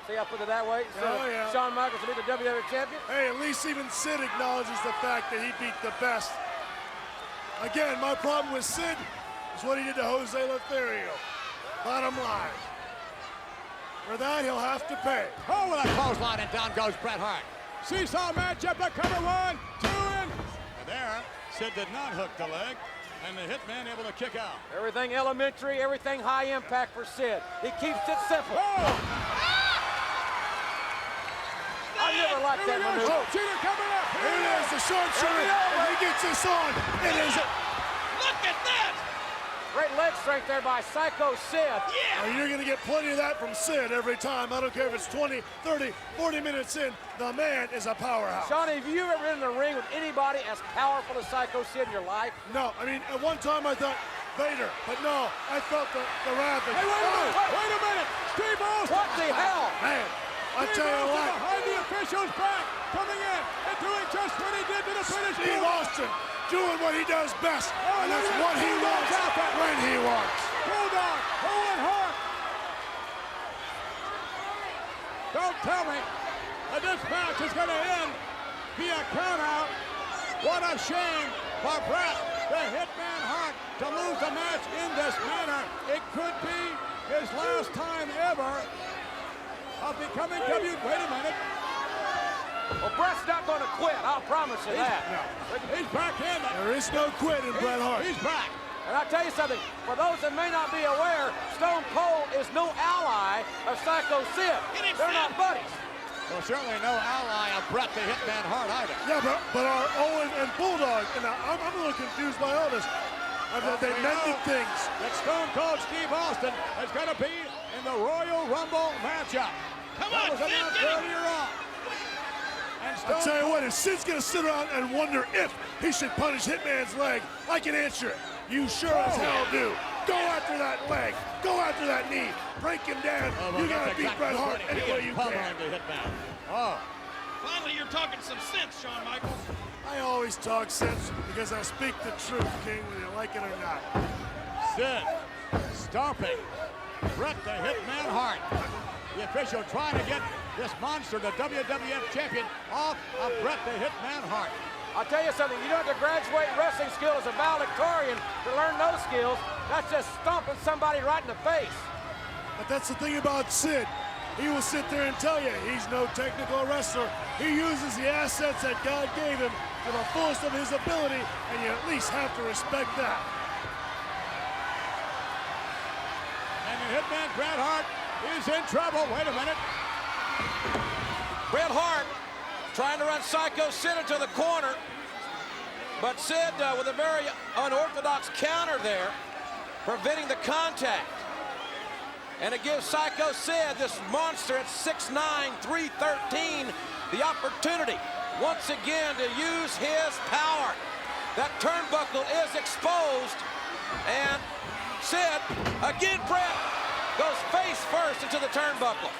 See, I put it that way. So yeah. Shawn Michaels to be the WWF champion. Hey, at least even Sid acknowledges the fact that he beat the best. Again, my problem with Sid is what he did to Jose Lothario. Bottom line. For that, he'll have to pay. Oh, with a clothesline, and down goes Bret Hart. Seesaw matchup, the cover 1, 2, and there, Sid did not hook the leg, and the Hitman able to kick out. Everything elementary, everything high impact for Sid. He keeps it simple. Oh! I never liked that maneuver. Sharpshooter coming up. Here it is, the sharpshooter. And he gets this on. It is. Look at that. Great leg strength there by Psycho Sid. Yeah. You're going to get plenty of that from Sid every time. I don't care if it's 20, 30, 40 minutes in. The man is a powerhouse. Shawnee, have you ever been in a ring with anybody as powerful as Psycho Sid in your life? No, I mean, at one time I thought Vader, but no, I felt the wrath. Hey, wait a minute. Steve Austin. What the hell? Man, I tell you what. Behind the official's back, coming in and doing just what he did to the finish. Steve Austin doing what he does best, and that's what he wants when he wants. Bulldog, Owen Hart. Don't tell me that this match is going to end via countout. What a shame for Bret, the Hitman Hart, to lose the match in this manner. It could be his last time ever of becoming Wait a minute. Well, Bret's not going to quit, I'll promise you that. He's back in. There is no quit in Bret Hart. He's back. And I'll tell you something, for those that may not be aware, Stone Cold is no ally of Psycho Sid. They're not buddies. Well, certainly no ally of Bret the Hitman Hart either. Yeah, but our Owen and Bulldog, and I'm a little confused by all this. They mended things. That Stone Cold Steve Austin is going to be in the Royal Rumble matchup. Come That on, was Sid, announced get him. earlier on. And I'll tell you what, if Sid's going to sit around and wonder if he should punish Hitman's leg, I can answer it. You sure as hell do. Go after that leg. Go after that knee. Break him down. You got to beat Bret Hart any way you can. The Hitman. Oh. Finally, you're talking some sense, Shawn Michaels. I always talk sense because I speak the truth, King, whether you like it or not. Sid stomping Bret the Hitman Hart. The official trying to get this monster, the WWF champion, off of Bret the Hitman Hart. I'll tell you something, you don't have to graduate wrestling skill as a valedictorian to learn those skills. That's just stomping somebody right in the face. But that's the thing about Sid. He will sit there and tell you he's no technical wrestler. He uses the assets that God gave him to the fullest of his ability, and you at least have to respect that. And the Hitman Bret Hart is in trouble. Wait a minute. Bret Hart trying to run Psycho Sid into the corner, but Sid with a very unorthodox counter there, preventing the contact. And it gives Psycho Sid, this monster at 6'9", 313, the opportunity once again to use his power. That turnbuckle is exposed, and Sid, again Bret, goes face first into the turnbuckle.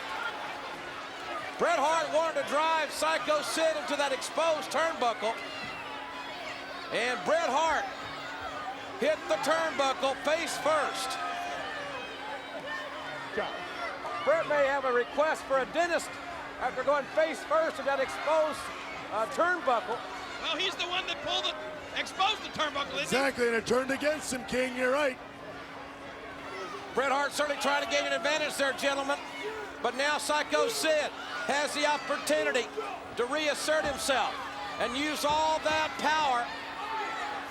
Bret Hart wanted to drive Psycho Sid into that exposed turnbuckle, and Bret Hart hit the turnbuckle face first. Bret may have a request for a dentist after going face first in that exposed turnbuckle. Well, he's the one that exposed the turnbuckle, isn't Exactly, and it turned against him, King. You're right. Bret Hart certainly trying to gain an advantage there, gentlemen. But now Psycho Sid has the opportunity to reassert himself and use all that power.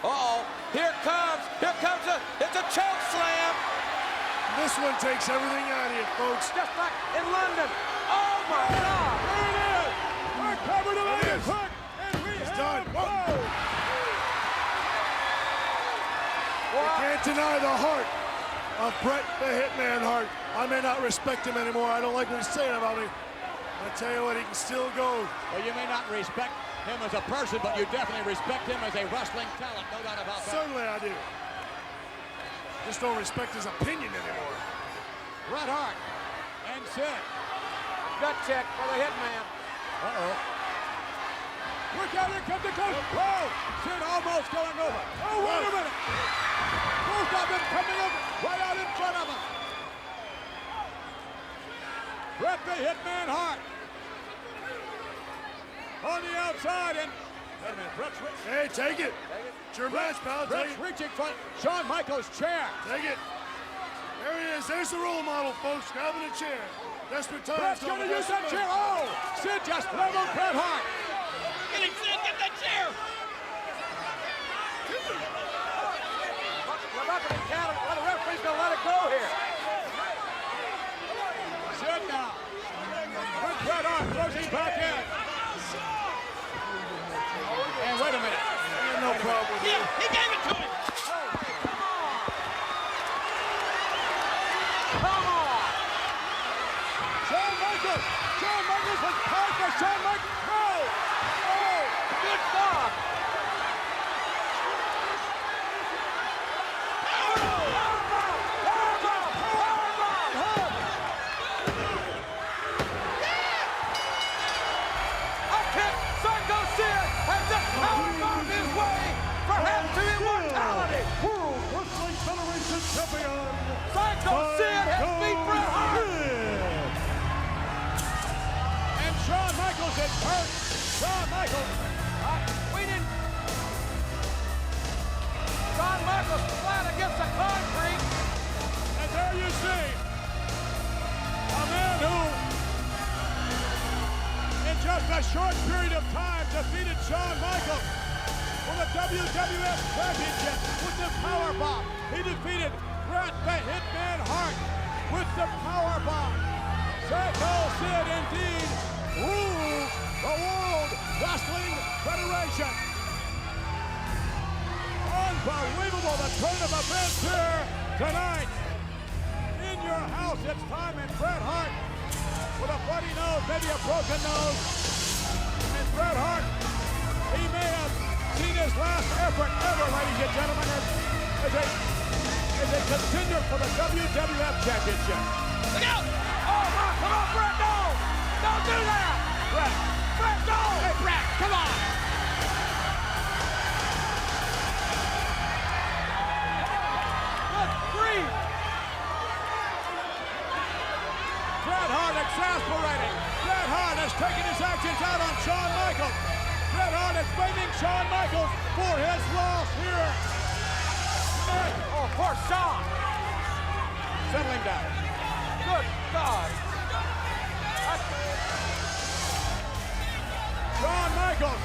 Uh-oh, here comes it's a choke slam. This one takes everything out of you, folks. Just like in London. Oh my God. There it is. We're covered in the hook, and we It's have done. both. You can't deny the heart of Bret the Hitman Hart. I may not respect him anymore. I don't like what he's saying about me. I tell you what, he can still go. Well, you may not respect him as a person, but you definitely respect him as a wrestling talent, no doubt about that. Certainly I do. Just don't respect his opinion anymore. Bret Hart and Sid. Gut check for the Hitman. Uh-oh. Look out, here comes the coach. Whoa! Sid almost going over. Oh, wait a minute. Both of them coming up right out in front of him. Bret the Hitman Hart on the outside, and wait a minute, Bret's reaching. Hey, take it. It's your match, pal. Bret's Take it. reaching for Shawn Michaels' chair. Take it. There he is. There's the role model, folks. Grabbing a chair. Desperate times. Bret's going to use that chair. Oh! Sid just leveled Bret Hart. Get him, Sid, get that chair. We're about to be counted. Well, the referee's going to let it go here. Sid now. With Bret Hart throws him back in. And wait a minute. No problem with Yeah, he gave it to him. Come on. Shawn Michaels. Shawn Michaels was tied for Shawn Michaels. No. Oh, Good God. A kick. Psycho Sid has just powerbombed his way perhaps to immortality. World Wrestling Federation champion, Psycho Sid has beat Bret Hart. and Shawn Michaels is hurt. Shawn Michaels. We didn't. Shawn Michaels flat against the concrete. And there you see a man who, in just a short period of time, defeated Shawn Michaels for the WWF Championship with the powerbomb. He defeated Bret the Hitman Hart with the powerbomb. Psycho Sid indeed rules the World Wrestling Federation. Unbelievable, the turn of events here tonight. In your house, it's time, and Bret Hart with a bloody nose, maybe a broken nose. And Bret Hart, he may have seen his last effort ever, ladies and gentlemen, as a contender for the WWF Championship. Look out. Oh, my, come on, Bret, no! Don't do that! Bret, Bret, no! Hey, Bret, come on. Good grief! Bret Hart exasperated. Bret Hart has taken his actions out on Shawn Michaels. Bret Hart is blaming Shawn Michaels for his loss here. Oh, poor Shawn! Settling down. Good God! Shawn Michaels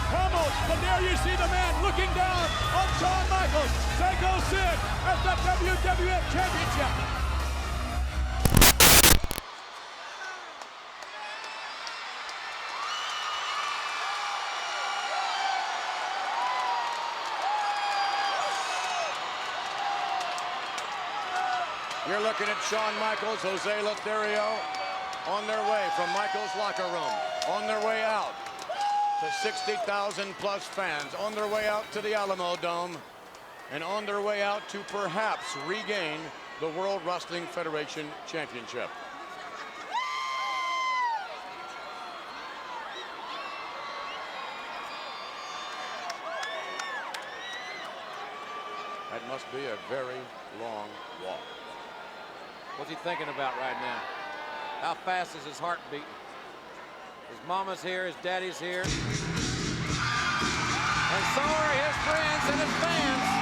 pummeled, but there you see the man looking down on Shawn Michaels. Psycho Sid as the WWF Championship. You're looking at Shawn Michaels, Jose Lothario on their way from Michaels' locker room, on their way out to 60,000 plus fans, on their way out to the Alamo Dome, and on their way out to perhaps regain the World Wrestling Federation Championship. That must be a very long walk. What's he thinking about right now? How fast is his heart beating? His mama's here, his daddy's here. And so are his friends and his fans.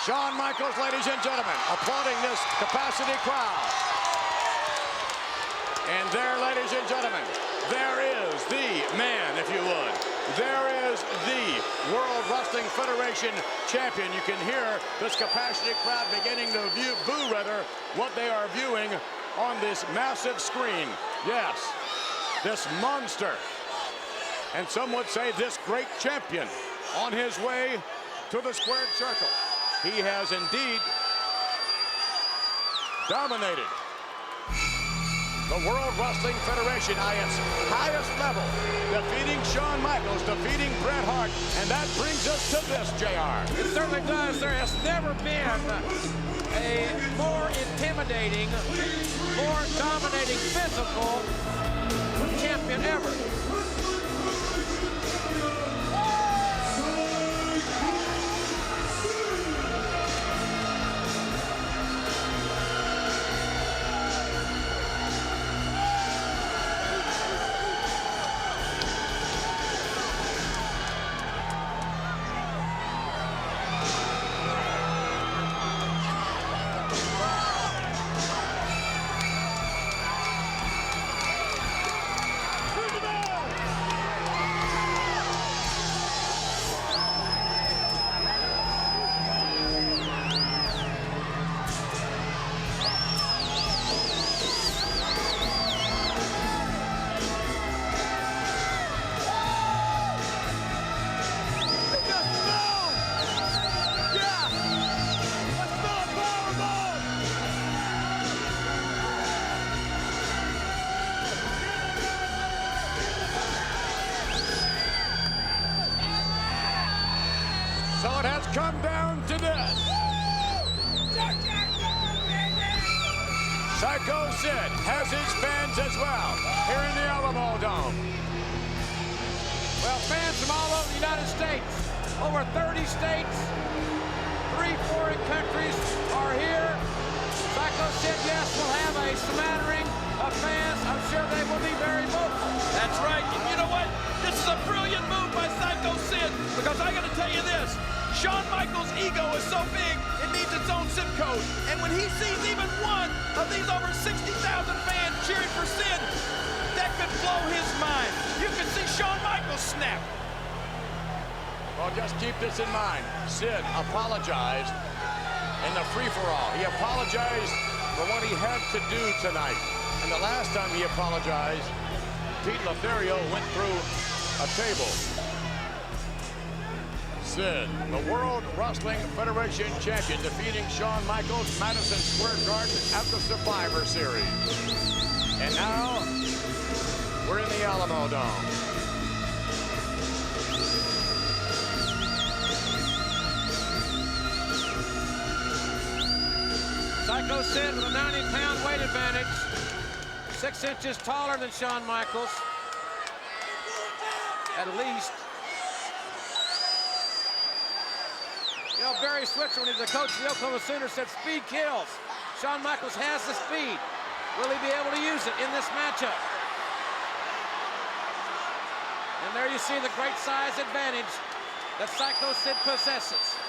Shawn Michaels, ladies and gentlemen, applauding this capacity crowd. And there, ladies and gentlemen, there is the man, if you would. There is the World Wrestling Federation champion. You can hear this capacity crowd beginning to boo rather what they are viewing on this massive screen. Yes, this monster. And some would say this great champion on his way to the squared circle. He has indeed dominated the World Wrestling Federation at its highest level, defeating Shawn Michaels, defeating Bret Hart, and that brings us to this, JR. It certainly does. There has never been a more intimidating, more dominating physical champion ever. it has come down to this. Psycho Sid has his fans as well here in the Alamo Dome. Well, fans from all over the United States, over 30 states, 3 foreign countries are here. Psycho Sid, yes, will have a smattering of fans. I'm sure they will be very vocal. That's right. And you know what? This is a brilliant move by Psycho Sid, because I got to tell you this. Shawn Michaels' ego is so big, it needs its own zip code. And when he sees even one of these over 60,000 fans cheering for Sid, that could blow his mind. You can see Shawn Michaels snap. Well, just keep this in mind. Sid apologized in the free-for-all. He apologized for what he had to do tonight. And the last time he apologized, Pete Lothario went through a table. Sid, the World Wrestling Federation champion, defeating Shawn Michaels, Madison Square Garden at the Survivor Series. And now, we're in the Alamo Dome. Psycho Sid with a 90-pound weight advantage. 6 inches taller than Shawn Michaels. At least. You know, Barry Switzer, when he was the coach of the Oklahoma Sooners, said speed kills. Shawn Michaels has the speed. Will he be able to use it in this matchup? And there you see the great size advantage that Psycho Sid possesses.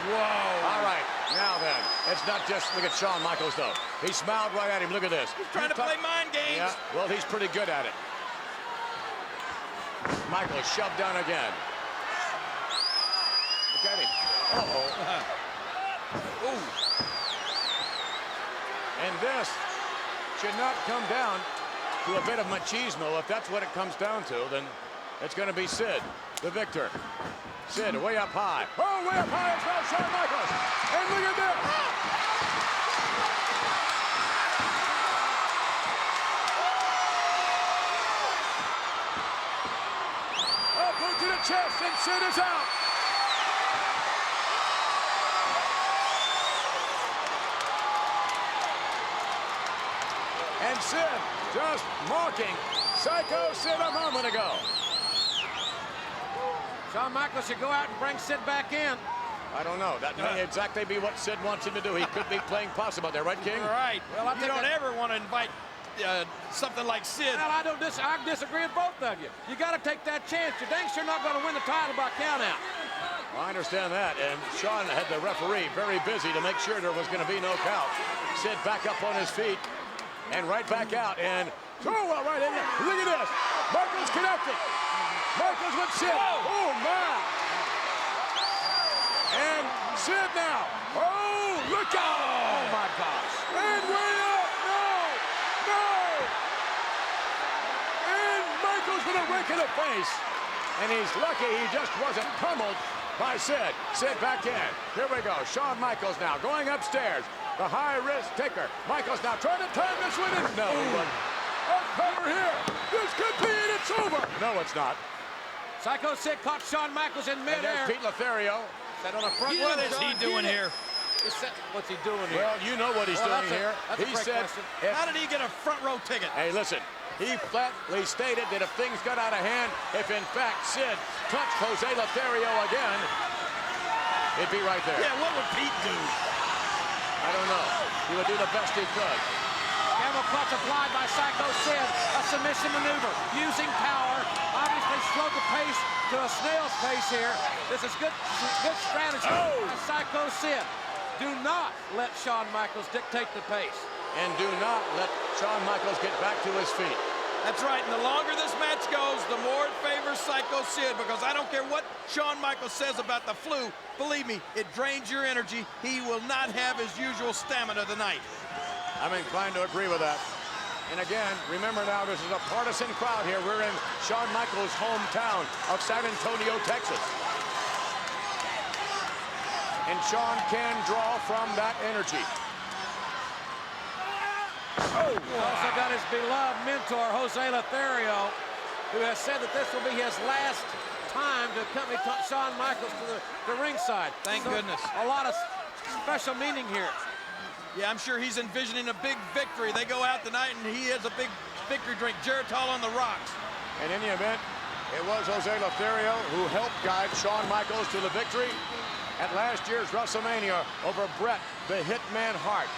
Whoa. All right, now then, it's not just, look at Shawn Michaels, though. He smiled right at him. Look at this. He's trying to play mind games. Yeah, well, he's pretty good at it. Michaels shoved down again. Look at him. Uh-oh. Ooh. And this should not come down to a bit of machismo. If that's what it comes down to, then it's going to be Sid, the victor. Sid, way up high. Oh, way up high as well, Shawn Michaels. And look at this. Oh, boot to the chest, and Sid is out. And Sid just mocking Psycho Sid a moment ago. Shawn Michaels should go out and bring Sid back in. I don't know. That may exactly be what Sid wants him to do. He could be playing possum out there, right, King? Right. Well, I you don't ever want to invite something like Sid. Well, I disagree with both of you. You got to take that chance. You're dang sure not going to win the title by count out. Well, I understand that. And Shawn had the referee very busy to make sure there was going to be no count. Sid back up on his feet and right back out. And right in there. Look at this. Michaels connecting. Michaels with Sid. Oh, my. And Sid now. Oh, look out. Oh, my gosh. And way up. No. And Michaels with a rake in the face. And he's lucky he just wasn't pummeled by Sid. Sid back in. Here we go. Shawn Michaels now going upstairs. The high-risk taker. Michaels now trying to time this one in. No, a cover here. This could be it. It's over. No, it's not. Psycho Sid caught Shawn Michaels in midair. Pete Lothario. Set on a front. What is he doing here? What's he doing here? Well, you know what he's doing here. He said, how did he get a front row ticket? Hey, listen. He flatly stated that if things got out of hand, if in fact Sid touched Jose Lothario again, it'd be right there. Yeah, what would Pete do? I don't know. He would do the best he could. Camel clutch applied by Psycho Sid. A submission maneuver using power. Obviously slowed the pace to a snail's pace here. This is good strategy by Psycho Sid. Do not let Shawn Michaels dictate the pace. And do not let Shawn Michaels get back to his feet. That's right, and the longer this match goes, the more it favors Psycho Sid, because I don't care what Shawn Michaels says about the flu, believe me, it drains your energy. He will not have his usual stamina tonight. I'm inclined to agree with that. And again, remember now, this is a partisan crowd here. We're in Shawn Michaels' hometown of San Antonio, Texas. And Shawn can draw from that energy. Oh, he also got his beloved mentor, Jose Lothario, who has said that this will be his last time to accompany Shawn Michaels to the ringside. Thank So, goodness. A lot of special meaning here. Yeah, I'm sure he's envisioning a big victory. They go out tonight and he has a big victory drink. Geritol on the rocks. And in the event, it was Jose Lothario who helped guide Shawn Michaels to the victory at last year's WrestleMania over Bret the Hitman Hart.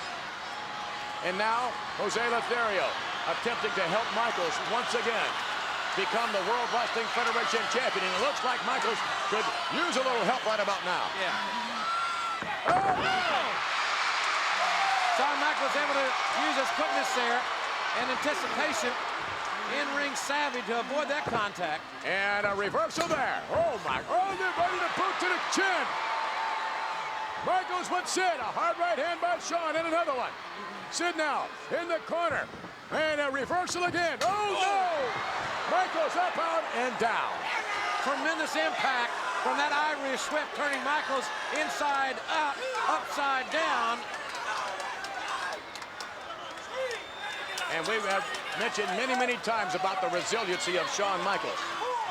And now, Jose Lothario attempting to help Michaels once again become the World Wrestling Federation champion. And it looks like Michaels could use a little help right about now. Yeah. Oh! Shawn Michaels able to use his quickness there and anticipation, in-ring savvy to avoid that contact. And a reversal there. Oh my, oh, they're ready to boot to the chin. Michaels with Sid, a hard right hand by Shawn, and another one. Sid now in the corner, and a reversal again. Oh no! Michaels up, out, and down. Tremendous impact from that Irish whip, turning Michaels inside up, upside down. And we have mentioned many, many times about the resiliency of Shawn Michaels.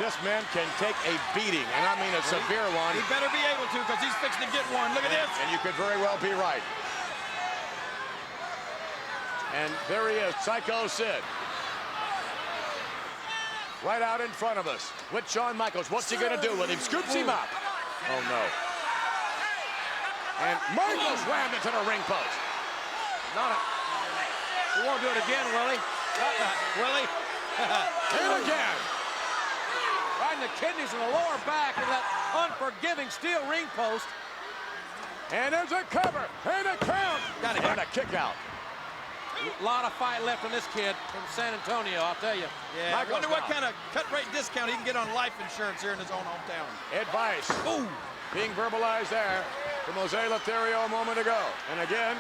This man can take a beating, and I mean a severe one. He better be able to, because he's fixing to get one. Look at this. And you could very well be right. And there he is, Psycho Sid. Right out in front of us with Shawn Michaels. What's he gonna do with him? Scoops him up. Oh no. And Michaels rammed into the ring post. Not a... We won't do it again, Willie. Willie. And again. Right in the kidneys and the lower back of that unforgiving steel ring post. And there's a cover. And a count. Got it. And a kick out. A lot of fight left from this kid from San Antonio, I'll tell you. Yeah, I wonder what kind of cut rate discount he can get on life insurance here in his own hometown. Advice. Ooh. Being verbalized there from Jose Lothario a moment ago. And again,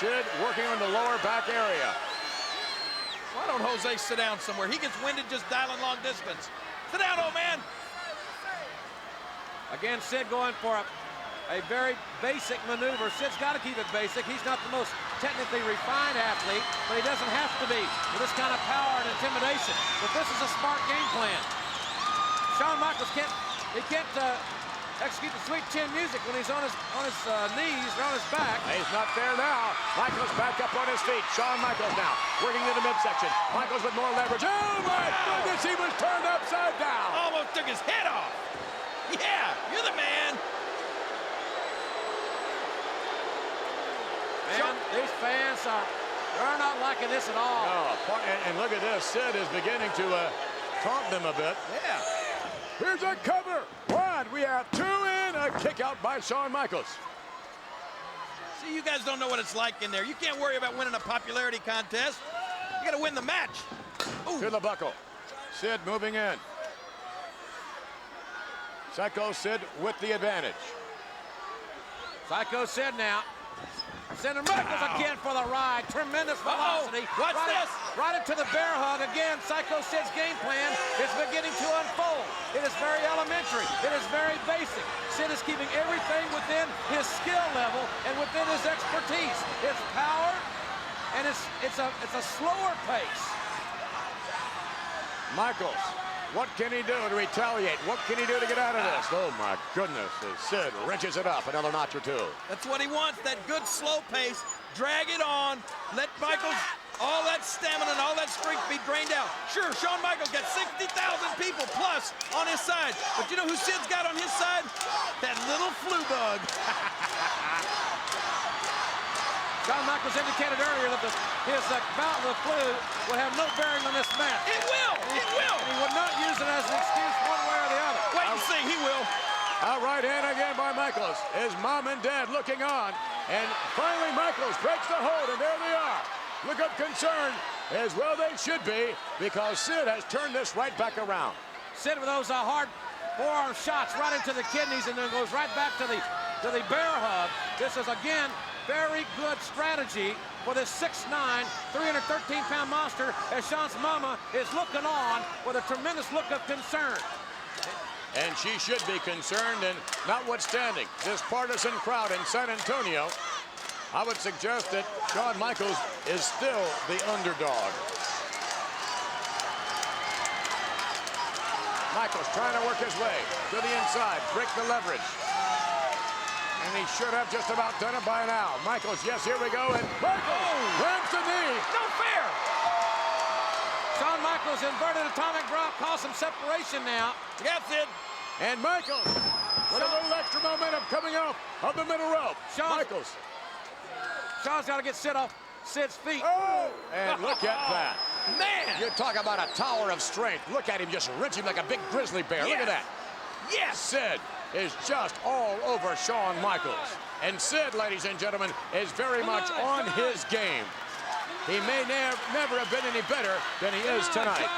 Sid working on the lower back area. Why don't Jose sit down somewhere? He gets winded just dialing long distance. Sit down, old man. Again, Sid going for a very basic maneuver. Sid's got to keep it basic. He's not the most technically refined athlete, but he doesn't have to be with this kind of power and intimidation. But this is a smart game plan. Shawn Michaels can't execute the sweet chin music when he's on his knees or on his back. He's not there now. Michaels back up on his feet. Shawn Michaels now working in the midsection. Michaels with more leverage. Oh my goodness, he was turned upside down. Almost took his head off. Yeah, you're the man. Man, these fans they're not liking this at all. No, and look at this. Sid is beginning to taunt them a bit. Yeah. Here's a cover. One, we have two in. A kick out by Shawn Michaels. See, you guys don't know what it's like in there. You can't worry about winning a popularity contest. You got to win the match. Ooh. To the buckle. Sid moving in. Psycho Sid with the advantage. Psycho Sid now. Sending Michaels again for the ride. Tremendous velocity. Watch this. Right into the bear hug. Again, Psycho Sid's game plan is beginning to unfold. It is very elementary. It is very basic. Sid is keeping everything within his skill level and within his expertise. It's power, and it's a slower pace. Michaels, what can he do to retaliate? What can he do to get out of this? Oh my goodness, as Sid wrenches it up another notch or two. That's what he wants, that good slow pace. Drag it on. Let Michaels, all that stamina and all that strength be drained out. Sure, Shawn Michaels got 60,000 people plus on his side. But you know who Sid's got on his side? That little flu bug. Shawn Michaels indicated earlier that his bout with the flu would have no bearing on this match. It will! It will! He would not use it as an excuse one way or the other. Wait and see, he will. A right hand again by Michaels. His mom and dad looking on. And finally Michaels breaks the hold, and there they are. Look up concerned, as well they should be, because Sid has turned this right back around. Sid with those hard forearm shots right into the kidneys and then goes right back to the bear hug. This is, again, very good strategy for this 6'9", 313-pound monster as Shawn's mama is looking on with a tremendous look of concern. And she should be concerned, and notwithstanding this partisan crowd in San Antonio, I would suggest that Shawn Michaels is still the underdog. Michaels trying to work his way to the inside, break the leverage. And he should have just about done it by now. Michaels, yes, here we go, and Michaels grabs the knee. No fair! Shawn Michaels inverted atomic drop, caused some separation now. Yes, Sid. And Michaels with a little extra momentum coming off of the middle rope. Michaels. Shawn's got to get Sid off Sid's feet. Oh! And look at that. Man! You talk about a tower of strength. Look at him just wrenching like a big grizzly bear. Look at that. Yes! Sid is just all over Shawn Michaels. And Sid, ladies and gentlemen, is very much on his game. He may never have been any better than he is tonight.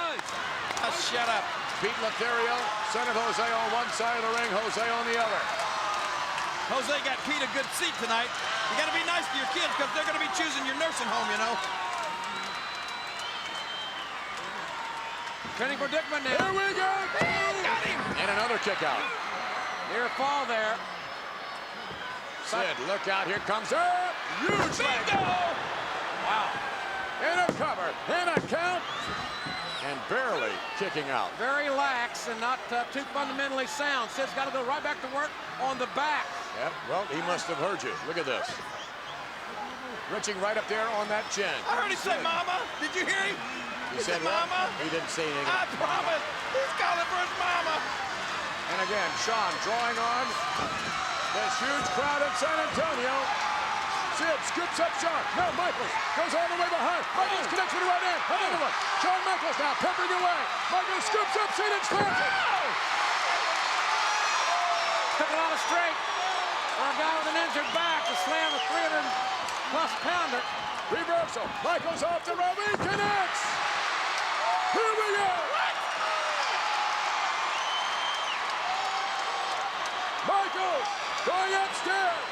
Shut up. Pete Lothario, son of Jose on one side of the ring, Jose on the other. Jose got Pete a good seat tonight. You got to be nice to your kids because they're going to be choosing your nursing home, you know. Training predicament now. Here we go. Got him. And another kick out. Near fall there. Sid, look out. Here comes up. Huge leg. Wow. And a cover. And a count. And barely kicking out. Very lax and not too fundamentally sound. Sid's got to go right back to work on the back. Yep, well, he must have heard you. Look at this. Reaching right up there on that chin. I heard him say mama. Did you hear him? He said mama? He didn't say anything. I promise. He's calling for his mama. And again, Shawn drawing on this huge crowd in San Antonio. Sid scoops up Shawn. Now Michaels goes all the way behind. Michaels connects with the right hand. Another one. Shawn Michaels now peppering away. Michaels scoops up Sid and slams it. Took it on a straight for a guy with an injured back to slam a 300-plus pounder. Reversal. Michaels off the rope. He connects. Here we go. Michaels going upstairs.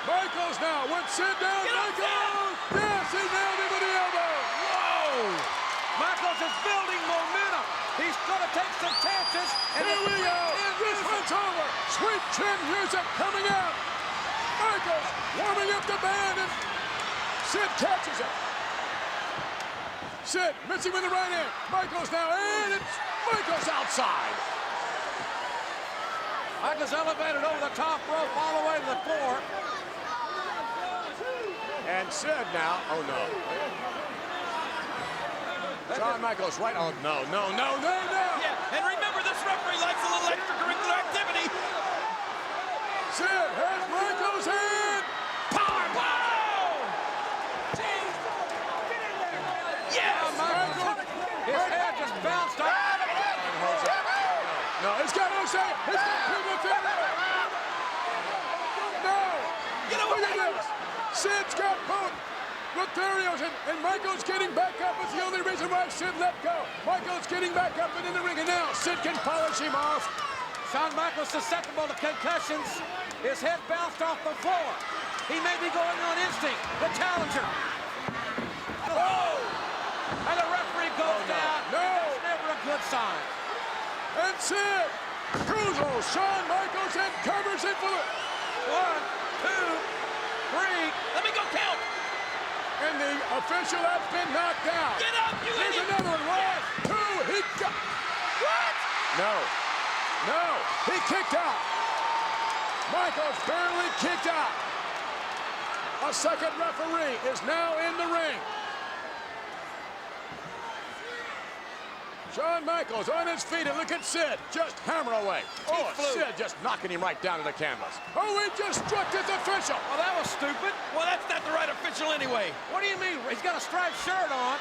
Michaels now with Sid down. Michaels. Yes, he nailed him with the elbow. Whoa. Michaels is building momentum. He's going to take some chances. And here we go. This one's over. Sweet chin music coming out. Michaels warming up the band, and Sid catches it. Sid missing with the right hand. Michaels now, and it's Michaels outside. Michaels elevated over the top rope all the way to the floor. And Sid now, oh no. Shawn Michaels right, oh no. Yeah, and remember this referee likes a little extracurricular activity. Sid has Michaels in. Power bomb! Yes! Michaels. His head just bounced off. No, he's got Jose. He's got Pete Lothario. No. Look at this. Sid's got both Lotharios and Michaels getting back up. It's the only reason why Sid let go. Michaels getting back up and in the ring, and now Sid can polish him off. Shawn Michaels susceptible to concussions. His head bounced off the floor. He may be going on instinct. The challenger. Oh! And the referee goes down. No! That's never a good sign. And Sid cruisers Shawn Michaels and covers it for the 1, 2, 3. Let me go count. And the official has been knocked down. Get up, you Here's idiot. another one. 1, 2. He got. What? No. He kicked out. Michaels barely kicked out. A second referee is now in the ring. Shawn Michaels on his feet, and look at Sid just hammer away. Oh, Sid just knocking him right down to the canvas. Oh, he just struck his official. Well, that was stupid. Well, that's not the right official anyway. What do you mean? He's got a striped shirt on.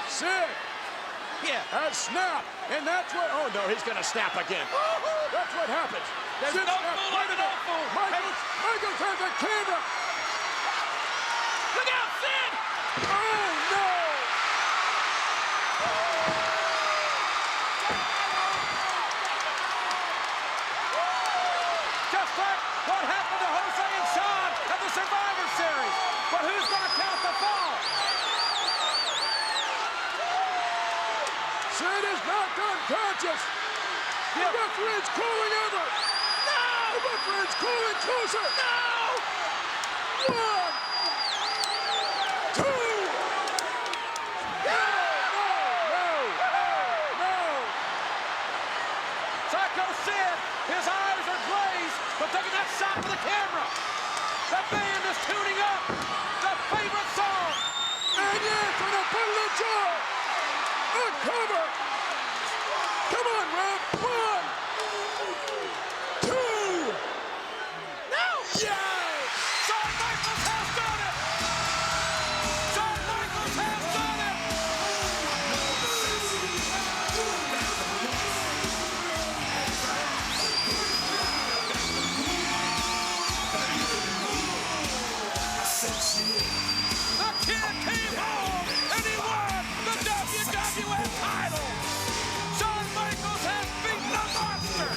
Sid has snapped, and that's what. Oh no, he's gonna snap again. That's what happens. There's Sid no snapped. fool under no fool. Michaels has the camera. Look out, Sid! Oh no! Just like what happened to Jose and Shawn at the Survivor Series. But who's going to count the fall? Sid is knocked unconscious. The referee's calling over. No! The referee's calling closer. No! 1, 2. No! Psycho Sid, his eyes are glazed, but taking that shot for the camera. The band is tuning up the favorite song. And yes, on a bundle of joy, a cover. Come on, Rev. 1, 2. No! Yes! Shawn Michaels has done it! Shawn Michaels has done it! The kid came home and he won the WWF title! Shawn Michaels has beaten the monster!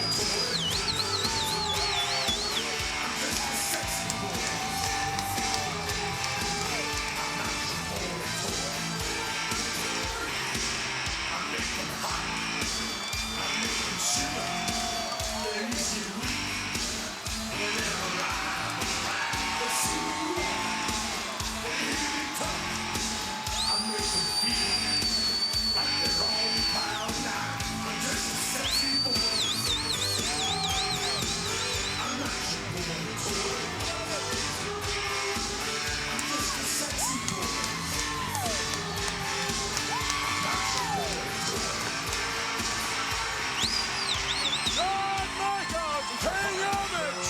Shawn Michaels paying homage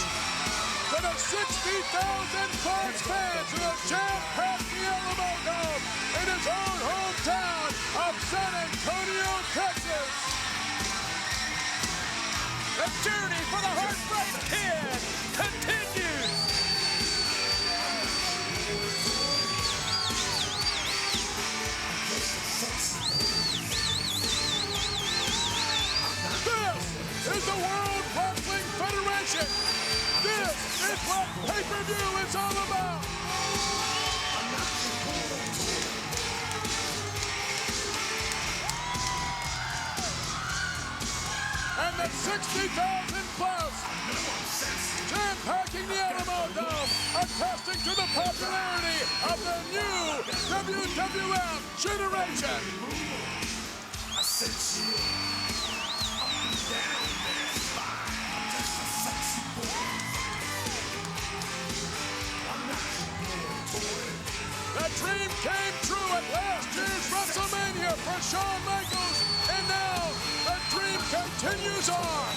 to the 60,000-plus fans who have jam-packed the Alamo Dome in his own hometown of San Antonio, Texas. The journey for the Heartbreak Kid continues. This is the World Wrestling Federation. This is what pay-per-view is all about. And the 60,000 plus jam-packing the Alamo Dome, attesting to the popularity of the new WWF generation. The dream came true at last year's WrestleMania for Shawn Michaels, and now the dream continues on.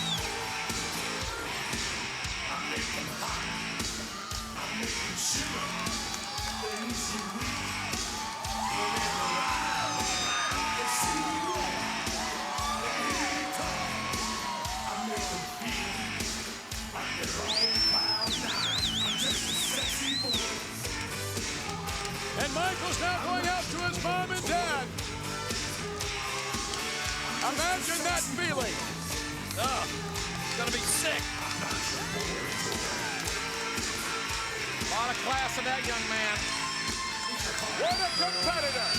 And Michael's now going out to his mom and dad. Imagine that feeling. Oh, he's gonna be sick. A lot of class in that young man. What a competitor.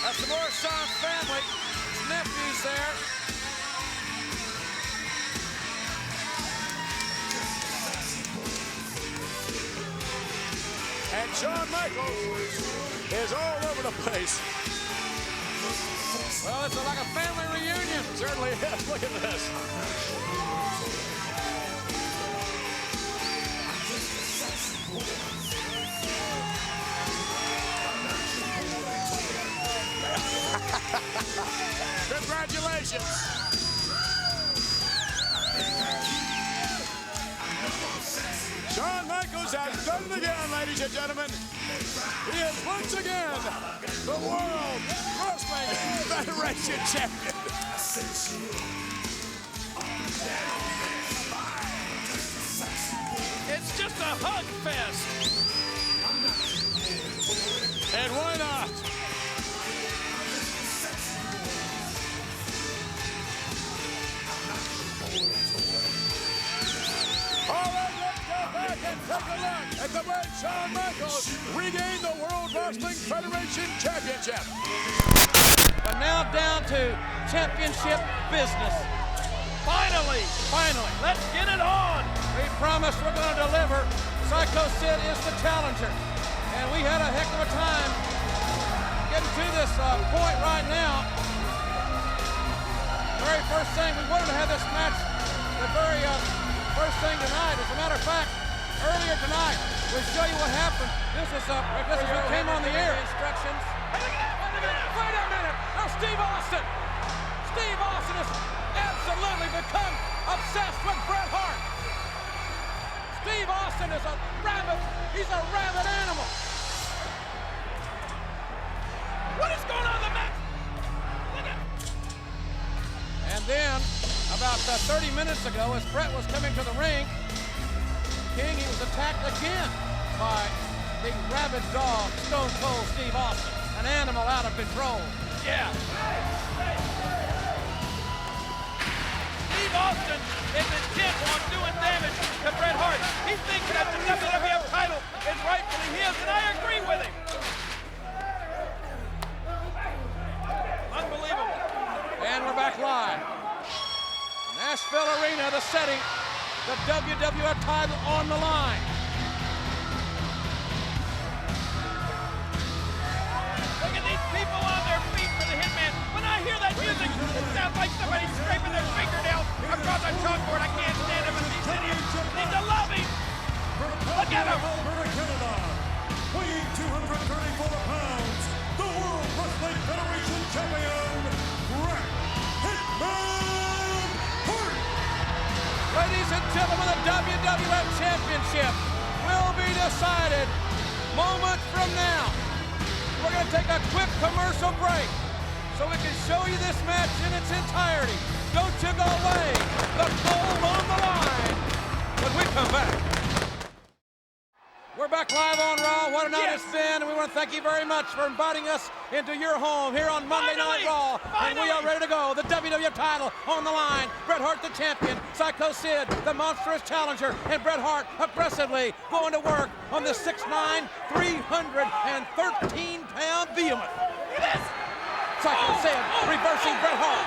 That's some more of Shawn's family. His nephew's there. And Shawn Michaels is all over the place. Well, it's like a family reunion. Certainly is. Look at this. Congratulations. Shawn Michaels has done it again, ladies and gentlemen. He is once again the World Wrestling Federation champion. It's just a hug fest. And why not? All right, let's go back and take a look at the way Shawn Michaels regained the World Wrestling Federation Championship. But now down to championship business. Finally, let's get it on. We promised we're going to deliver. Psycho Sid is the challenger. And we had a heck of a time getting to this point right now. Very first thing, we wanted to have this match the very first thing tonight. As a matter of fact, earlier tonight, we'll show you what happened. This is what came on the air. Instructions. Hey, look at that! Wait a minute! Now Steve Austin! Steve Austin has absolutely become obsessed with Bret Hart. Steve Austin is a rabid, he's a rabid animal. What is going on in the match? Look at. And then, about 30 minutes ago, as Bret was coming to the ring, King, he was attacked again by the rabid dog, Stone Cold Steve Austin, an animal out of control. Yeah. Steve Austin is intent on doing damage to Bret Hart. He's thinking that the WWF title is rightfully his, and I agree with him. Unbelievable. And we're back live. Nashville Arena, the setting, the WWF title on the line. Look at these people on their feet for the Hitman. When I hear that music, it sounds like somebody scraping their fingernails across a chalkboard. I can't stand him, but these idiots need to love him. Look at him. Canada, weighing 234 pounds, the World Wrestling Federation champion, Bret Hitman Hart. Ladies and gentlemen, the WWF Championship will be decided moments from now. We're going to take a quick commercial break so we can show you this match in its entirety. Don't you go away. The gold on the line when we come back. We're back live on Raw. What a night it's been, and we want to thank you very much for inviting us into your home here on Monday Night Raw. And we are ready to go. The WWF title on the line. Bret Hart, the champion. Psycho Sid, the monstrous challenger. And Bret Hart aggressively going to work on the 6'9", 313-pound behemoth. Look at this. Psycho Sid reversing Bret Hart.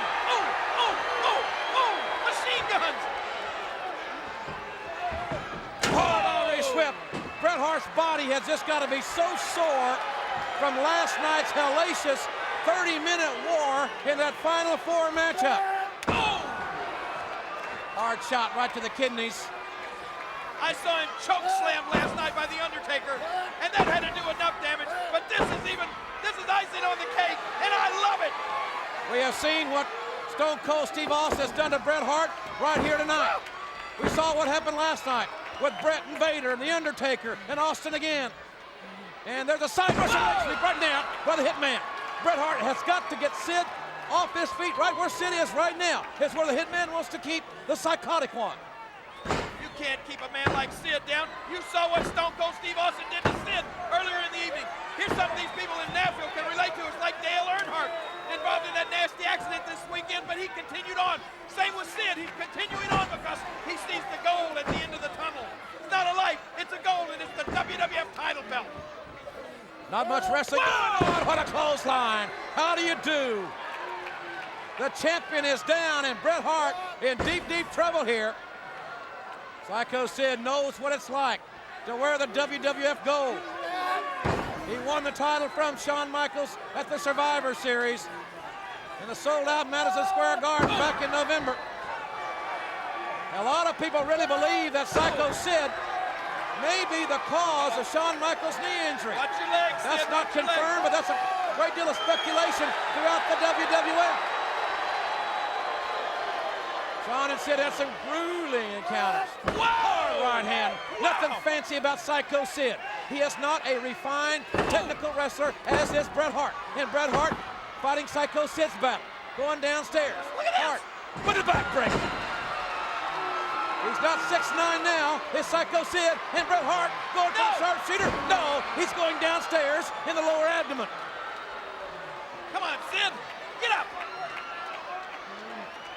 Machine guns. Hard on a whip. Bret Hart's body has just got to be so sore from last night's hellacious 30-minute war in that Final Four matchup. Hard shot right to the kidneys. I saw him choke slam last night by The Undertaker, and that had to do enough damage, but this is icing on the cake, and I love it. We have seen what Stone Cold Steve Austin has done to Bret Hart right here tonight. We saw what happened last night with Bret and Vader and The Undertaker and Austin again. And there's a side rush actually right now by the Hitman. Bret Hart has got to get Sid off his feet right where Sid is right now. It's where the Hitman wants to keep the psychotic one. You can't keep a man like Sid down. You saw what Stone Cold Steve Austin did to Sid earlier in the evening. Here's something these people in Nashville can relate to. It's like Dale Earnhardt involved in that nasty accident this weekend, but he continued on. Same with Sid. He's continuing on because he sees the goal at the end of the tunnel. It's not a life, it's a goal, and it's the WWF title belt. Not much wrestling going on. What a clothesline. How do you do? The champion is down, and Bret Hart in deep, deep trouble here. Psycho Sid knows what it's like to wear the WWF gold. He won the title from Shawn Michaels at the Survivor Series in the sold-out Madison Square Garden back in November. A lot of people really believe that Psycho Sid may be the cause of Shawn Michaels' knee injury. Watch your legs, Sid. That's not confirmed, but that's a great deal of speculation throughout the WWF. Shawn and Sid had some grueling encounters. Hard right hand. Nothing fancy about Psycho Sid. He is not a refined technical wrestler, as is Bret Hart. And Bret Hart fighting Psycho Sid's battle. Going downstairs. Look at Hart with the backbreaker. He's not 6'9" now. It's Psycho Sid and Bret Hart going for the sharpshooter. No, he's going downstairs in the lower abdomen. Come on, Sid. Get up.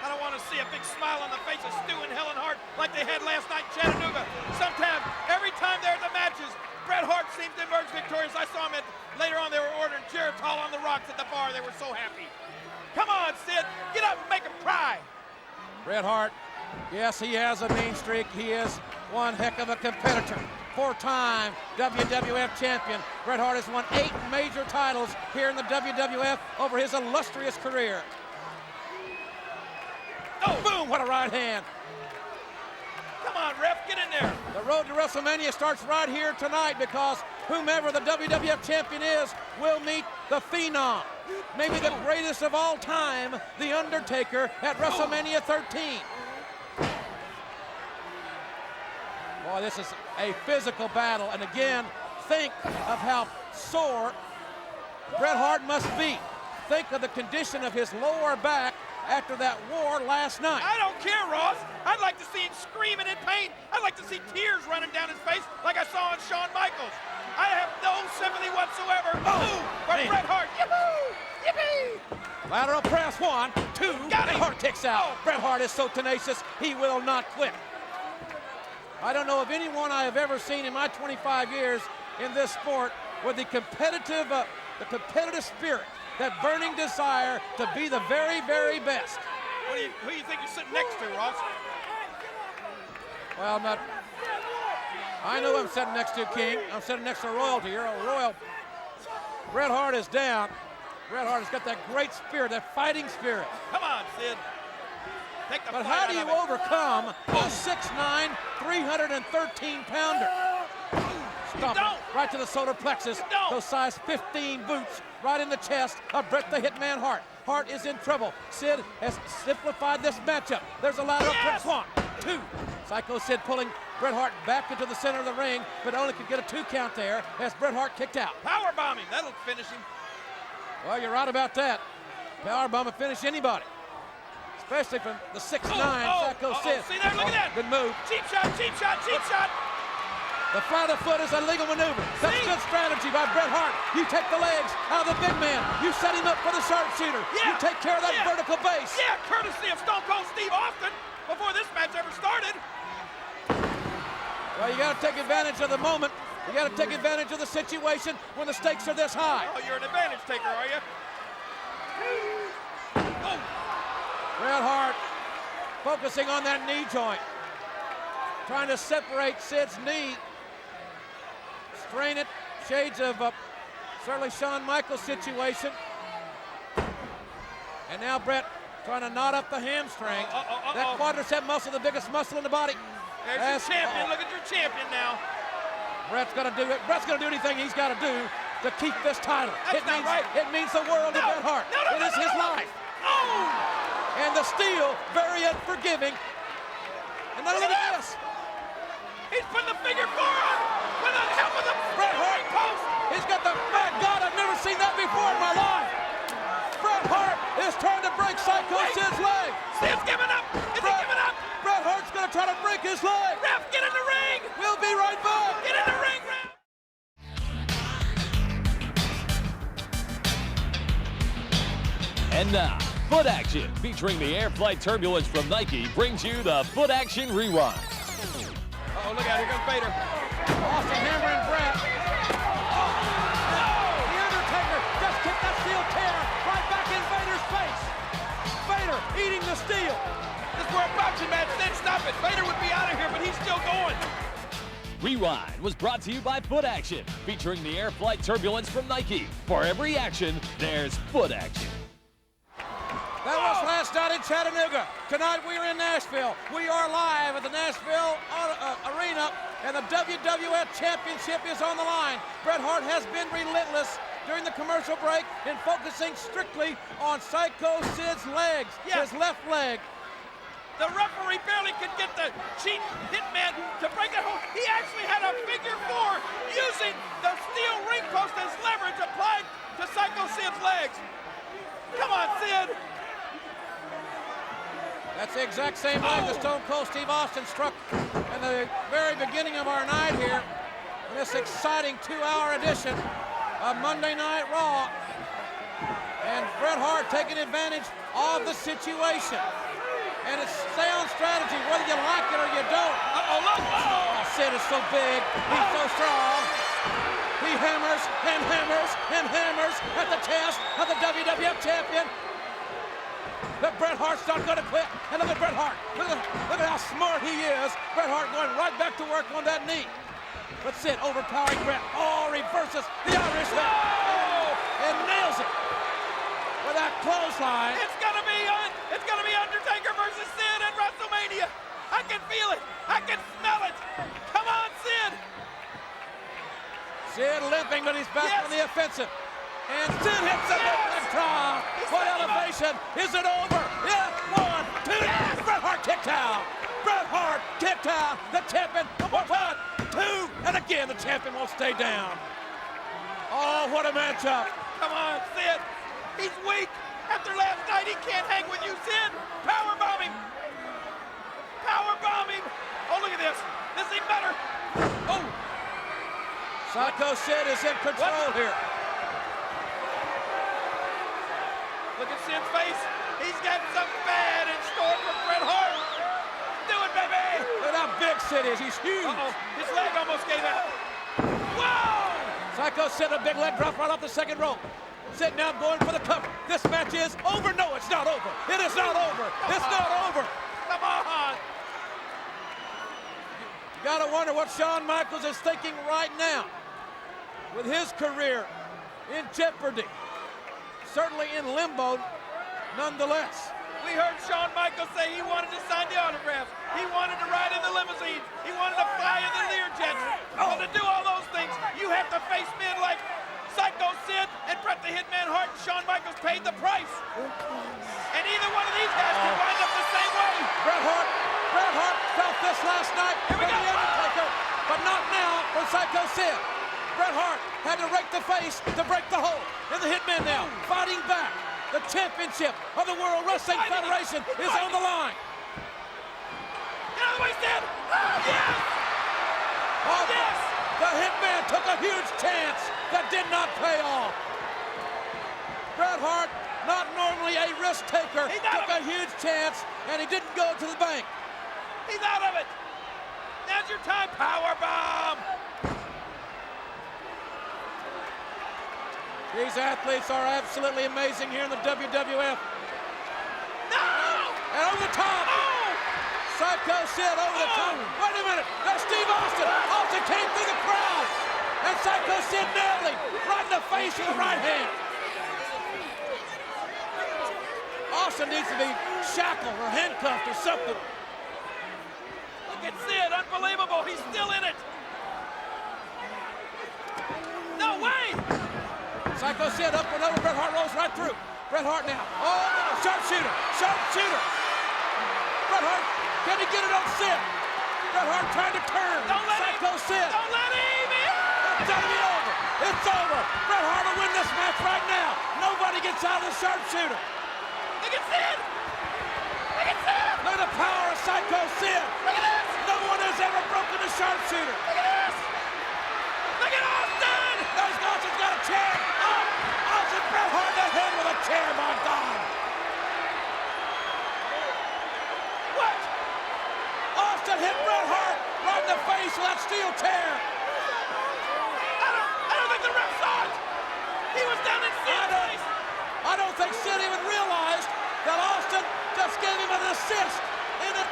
I don't want to see a big smile on the face of Stu and Helen Hart like they had last night in Chattanooga. Sometimes, every time they're at the matches, Bret Hart seems to emerge victorious. I saw him later on, they were ordering Geritol on the rocks at the bar. They were so happy. Come on, Sid. Get up and make him cry. Bret Hart, yes, he has a mean streak. He is one heck of a competitor. four-time WWF champion. Bret Hart has won 8 major titles here in the WWF over his illustrious career. Oh, boom, what a right hand. Come on, ref, get in there. The road to WrestleMania starts right here tonight because whomever the WWF champion is will meet the Phenom, maybe the greatest of all time, The Undertaker, at WrestleMania 13. Boy, this is a physical battle, and again, think of how sore Bret Hart must be. Think of the condition of his lower back after that war last night. I don't care, Ross. I'd like to see him screaming in pain. I'd like to see tears running down his face like I saw on Shawn Michaels. I have no sympathy whatsoever. For Bret Hart. Yahoo! Yippee! Lateral press, 1, 2, Got and him. Hart kicks out. Bret Hart is so tenacious, he will not quit. I don't know of anyone I have ever seen in my 25 years in this sport with the competitive spirit, that burning desire to be the very, very best. Who do you think you're sitting next to, Ross? Well, I'm not. I know I'm sitting next to King. I'm sitting next to royalty. You're a royal. Bret Hart is down. Bret Hart has got that great spirit, that fighting spirit. Come on, Sid. Take the But fight how out do you of it. overcome a 6'9", 313-pounder? Stop it. Right to the solar plexus. Those size 15 boots right in the chest of Bret the Hitman Hart. Hart is in trouble. Sid has simplified this matchup. There's a lateral press. 1, 2. Psycho Sid pulling Bret Hart back into the center of the ring, but only could get a 2 count there as Bret Hart kicked out. Powerbomb him. That'll finish him. Well, you're right about that. Powerbomb will finish anybody, especially from the 6'9" Psycho Sid. See there, look at that. Good move. Cheap shot, cheap shot, cheap shot. The flat of the foot is a legal maneuver. That's good strategy by Bret Hart. You take the legs out of the big man. You set him up for the sharpshooter. You take care of that vertical base. Yeah, courtesy of Stone Cold Steve Austin before this match ever started. Well, you got to take advantage of the moment. You got to take advantage of the situation when the stakes are this high. Oh, you're an advantage taker, are you? Oh. Bret Hart focusing on that knee joint, trying to separate Sid's knee. Strain it, shades of certainly Shawn Michaels situation. And now Bret trying to knot up the hamstring. That quadricep muscle, the biggest muscle in the body. There's your champion. Look at your champion now. Bret's gonna do it. Bret's gonna do anything he's got to do to keep this title. That's not right. It means the world to Bret Hart. It is his life. Oh! And the steel, very unforgiving. And now look at this. He's putting the figure 4 on with the help of the Bret Hart post. He's got the, my God, I've never seen that before in my life. Bret Hart is trying to break Psycho Sid's leg. Sid's giving up. Is he giving up? Bret Hart's going to try to break his leg. Ref, get in the ring. We'll be right back. Get in the ring, ref. And now, Foot Action, featuring the Air Flight Turbulence from Nike, brings you the Foot Action Rewind. Oh, look out, here comes Vader. Austin hammering Bret. Oh, no! The Undertaker just kicked that steel chair right back in Vader's face. Vader eating the steel. This is where a boxing match, then stop it. Vader would be out of here, but he's still going. Rewind was brought to you by Foot Action, featuring the Air Flight Turbulence from Nike. For every action, there's Foot Action. That was last night in Chattanooga. Tonight we are in Nashville. We are live at the Nashville Arena, and the WWF Championship is on the line. Bret Hart has been relentless during the commercial break in focusing strictly on Psycho Sid's legs, his left leg. The referee barely could get the cheap hitman to break it home. He actually had a figure 4 using the steel ring post as leverage applied to Psycho Sid's legs. Come on, Sid. That's the exact same leg that Stone Cold Steve Austin struck in the very beginning of our night here in this exciting 2-hour edition of Monday Night Raw. And Bret Hart taking advantage of the situation. And it's sound strategy, whether you like it or you don't. Uh-oh, look! Oh, Sid is so big. He's so strong. He hammers and hammers and hammers at the chest of the WWF champion. But Bret Hart's not going to quit. And look at Bret Hart. Look at how smart he is. Bret Hart going right back to work on that knee. But Sid overpowering Bret. Oh, reverses the Irish whip. Oh, and nails it with that clothesline. It's gonna be Undertaker versus Sid at WrestleMania. I can feel it. I can smell it. Come on, Sid. Sid limping, but he's back on the offensive. And Sid hits a big draw. What elevation? Is it over? Yeah, 1, 2. Yes. Bret Hart kicked out. Bret Hart kicked out. The champion. 1, 2. And again, the champion won't stay down. Oh, what a matchup. Come on, Sid. He's weak. After last night, he can't hang with you, Sid. Powerbomb him. Powerbomb him. Oh, look at this. This ain't better. Oh. Psycho Sid is in control here. Look at Sid's face. He's got something bad in store for Bret Hart. Do it, baby. Look how big Sid is. He's huge. Uh-oh. His leg almost gave out. Whoa! Psycho Sid, a big leg drop right off the second rope. Sid now going for the cover. This match is over. No, it's not over. It is not over. It's not over. Come on. You gotta wonder what Shawn Michaels is thinking right now with his career in jeopardy. Certainly in limbo, nonetheless. We heard Shawn Michaels say he wanted to sign the autographs. He wanted to ride in the limousine. He wanted to fly in the Learjets. Well, to do all those things, you have to face men like Psycho Sid and Bret the Hitman Hart. And Shawn Michaels paid the price. And either one of these guys can wind up the same way. Bret Hart felt this last night from The Undertaker, but not now for Psycho Sid. Bret Hart had to rake the face to break the hole. And the Hitman now fighting back. The championship of the World Wrestling Federation is on the line. Get out of the way, Sid! Yes! Oh, yes! The Hitman took a huge chance that did not pay off. Bret Hart, not normally a risk taker, took a huge chance, and he didn't go to the bank. He's out of it. Now's your time. Powerbomb. These athletes are absolutely amazing here in the WWF. No! And over the top. Oh! Psycho Sid over the top. Wait a minute. There's Steve Austin. Austin came through the crowd. And Psycho Sid nailed him right in the face with the right hand. Austin needs to be shackled or handcuffed or something. Look at Sid. Unbelievable. He's still in it. No way! Psycho Sid up and over. Bret Hart rolls right through. Bret Hart now. Oh, sharpshooter. Sharpshooter. Bret Hart, can he get it on Sid? Bret Hart trying to turn. Don't let Psycho Sid. Don't let him in. It's going to be over. It's over. Bret Hart will win this match right now. Nobody gets out of the sharpshooter. Look at Sid. Look at Sid. Look at the power of Psycho Sid. Look at this. No one has ever broken a sharpshooter. Look at this. Look at Austin. There's Austin's got a chair. Austin, Bret Hart in the head with a chair, my God. What? Austin hit Bret Hart right in the face with that steel chair. I don't think the ref saw it. He was down in Sid's face. I don't think Sid even realized that Austin just gave him an assist in it.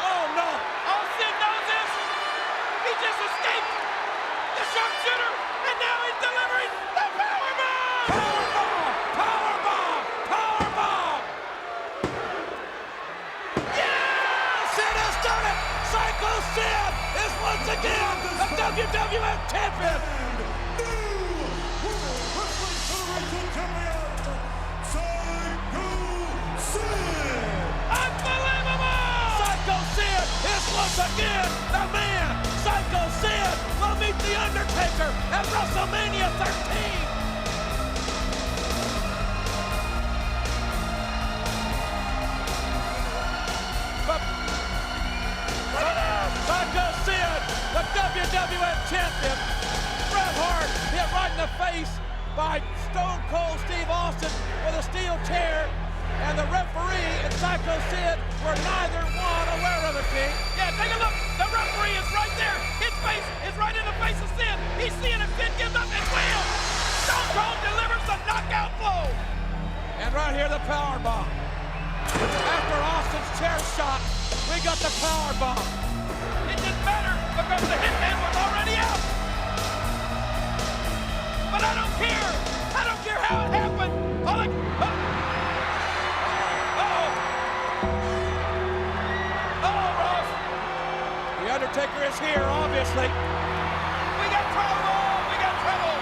Oh, no. Oh, Sid knows this. He just escaped the sharpshooter, and now he's delivering the powerbomb. Powerbomb! Powerbomb! Powerbomb! Yeah! Sid has done it! Psycho Sid is once again the WWF champion! Once again, the man, Psycho Sid, will meet The Undertaker at WrestleMania 13. But Psycho Sid, the WWF champion, Bret Hart hit right in the face by Stone Cold Steve Austin with a steel chair. And the referee and Psycho Sid were neither one aware of it, King. Yeah, take a look. The referee is right there. His face is right in the face of Sid. He's seeing if Sid gives up, and wham! Stone Cold delivers the knockout blow. And right here, the power bomb. After Austin's chair shot, we got the power bomb. It didn't matter. because the Hitman was already out. But I don't care. I don't care how it happened. Ross. The Undertaker is here, obviously. We got trouble. We got trouble.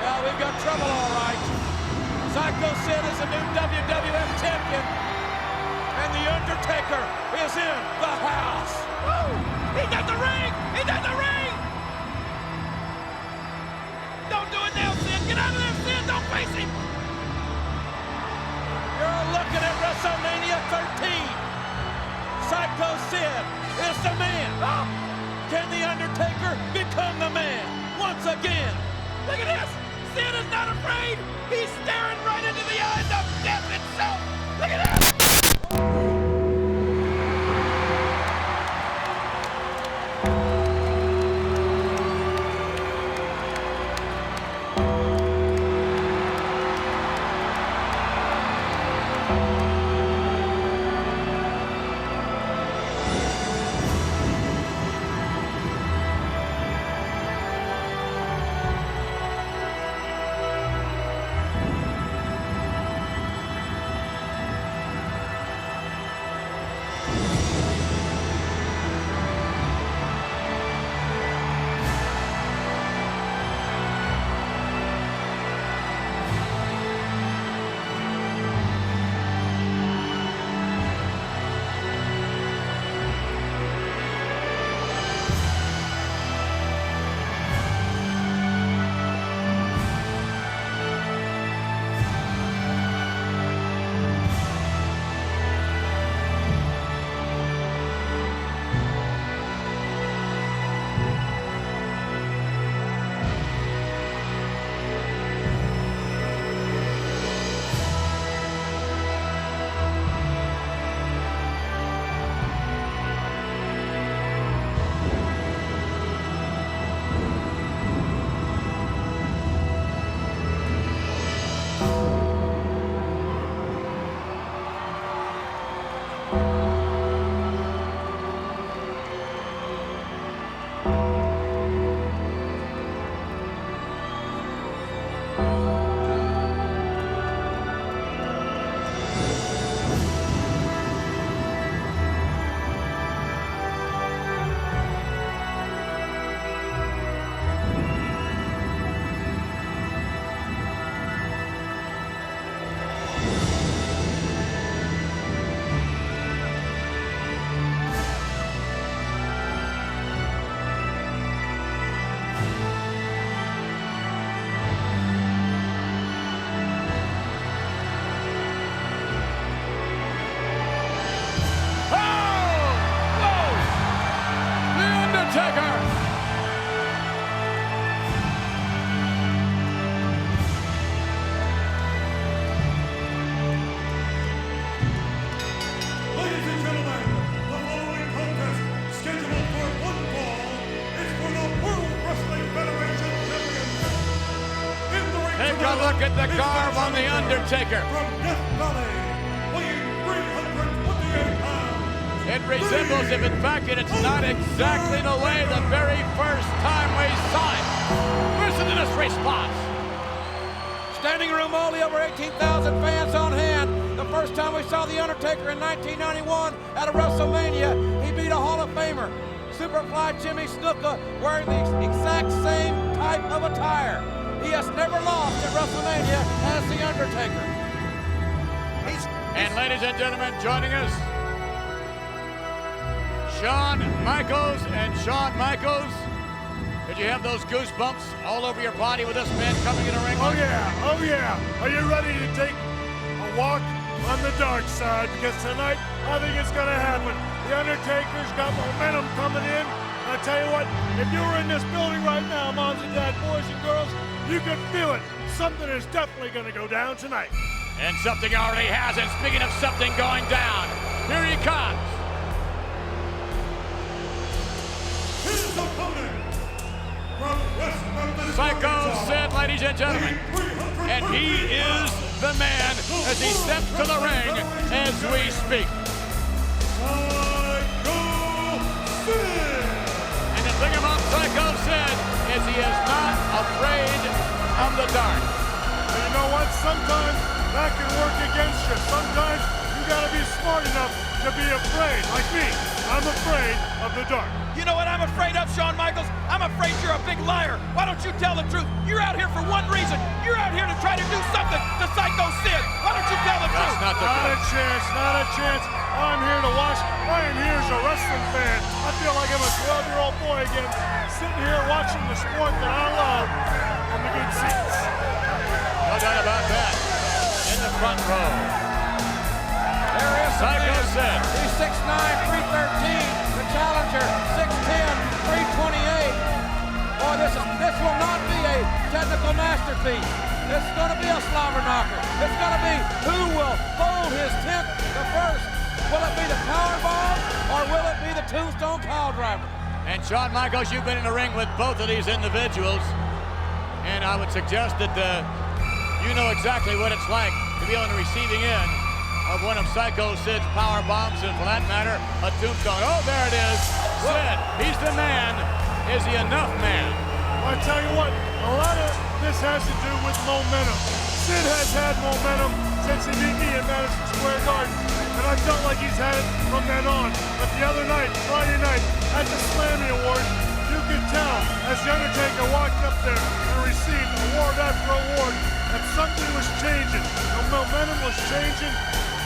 Yeah, we've got trouble, all right. Psycho Sid is the new WWF champion. And The Undertaker is in the house. Woo! He's at the ring! He's at the ring! Don't do it now, Sid. Get out of there, Sid. Don't face him. You're looking at WrestleMania 13. Psycho Sid is the man. Oh. Can The Undertaker become the man once again? Look at this. Sid is not afraid. He's staring right into the eyes of death itself. Look at that. Look at the garb on The Undertaker. It resembles him, in fact, and it's not exactly the way the very first time we saw it. Listen to this response. Standing room only, over 18,000 fans on hand. The first time we saw The Undertaker in 1991 at a WrestleMania, he beat a Hall of Famer, Superfly Jimmy Snuka, wearing the exact same type of attire. He has never lost at WrestleMania as The Undertaker. And ladies and gentlemen, joining us, Shawn Michaels. And Shawn Michaels, did you have those goosebumps all over your body with this man coming in the ring? Oh yeah. Are you ready to take a walk on the dark side? Because tonight, I think it's gonna happen. The Undertaker's got momentum coming in. I tell you what, if you were in this building right now, moms and dads, boys and girls, you could feel it. Something is definitely going to go down tonight. And something already has. And speaking of something going down, here he comes. His opponent from West Memphis, Psycho Sid, ladies and gentlemen. And he is the man as he steps to the ring as we speak. Psycho Sid is he is not afraid of the dark. But you know what? Sometimes that can work against you. Sometimes you got to be smart enough to be afraid. Like me, I'm afraid of the dark. You know what I'm afraid of, Shawn Michaels? I'm afraid you're a big liar. Why don't you tell the truth? You're out here for one reason. You're out here to try to do something to Psycho Sid. Why don't you tell the truth? Not a chance, not a chance. I'm here to watch. I am here as a wrestling fan. I feel like I'm a 12-year-old boy again, sitting here watching the sport that I love on the good seats. No doubt about that. In the front row. There is Psycho Sid. He's 6'9", 313. The challenger, 6'10", 328. Boy, this will not be a technical masterpiece. This is going to be a slobber knocker. It's going to be who will fold his tent the first. Will it be the powerbomb or will it be the tombstone pile driver? And Shawn Michaels, you've been in the ring with both of these individuals, and I would suggest that you know exactly what it's like to be on the receiving end of one of Psycho Sid's power bombs, and for that matter, a tombstone. Oh, there it is. Sid, he's the man. Is he enough man? Well, I tell you what, a lot of this has to do with momentum. Sid has had momentum since he beat me in Madison Square Garden, and I felt like he's had it from then on. But the other night, Friday night, at the Slammy Awards, you could tell as The Undertaker walked up there and received award after award that something was changing. The momentum was changing.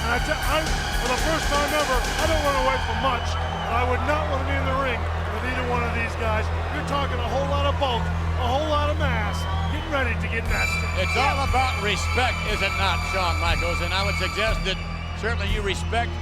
And for the first time ever, I don't run away from much, but I would not want to be in the ring with either one of these guys. You're talking a whole lot of bulk, a whole lot of mass, getting ready to get nasty. It's all about respect, is it not, Shawn Michaels? And I would suggest that certainly you respect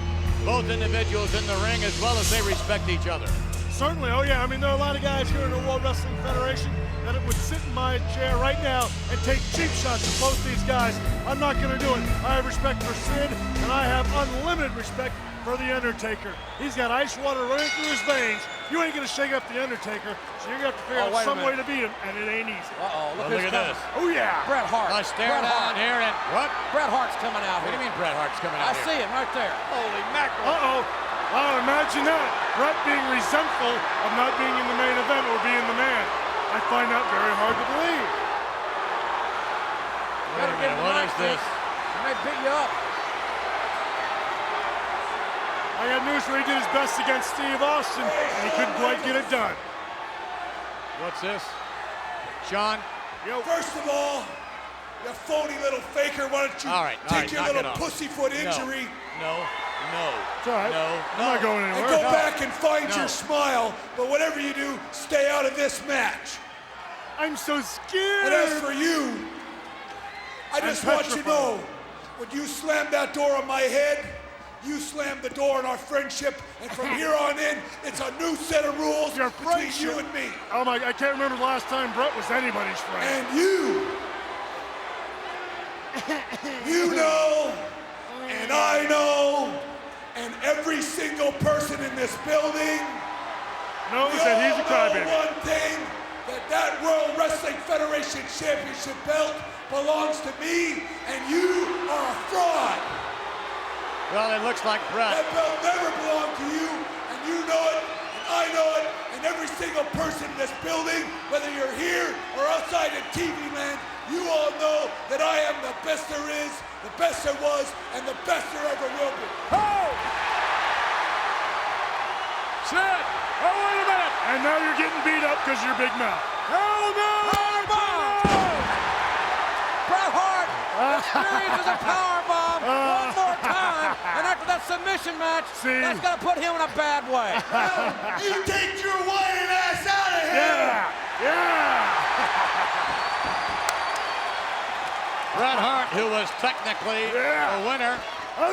both individuals in the ring as well as they respect each other. Certainly, oh yeah. I mean, there are a lot of guys here in the World Wrestling Federation that would sit in my chair right now and take cheap shots at both these guys. I'm not going to do it. I have respect for Sid, and I have unlimited respect for The Undertaker. He's got ice water running through his veins. You ain't going to shake up The Undertaker, so you're going to have to figure out some way to beat him, and it ain't easy. Look at this. Oh, yeah. Bret Hart. I stare down here and what? Bret Hart's coming out What here. do you mean Bret Hart's coming out I see him right there. Holy mackerel. Uh-oh. Wow, imagine that. Bret being resentful of not being in the main event or being the man. I find that very hard to believe. Wait a minute, what is this? He may beat you up. I got news where he did his best against Steve Austin, and he couldn't quite get it done. What's this? Sean? First of all, you phony little faker, why don't you take your little pussyfoot injury? No. It's all right. No. I'm not going anywhere. And go back and find your smile, but whatever you do, stay out of this match. I'm so scared. And as for you, I just want you to know, when you slammed that door on my head, you slammed the door on our friendship, and from here on in, it's a new set of rules between you and me. Oh my, I can't remember the last time Bret was anybody's friend. And you know, and I know, and every single person in this building knows that he's a crybaby. One thing, that World Wrestling Federation Championship belt belongs to me, and you are a fraud. Well, it looks like Bret. That belt never belonged to you, and you know it, and I know it, and every single person in this building, whether you're here or outside in TV land, you all know that I am the best there is, the best there was, and the best there ever will be. Oh! Sid! Oh, wait a minute! And now you're getting beat up because of your big mouth. Oh, no! Bret Hart experiences a powerbomb one more time, and after that submission match, that's going to put him in a bad way. You take your whining ass out of here! Yeah! Bret Hart, who was technically a winner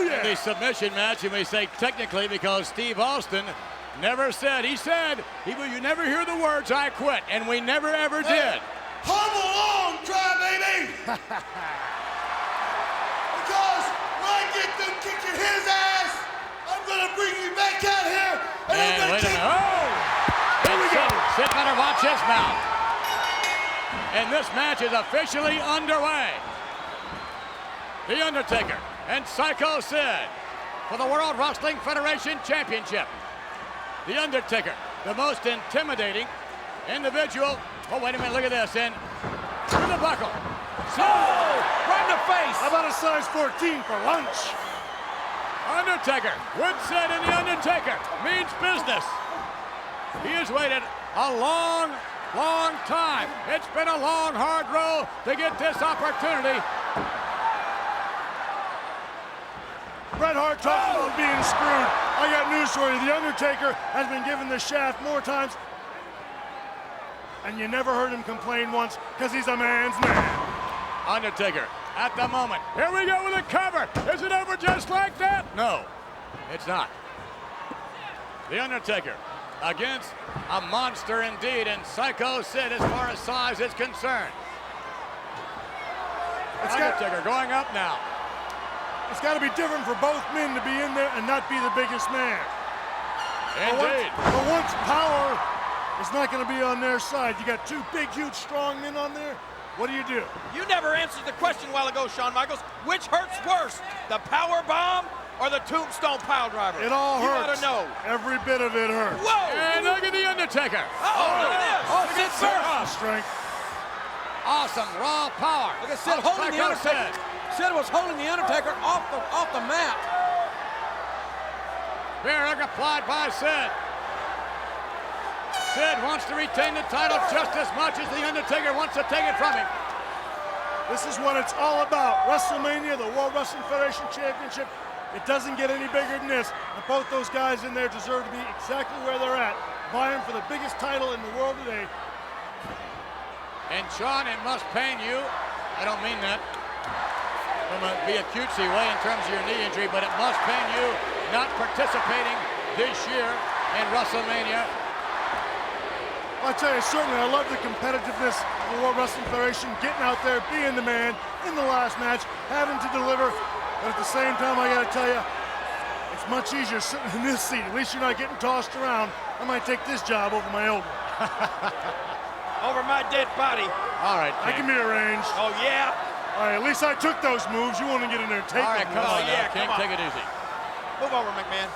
in the submission match, and we say technically because Steve Austin never said, he said, you never hear the words, I quit, and we never ever did. Hobble along, crybaby! Because when I get through kicking his ass, I'm gonna bring you back out here, and I'm gonna wait a minute. Oh! Here we go. Sid better watch his mouth. And this match is officially underway. The Undertaker and Psycho Sid for the World Wrestling Federation Championship. The Undertaker, the most intimidating individual. Oh, wait a minute, look at this. And to the buckle. So, right in the face. How about a size 14 for lunch? Undertaker, Woodson and the Undertaker means business. He has waited a long, long time. It's been a long, hard road to get this opportunity. Bret Hart talks about being screwed. I got news for you. The Undertaker has been given the shaft more times, and you never heard him complain once because he's a man's man. Undertaker at the moment. Here we go with a cover. Is it over just like that? No, it's not. The Undertaker against a monster indeed, and Psycho Sid as far as size is concerned. Undertaker going up now. It's got to be different for both men to be in there and not be the biggest man. Indeed. But once power is not going to be on their side, you got two big, huge, strong men on there. What do? You never answered the question a while ago, Shawn Michaels. Which hurts worse, the power bomb or the tombstone pile driver? It all hurts. You ought to know. Every bit of it hurts. Whoa! And look at the Undertaker. Oh, look at this. Oh, Sid first. Strength. Awesome raw power. Look at Sid holding the Undertaker. Sid was holding the Undertaker off the mat. Bear hug applied by Sid. Sid wants to retain the title just as much as the Undertaker wants to take it from him. This is what it's all about. WrestleMania, the World Wrestling Federation Championship. It doesn't get any bigger than this. And both those guys in there deserve to be exactly where they're at, vying for the biggest title in the world today. And Shawn, it must pain you. I don't mean that from a cutesy way in terms of your knee injury, but it must pain you not participating this year in WrestleMania. I'll tell you, certainly I love the competitiveness of the World Wrestling Federation, getting out there, being the man in the last match, having to deliver. But at the same time, I got to tell you, it's much easier sitting in this seat. At least you're not getting tossed around. I might take this job over my old one. Over my dead body. All right, I can be arranged. Oh, yeah? All right, at least I took those moves. You want to get in there and take All right, them. come on, yeah, King, come on. take it easy. Move over, McMahon.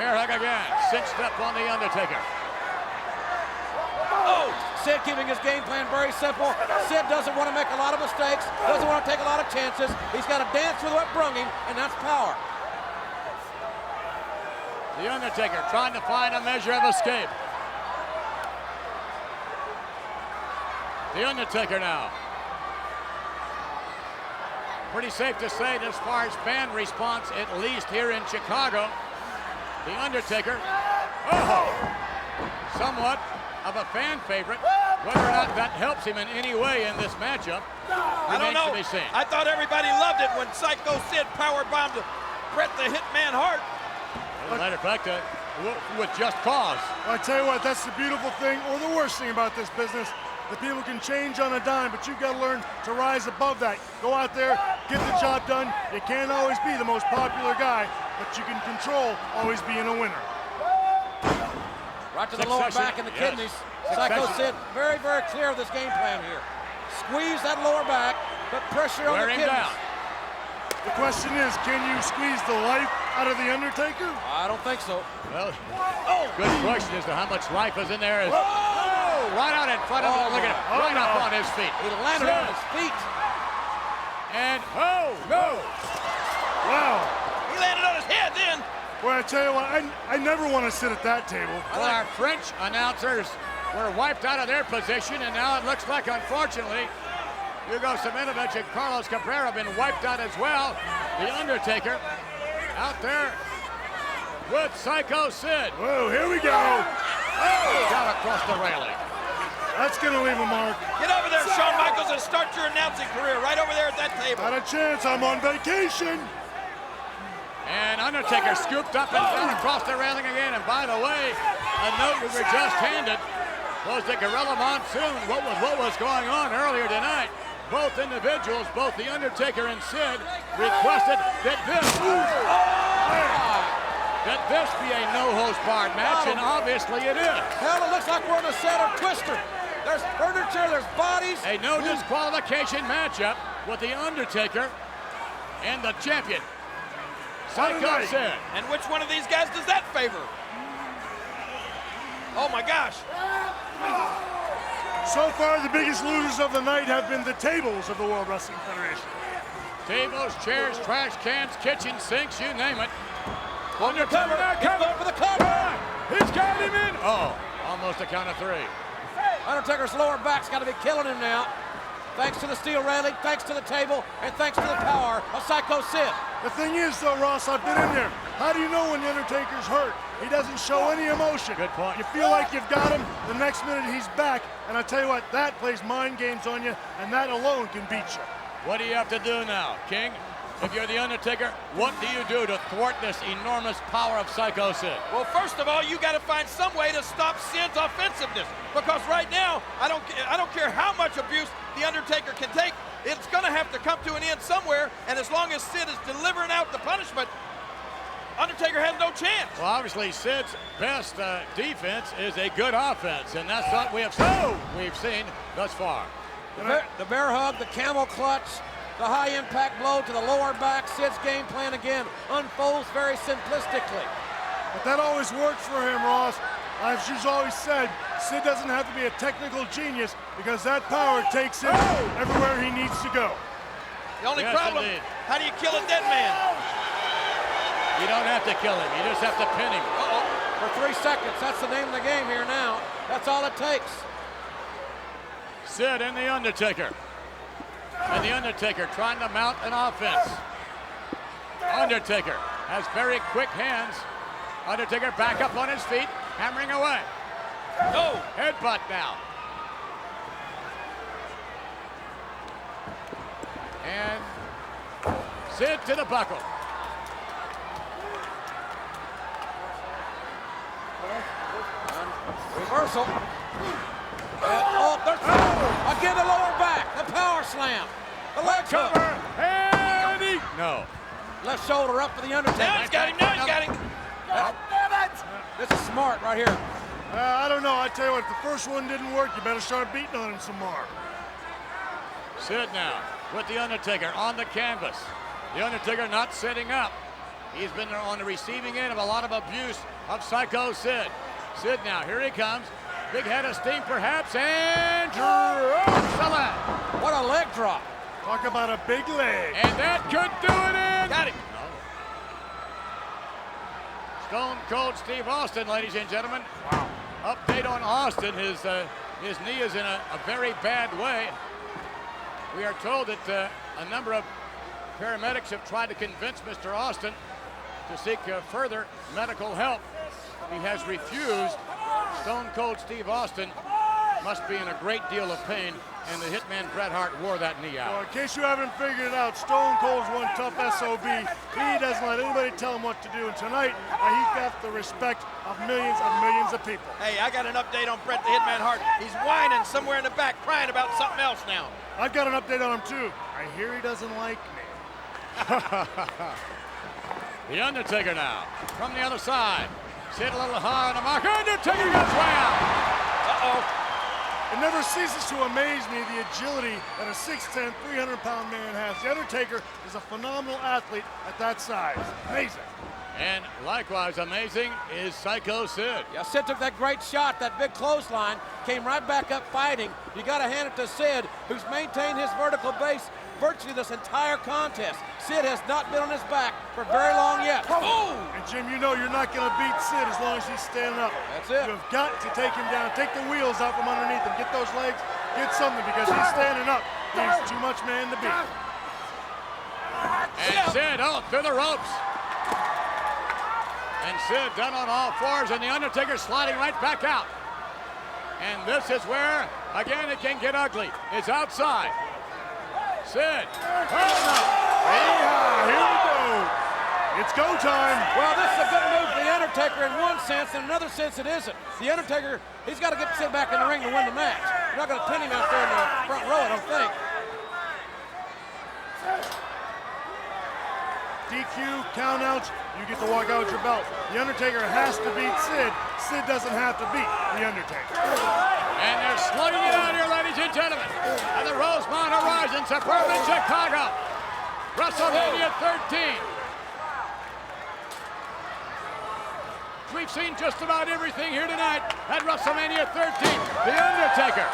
Bear hug again, cinched up on the Undertaker. Oh, Sid keeping his game plan very simple. Sid doesn't want to make a lot of mistakes, doesn't want to take a lot of chances. He's got to dance with what brung him, and that's power. The Undertaker trying to find a measure of escape. The Undertaker now. Pretty safe to say, as far as fan response, at least here in Chicago, the Undertaker, somewhat of a fan favorite. Whether or not that helps him in any way in this matchup, I don't know. to be seen. I thought everybody loved it when Psycho Sid powerbombed Bret the Hitman Hart. As a matter of fact, with just cause. I tell you what, that's the beautiful thing, or the worst thing about this business. The people can change on a dime, but you've got to learn to rise above that. Go out there, get the job done. You can't always be the most popular guy, but you can control always being a winner. Right to the lower back and the kidneys. Psycho Sid very, very clear of this game plan here. Squeeze that lower back, put pressure on the kidneys. Down. The question is, can you squeeze the life out of the Undertaker? I don't think so. Well, good question as to how much life is in there. Right out in front of him. Look at him. Right up on his feet. He landed on his feet. And, no. Wow. He landed on his head then. Well, I tell you what, I never want to sit at that table. Well, our French announcers were wiped out of their position, and now it looks like, unfortunately, Hugo Savinovich and Carlos Cabrera have been wiped out as well. The Undertaker out there with Psycho Sid. Whoa, here we go. Down across the railing. That's going to leave a mark. Get over there, Shawn Michaels, and start your announcing career right over there at that table. Not a chance. I'm on vacation. And Undertaker scooped up and down across the railing again. And by the way, a note we were just handed was that Gorilla Monsoon, what was going on earlier tonight. Both individuals, both the Undertaker and Sid, requested that this be a no-host barred match, and obviously it is. Hell, it looks like we're on a set of Twister. There's furniture, there's bodies. A no disqualification matchup with the Undertaker and the champion, Psycho Sid. And which one of these guys does that favor? Oh my gosh. So far, the biggest losers of the night have been the tables of the World Wrestling Federation. Tables, chairs, trash cans, kitchen sinks, you name it. Undertaker going for the cover. He's got him in. Oh, almost a count of 3. Undertaker's lower back's got to be killing him now. Thanks to the steel railing, thanks to the table, and thanks to the power of Psycho Sid. The thing is, though, Ross, I've been in there. How do you know when the Undertaker's hurt? He doesn't show any emotion. Good point. You feel like you've got him, the next minute he's back, and I tell you what, that plays mind games on you, and that alone can beat you. What do you have to do now, King? If you're the Undertaker, what do you do to thwart this enormous power of Psycho Sid? Well, first of all, you got to find some way to stop Sid's offensiveness, because right now, I don't care how much abuse the Undertaker can take, it's going to have to come to an end somewhere, and as long as Sid is delivering out the punishment, Undertaker has no chance. Well, obviously, Sid's best defense is a good offense, and that's what we've seen thus far. The bear hug, the camel clutch, the high impact blow to the lower back. Sid's game plan again unfolds very simplistically. But that always works for him, Ross. As she's always said, Sid doesn't have to be a technical genius because that power takes him everywhere he needs to go. The only problem, how do you kill a dead man? You don't have to kill him, you just have to pin him. For 3 seconds, that's the name of the game here now. That's all it takes. Sid and the Undertaker. And the Undertaker trying to mount an offense. Undertaker has very quick hands. Undertaker back up on his feet, hammering away. Oh, headbutt now. And Sid to the buckle. Reversal. Again the lower back, the power slam. The leg cover. And he... No. Left shoulder up for the Undertaker. Now he's got him, now he's got him. This is smart right here. I don't know. I tell you what, if the first one didn't work, you better start beating on him some more. Sid now with the Undertaker on the canvas. The Undertaker not sitting up. He's been on the receiving end of a lot of abuse of Psycho Sid. Sid now, here he comes. Big head of steam perhaps, and drops the leg. What a leg drop. Talk about a big leg. And that could do it in. Got him. Stone Cold Steve Austin, ladies and gentlemen. Wow. Update on Austin. His knee is in a very bad way. We are told that a number of paramedics have tried to convince Mr. Austin to seek further medical help. He has refused. Stone Cold Steve Austin must be in a great deal of pain, and the Hitman Bret Hart wore that knee out. Well, in case you haven't figured it out, Stone Cold's one tough SOB. He doesn't let anybody tell him what to do, and tonight he's got the respect of millions of people. Hey, I got an update on Bret the Hitman Hart. He's whining somewhere in the back, crying about something else now. I've got an update on him too. I hear he doesn't like me. The Undertaker now from the other side. Sit a little high on the mark. Undertaker gets way out. It never ceases to amaze me the agility that a 6'10", 300-pound man has. The Undertaker is a phenomenal athlete at that size. Amazing. And likewise amazing is Psycho Sid. Yeah, Sid took that great shot, that big clothesline, came right back up fighting. You got to hand it to Sid, who's maintained his vertical base virtually this entire contest. Sid has not been on his back for very long yet. Oh! And Jim, you know you're not going to beat Sid as long as he's standing up. That's it. You have got to take him down, take the wheels out from underneath him, get those legs, get something, because he's standing up. He's too much man to beat. And Sid through the ropes. And Sid done on all fours, and the Undertaker sliding right back out. And this is where, again, it can get ugly. It's outside. Sid. Here we go. It's go time. Well, this is a good move for the Undertaker in one sense. In another sense, it isn't. The Undertaker, he's got to get Sid back in the ring to win the match. You're not going to pin him out there in the front row, I don't think. DQ, count outs, you get to walk out with your belt. The Undertaker has to beat Sid. Sid doesn't have to beat The Undertaker. And they're slugging it out here, ladies and gentlemen. At the Rosemont Horizon, suburban Chicago. WrestleMania 13. we've seen just about everything here tonight at WrestleMania 13. The Undertaker,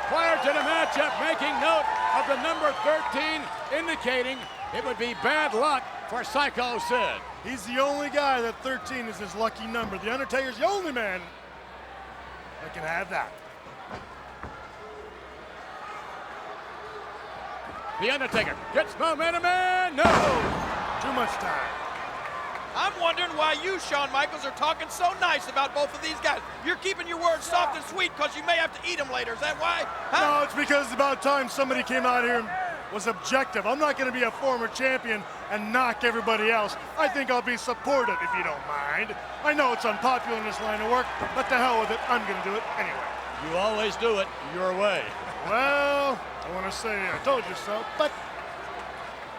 prior to the matchup, making note of the number 13, indicating it would be bad luck for Psycho Sid. He's the only guy that 13 is his lucky number. The Undertaker's the only man that can have that. The Undertaker gets momentum and no! Too much time. I'm wondering why you, Shawn Michaels, are talking so nice about both of these guys. You're keeping your words soft and sweet because you may have to eat them later. Is that why? Huh? No, it's because it's about time somebody came out here and was objective. I'm not going to be a former champion and knock everybody else. I think I'll be supportive if you don't mind. I know it's unpopular in this line of work, but to hell with it, I'm going to do it anyway. You always do it your way. Well, I want to say I told you so, but...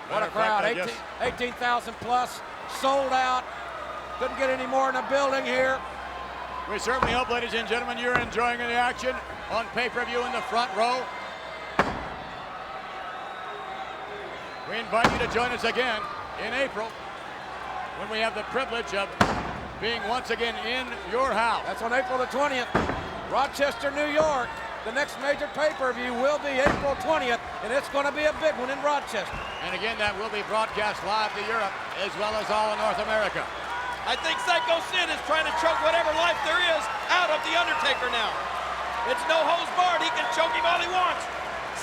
What a crowd, 18,000 plus, sold out. Couldn't get any more in the building here. We certainly hope, ladies and gentlemen, you're enjoying the action on pay-per-view in the front row. We invite you to join us again in April when we have the privilege of being once again in your house. That's on April the 20th, Rochester, New York. The next major pay-per-view will be April 20th, and it's going to be a big one in Rochester. And again, that will be broadcast live to Europe as well as all of North America. I think Psycho Sid is trying to choke whatever life there is out of The Undertaker now. It's no hose barred. He can choke him all he wants.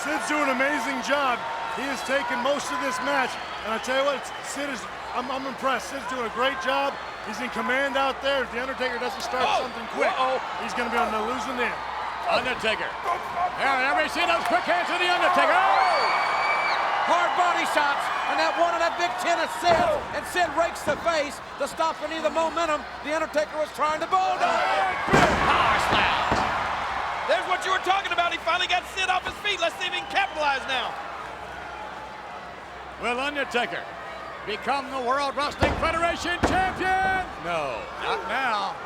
Sid's doing an amazing job. He has taken most of this match, and I tell you what, I'm impressed. Sid's doing a great job. He's in command out there. If The Undertaker doesn't start something quick, he's going to be on the losing end. Undertaker. Here we see those quick hands of The Undertaker. Hard body shots, and that one on that big chin of Sid, and Sid rakes the face to stop any of the momentum The Undertaker was trying to bulldog. Power slam. There's what you were talking about. He finally got Sid off his feet. Let's see if he can capitalize now. Will Undertaker become the World Wrestling Federation champion? No, not now.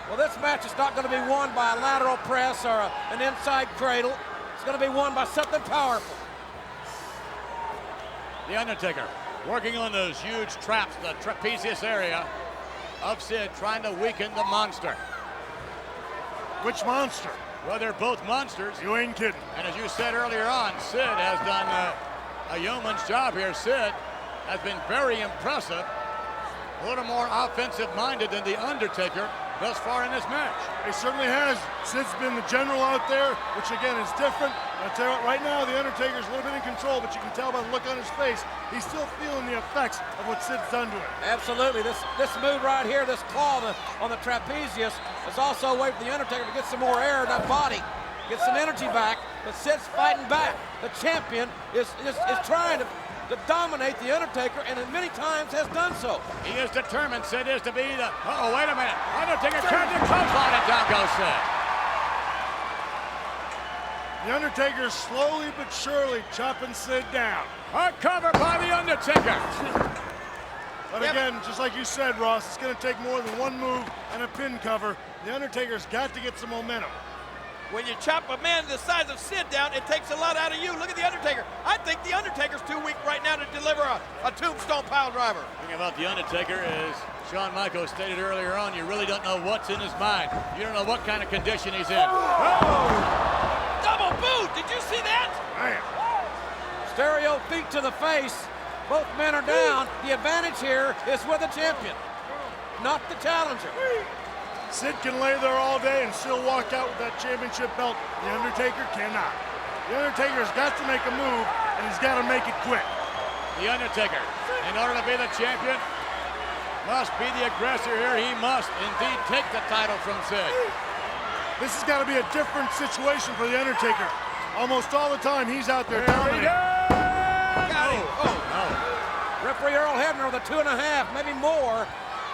Well, this match is not going to be won by a lateral press or an inside cradle. It's going to be won by something powerful. The Undertaker working on those huge traps, the trapezius area of Sid, trying to weaken the monster. Which monster? Well, they're both monsters. You ain't kidding. And as you said earlier on, Sid has done a yeoman's job here. Sid has been very impressive, a little more offensive-minded than The Undertaker thus far in this match. He certainly has. Sid's been the general out there, which again is different. I'll tell you what, right now The Undertaker's a little bit in control, but you can tell by the look on his face, he's still feeling the effects of what Sid's done to him. Absolutely. This move right here, this claw on the trapezius, is also a way for The Undertaker to get some more air in that body, get some energy back, but Sid's fighting back. The champion is trying to dominate The Undertaker, and many times has done so. He is determined, Sid is to be the... Uh-oh, wait a minute. Undertaker turns and clothesline, and down goes Sid. The Undertaker slowly but surely chopping Sid down. A cover by The Undertaker. But again, just like you said, Ross, it's going to take more than one move and a pin cover. The Undertaker's got to get some momentum. When you chop a man the size of Sid down, it takes a lot out of you. Look at The Undertaker. I think The Undertaker's too weak right now to deliver a tombstone pile driver. The thing about The Undertaker is, Shawn Michaels stated earlier on, you really don't know what's in his mind. You don't know what kind of condition he's in. Oh! Double boot! Did you see that? Man. Stereo feet to the face. Both men are down. The advantage here is with the champion, not the challenger. Sid can lay there all day and still walk out with that championship belt. The Undertaker cannot. The Undertaker's got to make a move, and he's got to make it quick. The Undertaker, in order to be the champion, must be the aggressor here. He must indeed take the title from Sid. This has got to be a different situation for The Undertaker. Almost all the time, he's out there dominating. Got him. Oh, no. Referee Earl Hebner with a 2.5, maybe more.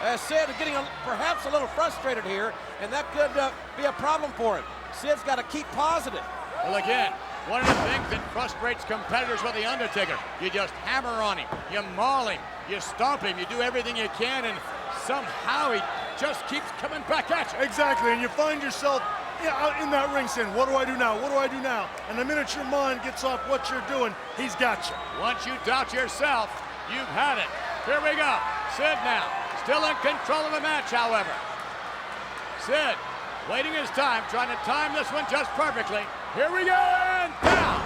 Sid is getting perhaps a little frustrated here, and that could be a problem for him. Sid's got to keep positive. Well, again, one of the things that frustrates competitors with The Undertaker, you just hammer on him, you maul him, you stomp him, you do everything you can, and somehow he just keeps coming back at you. Exactly, and you find yourself out in that ring saying, what do I do now? What do I do now? And the minute your mind gets off what you're doing, he's got you. Once you doubt yourself, you've had it. Here we go. Sid now. Still in control of the match, however. Sid waiting his time, trying to time this one just perfectly. Here we go, and down.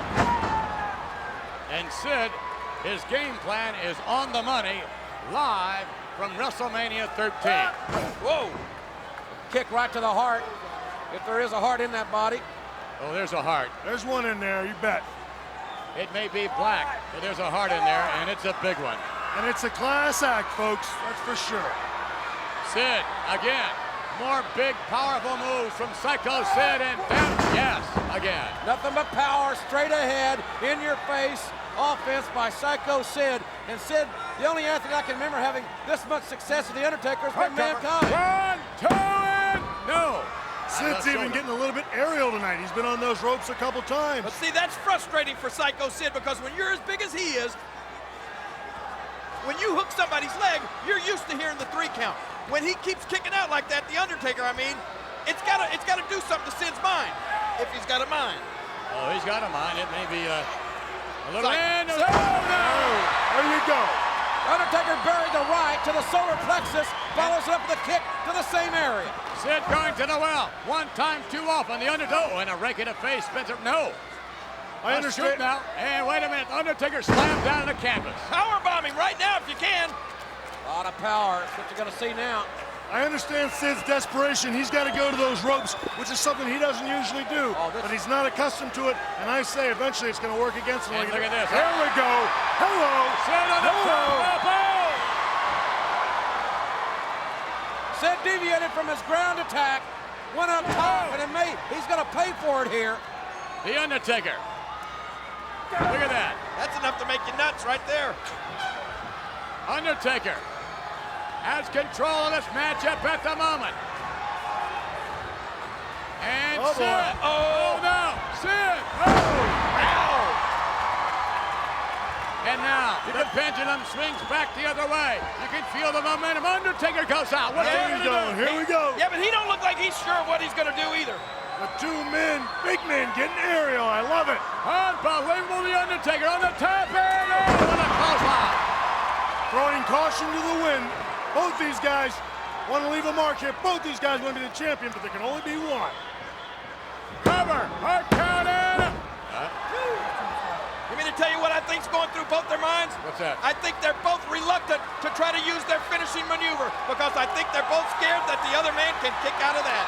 And Sid, his game plan is on the money, live from WrestleMania 13. Whoa! Kick right to the heart, if there is a heart in that body. Oh, there's a heart. There's one in there, you bet. It may be black, but there's a heart in there, and it's a big one. And it's a class act, folks, that's for sure. Sid, again, more big, powerful moves from Psycho Sid, and down, yes, again. Nothing but power, straight ahead, in your face, offense by Psycho Sid. And Sid, the only athlete I can remember having this much success with The Undertaker has been Mankind. 1, 2, and no. Sid's even getting a little bit aerial tonight. He's been on those ropes a couple times. But see, that's frustrating for Psycho Sid, because when you're as big as he is, when you hook somebody's leg, you're used to hearing the 3 count. When he keeps kicking out like that, The Undertaker, I mean, it's gotta do something to Sid's mind, if he's got a mind. Oh, he's got a mind. It may be a little Like, no. There you go. Undertaker buried the right to the solar plexus, follows it up with a kick to the same area. Sid going to the well. One time too often. The Undertaker, and a rake in the face. Spencer, no. I understand now. And wait a minute. Undertaker slammed down the canvas. Power bombing right now if you can. A lot of power. That's what you're going to see now. I understand Sid's desperation. He's got to go to those ropes, which is something he doesn't usually do. But he's not accustomed to it, and I say eventually it's going to work against him. And look at this. Here we go. Hello. Sid on the top. Sid deviated from his ground attack, went up top, and he's going to pay for it here. The Undertaker. Look at that. That's enough to make you nuts right there. Undertaker has control of this matchup at the moment. And Oh, Sid. boy. Oh, no. Sid. Oh. Ow. And now the pendulum swings back the other way. You can feel the momentum. Undertaker goes out. What's he going to do? Here we go. Yeah, but he don't look like he's sure of what he's going to do either. The 2 men, big men, getting aerial. I love it. Unbelievable. The Undertaker on the top. And what a clothesline. Throwing caution to the wind. Both these guys want to leave a mark here. Both these guys want to be the champion, but there can only be one. Cover. Hard count in. You mean to tell you what I think's going through both their minds? What's that? I think they're both reluctant to try to use their finishing maneuver, because I think they're both scared that the other man can kick out of that.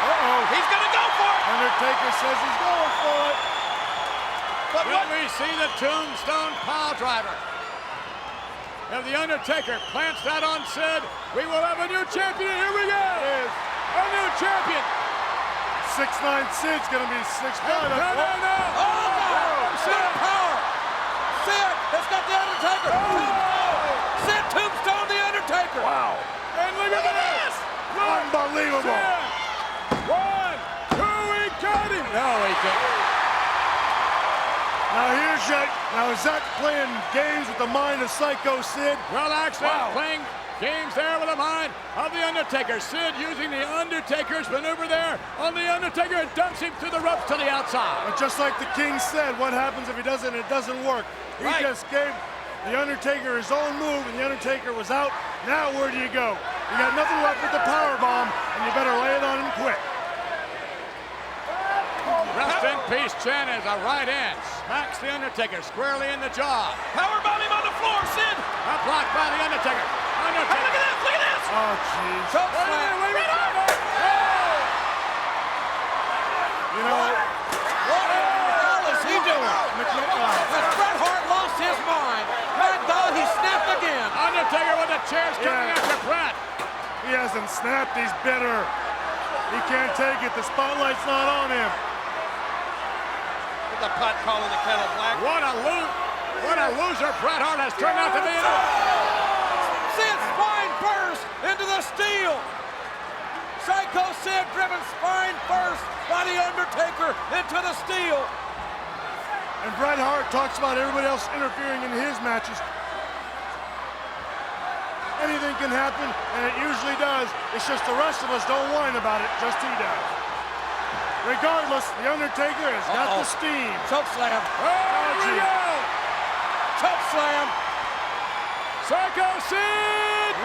Uh-oh. He's going to go for it. Undertaker says he's going for it. But Will we see the Tombstone Pile Driver? If the Undertaker plants that on Sid, we will have a new champion. Here we go. A new champion. 6'9" Sid's going to be 6'5". No. Sid power. Sid has got the Undertaker. Sid Tombstone the Undertaker. Wow. And look at this. Unbelievable. Sid. 1, 2, he got him. No, he didn't. Now here's Jack. Now is that playing games with the mind of Psycho Sid? Well, actually, playing games there with the mind of the Undertaker. Sid using the Undertaker's maneuver there on the Undertaker and dumps him through the ropes to the outside. But just like the King said, what happens if he doesn't? It doesn't work. He just gave the Undertaker his own move, and the Undertaker was out. Now where do you go? You got nothing left with the power bomb, and you better lay it on him quick. Rest in peace, Chen, as a right hand smacks the Undertaker squarely in the jaw. Powerbomb him on the floor, Sid. A block by the Undertaker. Hey, look at this, look at this. Oh, jeez. You know, What the hell is he doing? Has Bret Hart lost his mind? My God, he snapped again. Undertaker with the chairs coming after Bret. He hasn't snapped. He's bitter. He can't take it. The spotlight's not on him. The pot calling the kettle black. What a loser Bret Hart has turned out to be. Sid spine first into the steel. Psycho Sid driven spine first by the Undertaker into the steel. And Bret Hart talks about everybody else interfering in his matches. Anything can happen, and it usually does. It's just the rest of us don't whine about it, just he does. Regardless, the Undertaker has got the steam. Choke slam. Here we go. Choke slam. Psycho Sid.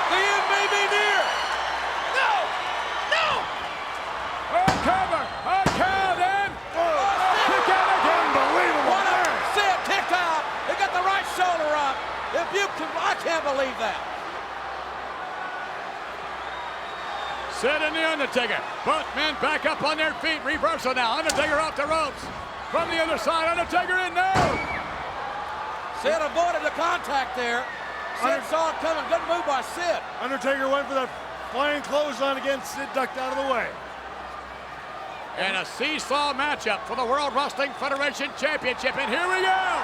The end may be near. No! No! A cover! A count in! Kick out again! Unbelievable! What a Sid kicked out. He got the right shoulder up. If you can, I can't believe that. Sid and The Undertaker. Both men back up on their feet. Reversal now. Undertaker off the ropes. From the other side, Undertaker in now. Sid avoided the contact there. Sid saw it coming. Good move by Sid. Undertaker went for that flying clothesline again. Sid ducked out of the way. And a seesaw matchup for the World Wrestling Federation Championship. And here we go.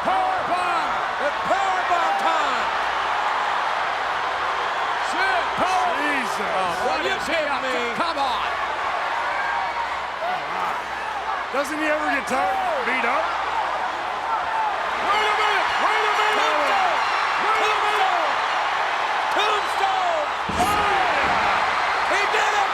Powerbomb. It's powerbomb time. Sid, power. Jesus. What is he up to? Come on. Doesn't he ever get tired of beat up? Wait a minute. Wait a minute. Tombstone. Tombstone. He did it.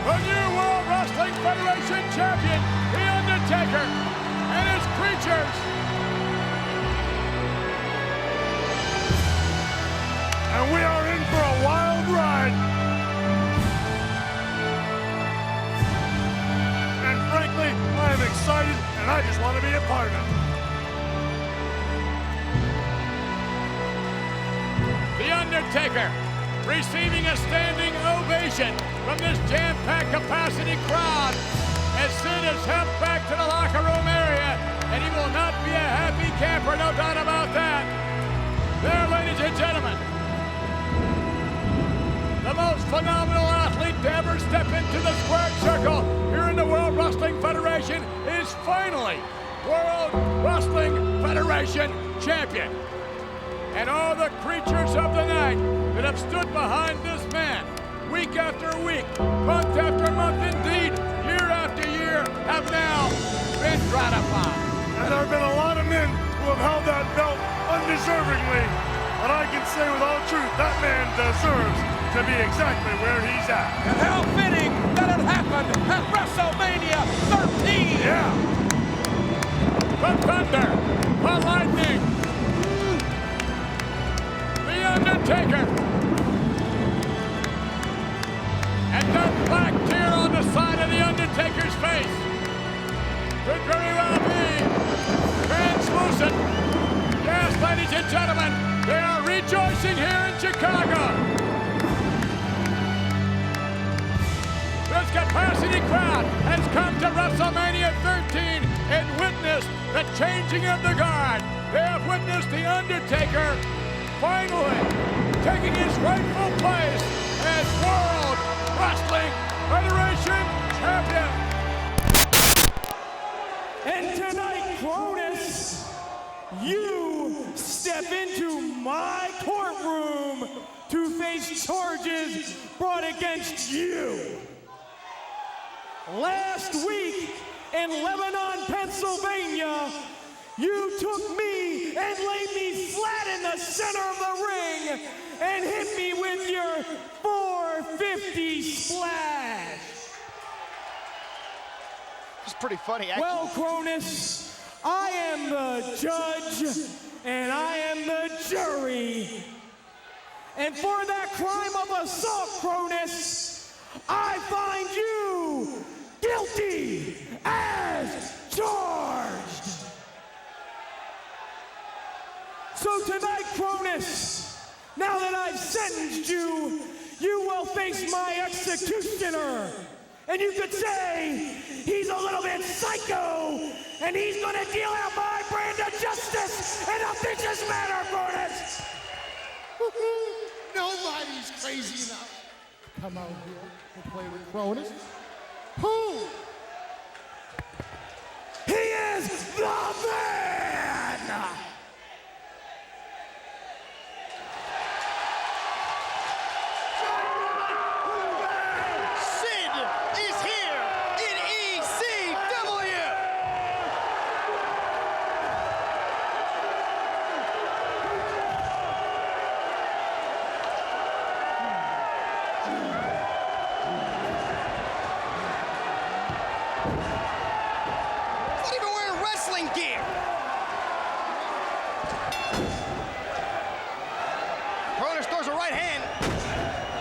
The new World Wrestling Federation champion, The Undertaker, and his creatures. And we are in for a wild ride. And frankly, I am excited, and I just want to be a part of it. The Undertaker receiving a standing ovation from this jam-packed capacity crowd as Sid is helped back to the locker room area, and he will not be a happy camper, no doubt about that. There, ladies and gentlemen, the most phenomenal athlete to ever step into the squared circle here in the World Wrestling Federation is finally World Wrestling Federation champion. And all the creatures of the night that have stood behind this man week after week, month after month, indeed, year after year, have now been gratified. And there have been a lot of men who have held that belt undeservingly. But I can say with all truth, that man deserves to be exactly where he's at. And how fitting that it happened at WrestleMania 13. Yeah. The thunder, the lightning, The Undertaker, and that black tear on the side of The Undertaker's face could very well be translucent. Yes, ladies and gentlemen, they are rejoicing here in Chicago. This capacity crowd has come to WrestleMania 13 and witnessed the changing of the guard. They have witnessed The Undertaker finally taking his rightful place as World Wrestling Federation champion. And tonight, Cronus, you step into my courtroom to face charges brought against you. Last week in Lebanon, Pennsylvania, you took me and laid me flat in the center of the ring and hit me with your 450 splash. It's pretty funny, actually. Well, Cronus, I am the judge and I am the jury. And for that crime of assault, Cronus, I find you guilty as charged. So tonight, Cronus, now that I've sentenced you, you will face my executioner. And you could say he's a little bit psycho, and he's gonna deal out my brand of justice in a vicious manner, Cronus. Nobody's crazy enough. Come out here and play with Cronus. Who? He is the man! Sid is here in ECW! He's not even wearing wrestling gear! Cronus throws a right hand.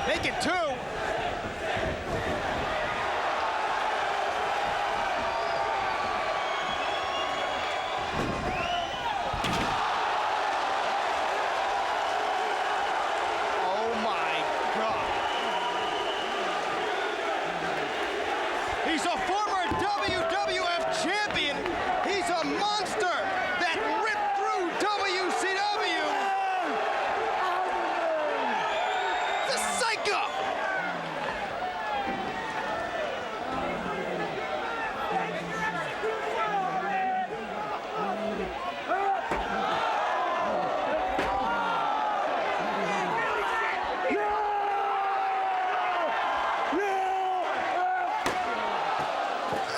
Make it 2. Oh my God. He's a former WWF champion. He's a monster that ripped through WCW. The psycho.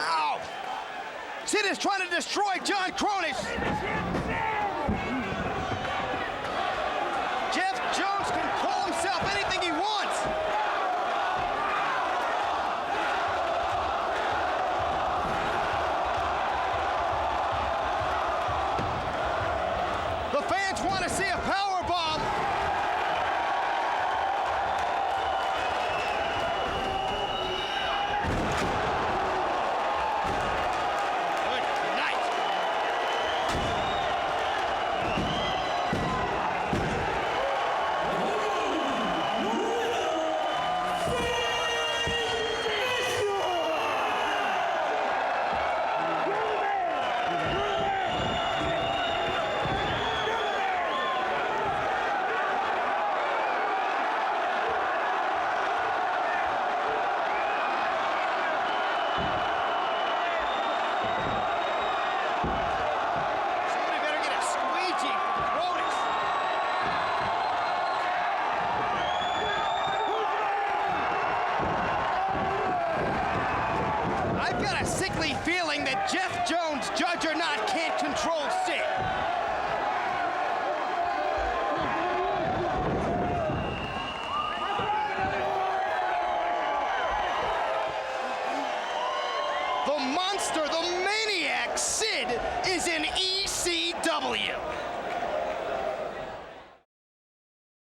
Ow! Sid is trying to destroy John Cronus. Jeff Jones can call himself anything he wants. The fans want to see a power bomb. Good night. Somebody better get a squeegee for Cronus. I've got a sickly feeling that Jeff Jones, Judge or not, can't control Sid. The monster, the main